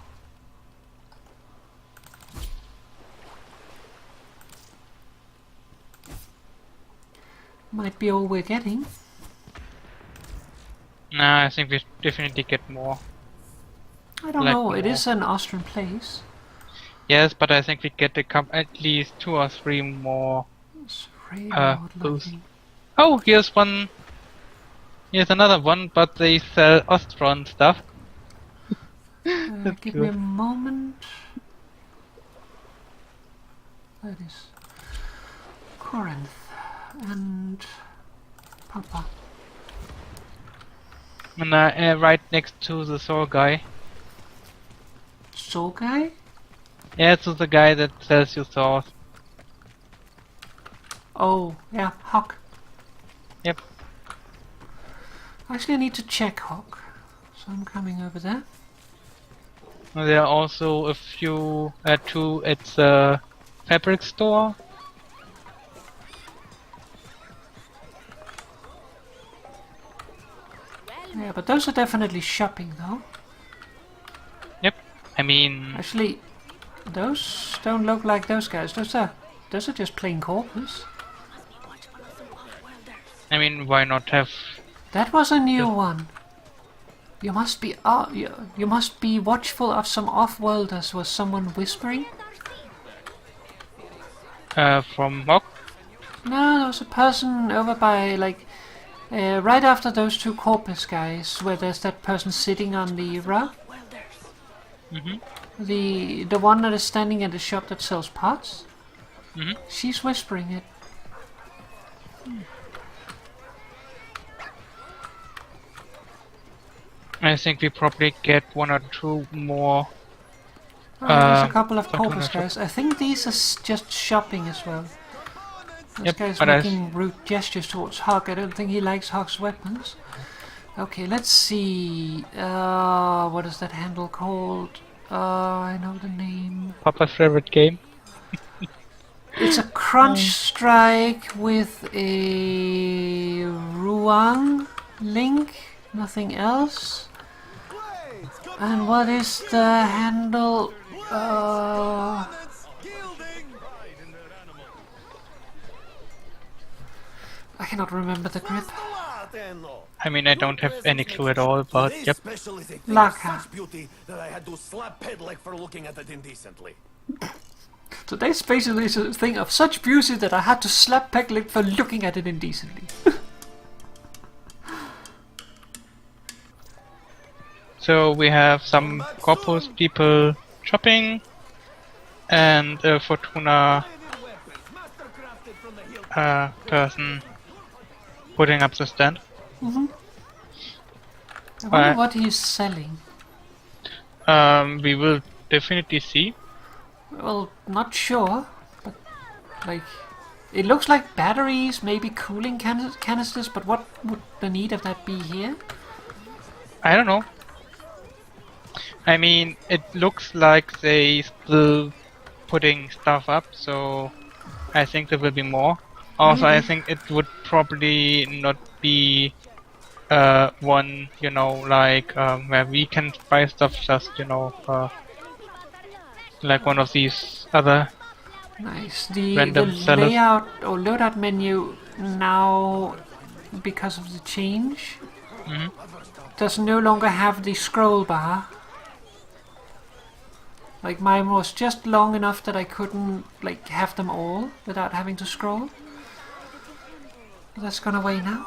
Might be all we're getting. Nah, I think we definitely get more. I don't Like know, it more. is an Austrian place. Yes, but I think we get at least 2 or 3 more. It's really boost. looking. Oh, here's one. Here's another one, but they sell Austrian stuff. Give me a moment. That is Corinth and Papa. And right next to the soul guy. Soul guy? Yeah, it's the guy that sells you souls. Oh, yeah, Hawk. Yep. Actually, I need to check Hawk. So I'm coming over there. There are also a few, two at the fabric store. Yeah, but those are definitely shopping though. Yep. I mean, Actually, those don't look like those guys. Those are just plain corpus. why not have? That was a new one. You must be you must be watchful of some off-worlders. Was someone whispering? From Mok? No, there was a person over by right after those two corpus guys, where there's that person sitting on the rug. The one that is standing at the shop that sells pots. She's whispering it. I think we probably get one or two more. There's a couple of Fortuna corpus guys. I think these are just shopping as well. This Yep, guy's but making rude gestures towards Hawk. I don't think he likes Hawk's weapons. Okay, let's see. What is that handle called? I know the name. Papa's favorite game. It's a crunch strike with a Ruang link. Nothing else. And what is the handle? I cannot remember the grip. I don't have any clue at all, but yep. Laka. That I had to slap Pedlik for looking at it indecently. Today's basically is a thing of such beauty that I had to slap Pegleg for looking at it indecently. So we have some corpus people shopping, and a Fortuna person putting up the stand. I wonder what he's selling. We will definitely see. Well, not sure, but it looks like batteries, maybe cooling canisters, but what would the need of that be here? I don't know. It looks like they still putting stuff up, so I think there will be more. Also, I think it would probably not be one, where we can buy stuff, just, like one of these other Nice. The random sellers. layout or loadout menu now, because of the change, does no longer have the scroll bar. Like mine was just long enough that I couldn't have them all without having to scroll. But that's gone away now.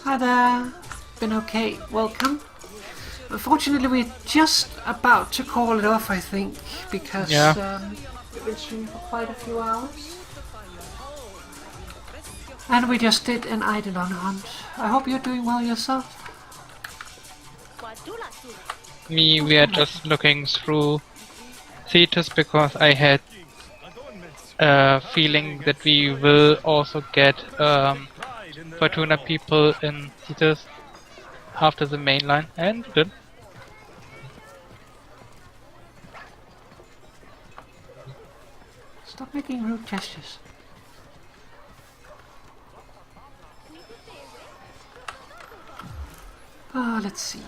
Hi there. Been okay. Welcome. Unfortunately, we're just about to call it off, I think, because we've been streaming for quite a few hours. And we just did an Eidolon hunt. I hope you're doing well yourself. We are just looking through theaters because I had a feeling that we will also get Fortuna people in theaters after the main line, and we did. Stop making rude gestures. Let's see.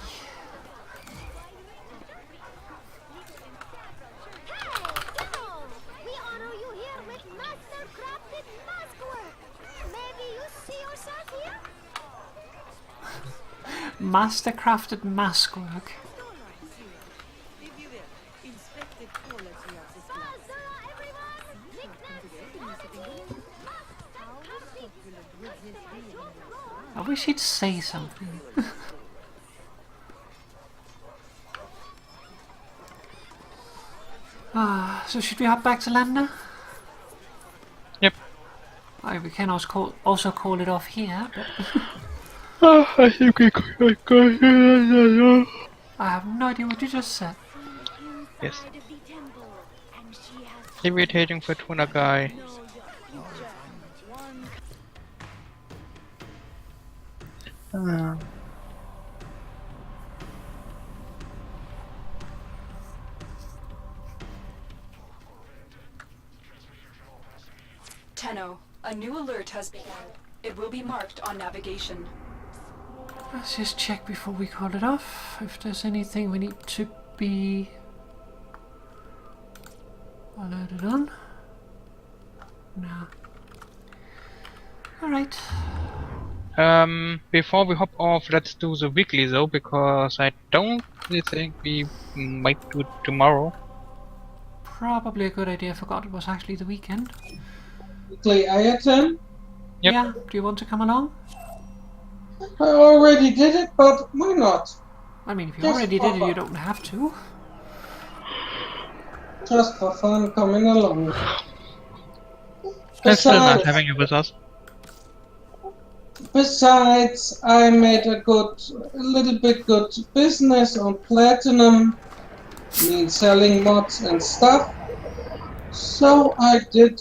Mastercrafted mask work. wish he'd say something. So should we hop back to land now? Yep. We can also call it off here, but I think we could go. I have no idea what you just said. Yes. Irritating Fortuna guy. Tenno, a new alert has begun. It will be marked on navigation. Let's just check before we call it off if there's anything we need to be alerted on. No. Alright. Before we hop off, let's do the weekly though, because I don't really think we might do it tomorrow. Probably a good idea. I forgot it was actually the weekend. Weekly item. Yep. Yeah, do you want to come along? I already did it, but why not? I mean, if you Just already for did it, fun. you don't have to. Just for fun, coming along. It's still nice Besides, having you with us. besides, I made a little bit good business on Platinum. Means selling mods and stuff. So I did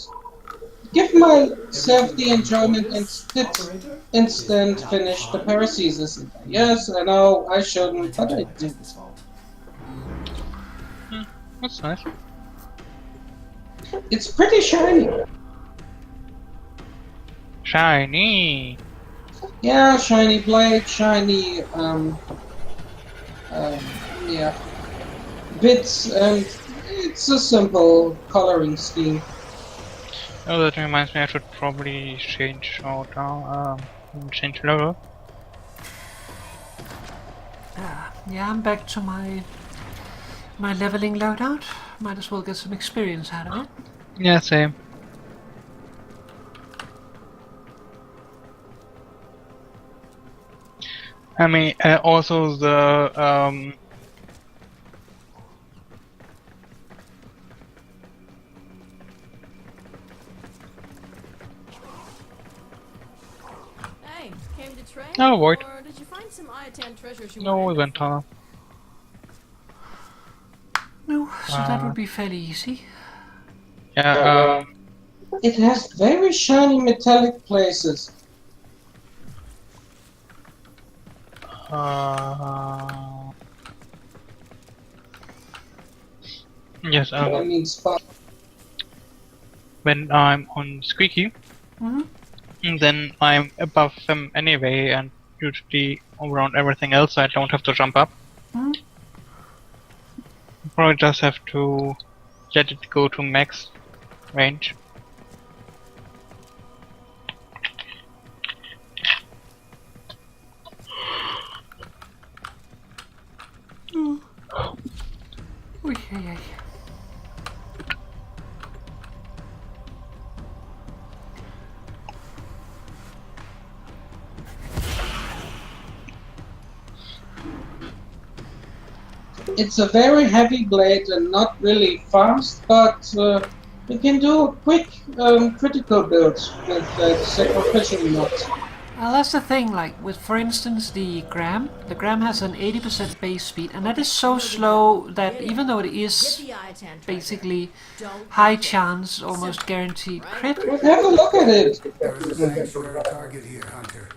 give myself the enjoyment and did Operator? instant finish the Paracesis. Yes, I know I shouldn't, but I did. That's nice. It's pretty shiny. Shiny. Yeah, shiny blade, shiny yeah, bits, and it's a simple coloring scheme. Oh, that reminds me, I should probably change change level. Yeah, I'm back to my leveling loadout. Might as well get some experience out of it. Yeah, same. I mean, also the Hey, came to trade? Oh, wait. Or did you find some Iatan treasures you no wanted? event hall. No, so that would be fairly easy. Yeah. It has very shiny metallic places. Yes. I mean, spot. When I'm on Squeaky, then I'm above him anyway, and usually around everything else I don't have to jump up. Probably just have to let it go to max range. Oei, oei, oei. It's a very heavy blade and not really fast, but you can do quick critical builds with sacrificial mods. Well, that's the thing, like, with, for instance, the Gram has an 80% base speed, and that is so slow that even though it is basically high chance, almost guaranteed crit. Have a look at it. There is a sanctuary target here, Hunter.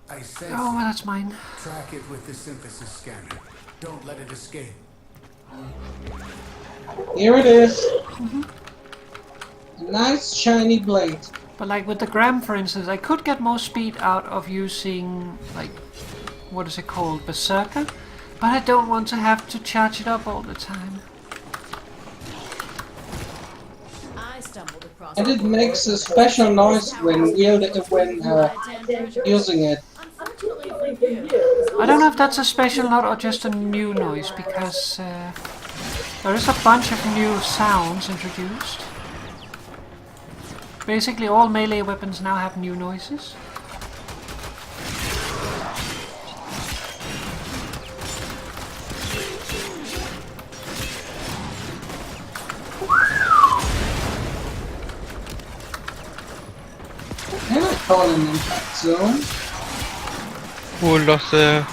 I sense Oh, well, it. that's mine. Track it with the synthesis scanner. Don't let it escape. Here it is. A nice shiny blade. But like with the Gram, for instance, I could get more speed out of using, like, what is it called, Berserker? But I don't want to have to charge it up all the time. I stumbled across And it makes a special noise when using it. Unfortunately for you, I don't know if that's a special note or just a new noise, because there is a bunch of new sounds introduced. Basically all melee weapons now have new noises. call an impact zone. Who lost the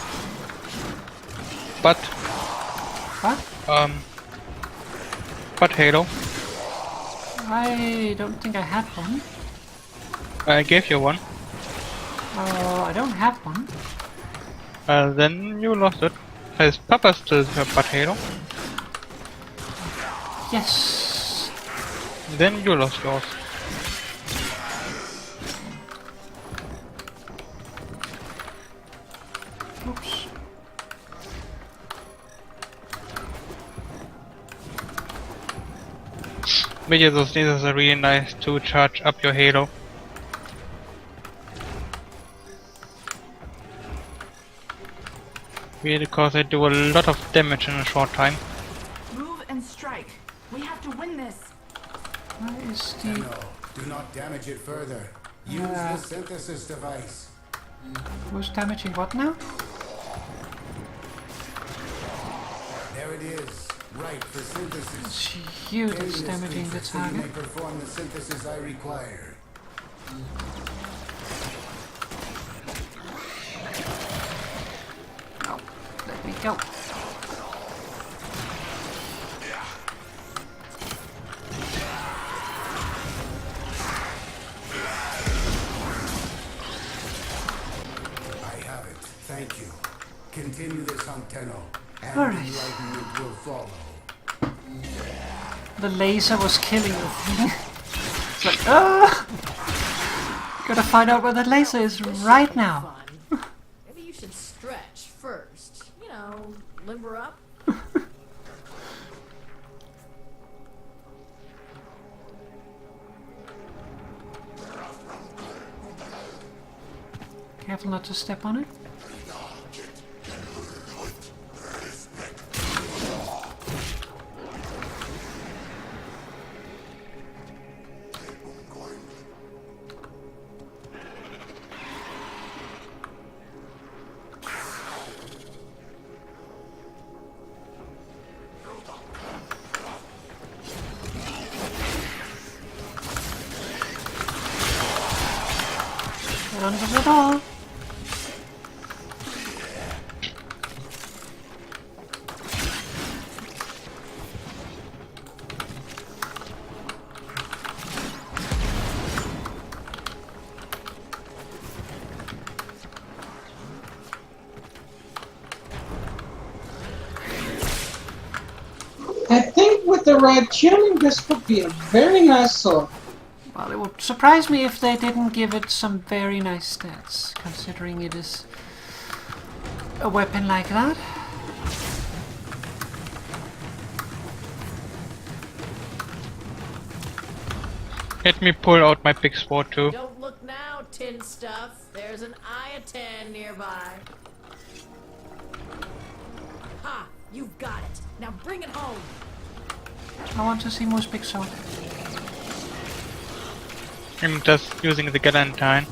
butt? What? Butt halo. I don't think I had one. I gave you one. Oh, I don't have one. Then you lost it. Has Papa still her butt halo? Yes. Then you lost yours. Oops. But yeah, those lasers are really nice to charge up your halo. Really, because they do a lot of damage in a short time. Move and strike. We have to win this. Where is the... No, do not damage it further. Use the synthesis device. Who's damaging what now? There it is. Right for synthesis. It's you that's damaging the So you may target. perform the synthesis I require. Oh, let me go. I have it. Thank you. Continue this on Tenno, and All right. enlightenment will follow. The laser was killing the thing. It's like, ah! Gotta find out where the laser is right now. Fun. Maybe you should stretch first. You know, limber up. Careful not to step on it. Under the door. I think with the right tuning, this would be a very nice sword. Well, it would surprise me if they didn't give it some very nice stats, considering it is a weapon like that. Let me pull out my big sword too. Don't look now, tin stuff. There's an Iatan nearby. Ha! You've got it. Now bring it home. I want to see Moose Big Sword. I'm just using the Galantine.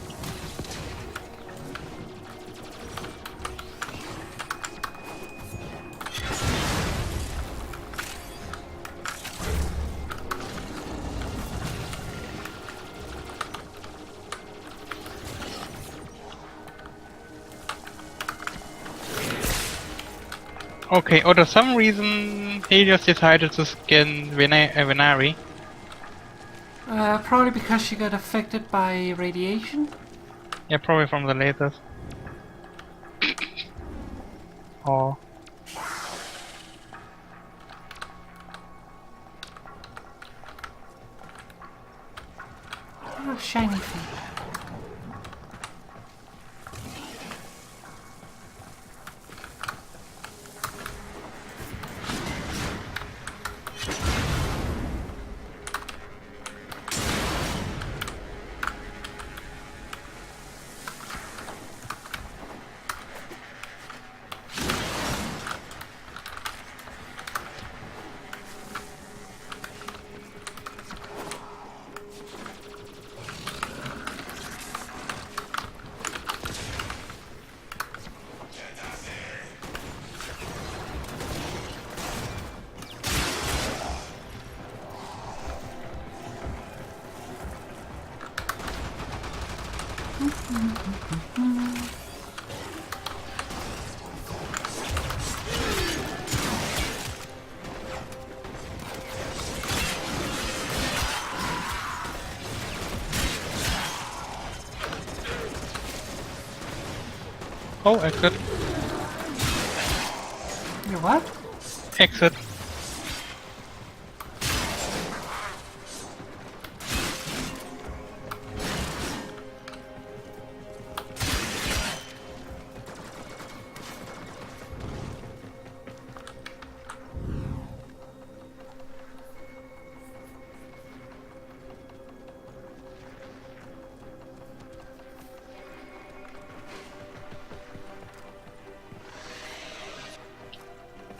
Okay, or for some reason Helios decided to skin Venari. Probably because she got affected by radiation. Yeah, probably from the lasers. Or Oh, shiny feet. Oh, exit. You what? Exit.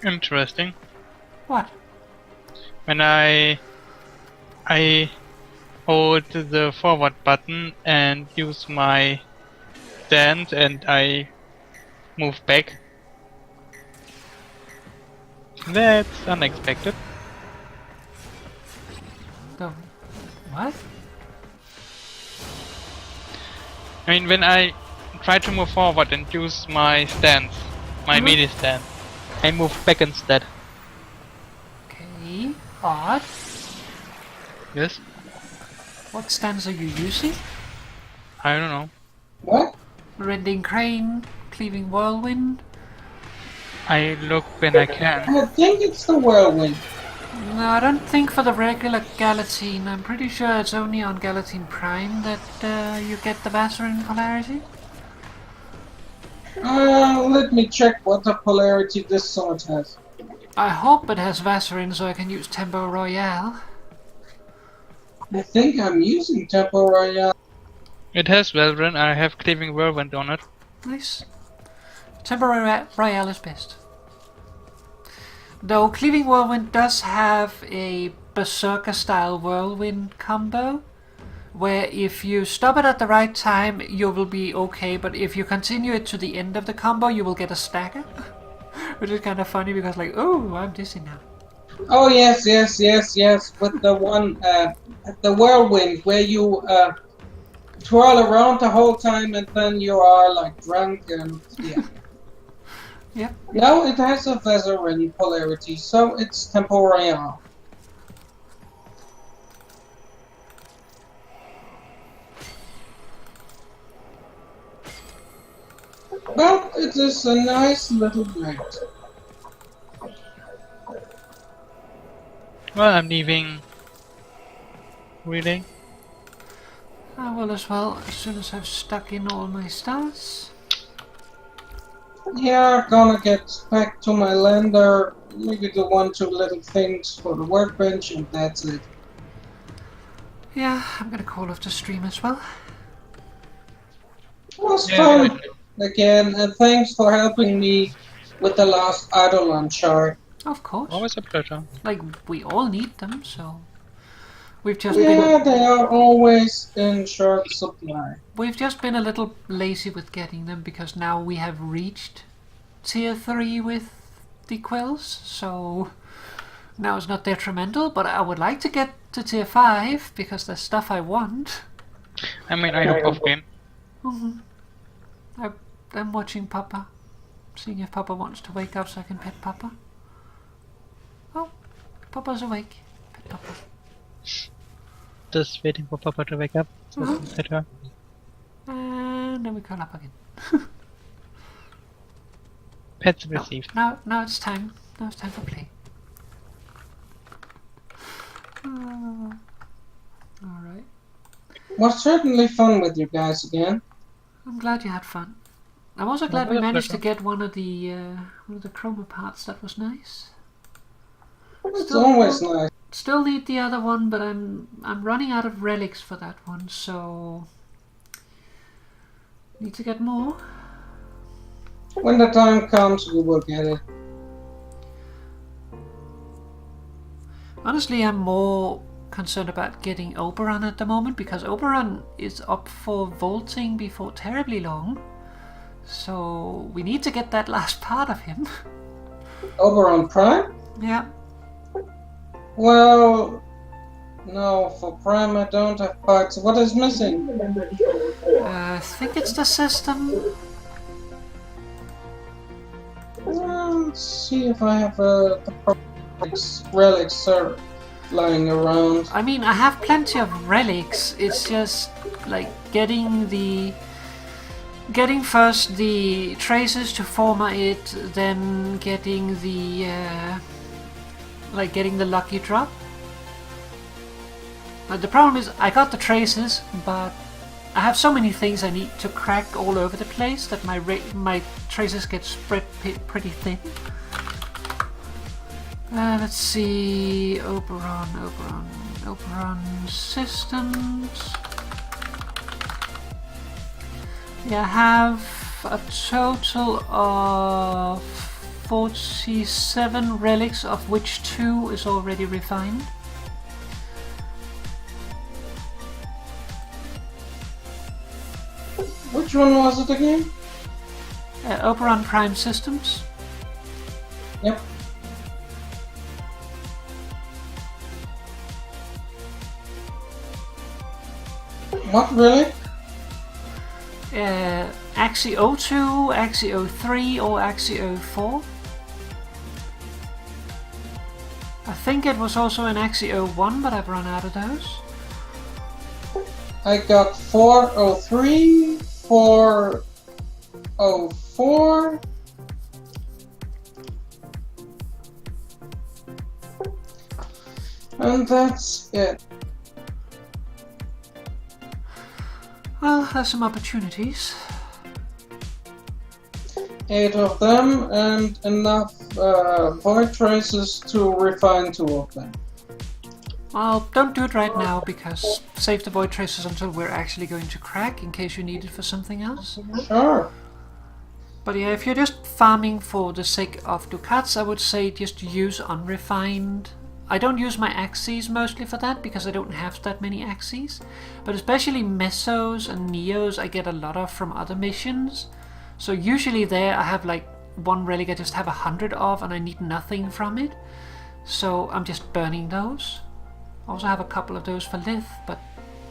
Interesting. What? When I hold the forward button and use my stand and I move back. That's unexpected. The what? I mean, when I try to move forward and use my stance, my melee stand, I move back instead. Okay. Odd. Yes? What stance are you using? I don't know. What? Rending crane, cleaving whirlwind. I look when I can. I think it's the whirlwind. No, I don't think for the regular Galatine. I'm pretty sure it's only on Galatine Prime that you get the Vaserin polarity. Let me check what the polarity this sword has. I hope it has Vaserin so I can use Tempo Royale. I think I'm using Tempo Royale. It has Valorant, I have Cleaving Whirlwind on it. Nice. Tempo Royale is best. Though Cleaving Whirlwind does have a Berserker style Whirlwind combo, where if you stop it at the right time you will be okay, but if you continue it to the end of the combo you will get a stagger. Which is kind of funny because like, oh, I'm dizzy now. Oh yes, with the one, the whirlwind, where you twirl around the whole time and then you are like drunk and yeah. Yeah. No, it has a Vaserin polarity, so it's Tempo Royale. Well, it is a nice little blade. Well, I'm leaving. Really? I will as well, as soon as I've stuck in all my stars. Yeah, gonna get back to my lander, maybe do 1-2 little things for the workbench, and that's it. Yeah, I'm gonna call off the stream as well. It was fun again, and thanks for helping me with the last Eidolon chart. Of course. Always a pleasure. Like, we all need them, so... We've just they are always in short supply. We've just been a little lazy with getting them because now we have reached tier 3 with the quills, so now it's not detrimental, but I would like to get to tier 5 because there's stuff I want. I mean, I have Warframe. I'm watching Papa, seeing if Papa wants to wake up so I can pet Papa. Oh, Papa's awake. Pet Papa. Just waiting for Papa to wake up. So pet her. And then we curl up again. Pets received. Now it's time. Now it's time for play. Alright. Was certainly fun with you guys again. I'm glad you had fun. I'm also glad we managed to get one of the chroma parts. That was nice. It's always nice. Still need the other one, but I'm running out of relics for that one, so need to get more. When the time comes, we will get it. Honestly, I'm more concerned about getting Oberon at the moment, because Oberon is up for vaulting before terribly long. So we need to get that last part of him. Oberon Prime? Yeah. Well, No, for Prime I don't have parts. What is missing? I think it's the system. Let's see if I have the relics lying around. I mean, I have plenty of relics. It's just like getting first the traces to format it, then getting the getting the lucky drop. But the problem is I got the traces, but I have so many things I need to crack all over the place that my traces get spread pretty thin. Let's see, Oberon systems. Yeah, I have a total of 47 relics, of which 2 is already refined. Which one was it again? Oberon Prime Systems. Yep. What relic? Axio 2, Axio 3 or Axio 4. I think it was also an Axio 1, but I've run out of those. I got 403, 404. And that's it. Well, there's some opportunities. 8 of them and enough void traces to refine 2 of them. Well, don't do it right now, because save the void traces until we're actually going to crack, in case you need it for something else. Sure. But yeah, if you're just farming for the sake of ducats, I would say just use unrefined. I don't use my axes mostly for that, because I don't have that many axes. But especially mesos and neos I get a lot of from other missions. So usually there I have like one relic I just have 100 of and I need nothing from it. So I'm just burning those. I also have a couple of those for Lith, but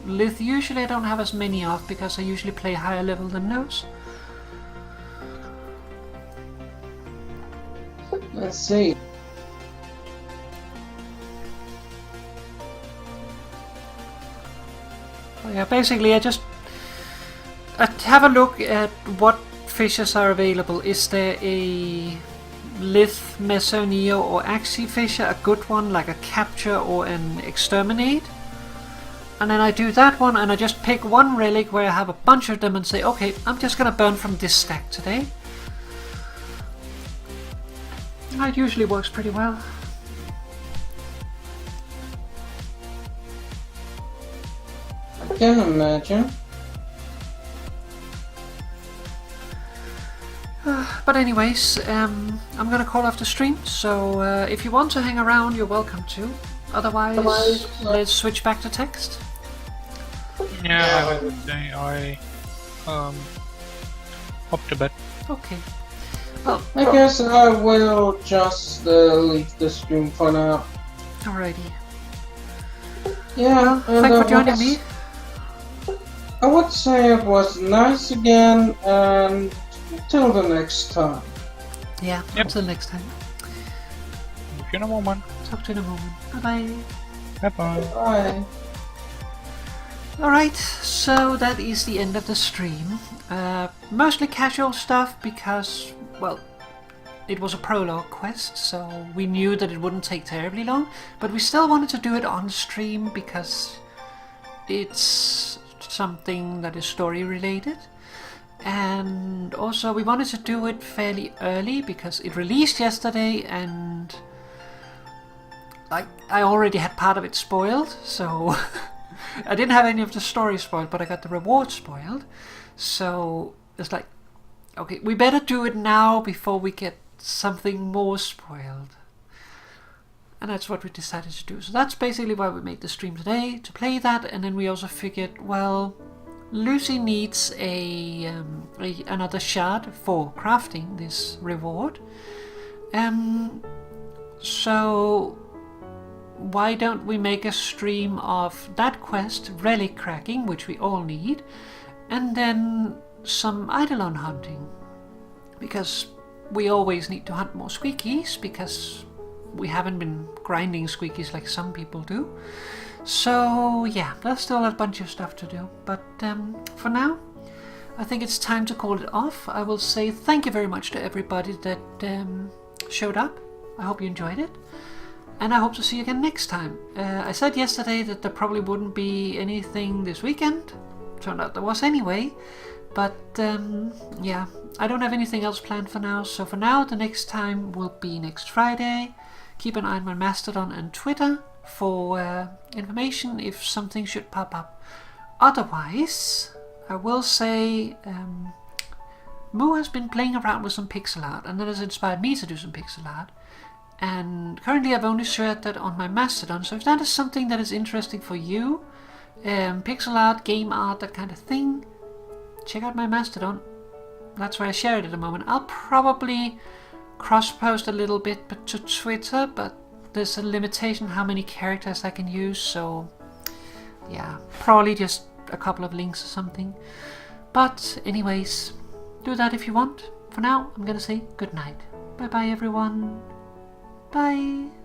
Lith usually I don't have as many of, because I usually play higher level than those. Let's see. Well, yeah, basically I have a look at what fishes are available. Is there a Lith, Meso, Neo or Axie fisher, a good one like a Capture or an Exterminate? And then I do that one and I just pick one relic where I have a bunch of them and say, okay, I'm just gonna burn from this stack today. It usually works pretty well. I can imagine. But anyways, I'm gonna call off the stream, so if you want to hang around, you're welcome to. Otherwise, let's switch back to text. Yeah, I would say I hopped to bed. Okay. Well, I guess I will just leave the stream for now. Alrighty. Yeah, and thanks for joining me. I would say it was nice again, and till the next time. Yeah, until next time. See you in a moment. Talk to you in a moment. Bye-bye. Bye-bye. Bye. Alright, so that is the end of the stream. Mostly casual stuff because, well, it was a prologue quest, so we knew that it wouldn't take terribly long, but we still wanted to do it on stream because it's something that is story related. And also we wanted to do it fairly early because it released yesterday and I already had part of it spoiled, so I didn't have any of the story spoiled, but I got the reward spoiled. So it's like, okay, we better do it now before we get something more spoiled. And that's what we decided to do. So that's basically why we made the stream today, to play that. And then we also figured, well, Lucy needs another shard for crafting this reward. So why don't we make a stream of that quest, relic cracking, which we all need, and then some Eidolon hunting, because we always need to hunt more squeakies, because we haven't been grinding squeakies like some people do. So yeah, there's still a bunch of stuff to do, but for now I think it's time to call it off. I will say thank you very much to everybody that showed up. I hope you enjoyed it, and I hope to see you again next time. I said yesterday that there probably wouldn't be anything this weekend. Turned out there was anyway, but yeah, I don't have anything else planned for now. So for now, the next time will be next Friday. Keep an eye on my Mastodon and Twitter for information if something should pop up. Otherwise, I will say Moo has been playing around with some pixel art, and that has inspired me to do some pixel art. And currently I've only shared that on my Mastodon, so if that is something that is interesting for you, pixel art, game art, that kind of thing, check out my Mastodon. That's where I share it at the moment. I'll probably cross-post a little bit to Twitter, but there's a limitation how many characters I can use, so yeah, probably just a couple of links or something. But anyways, do that if you want. For now, I'm gonna say good night. Bye bye everyone. Bye.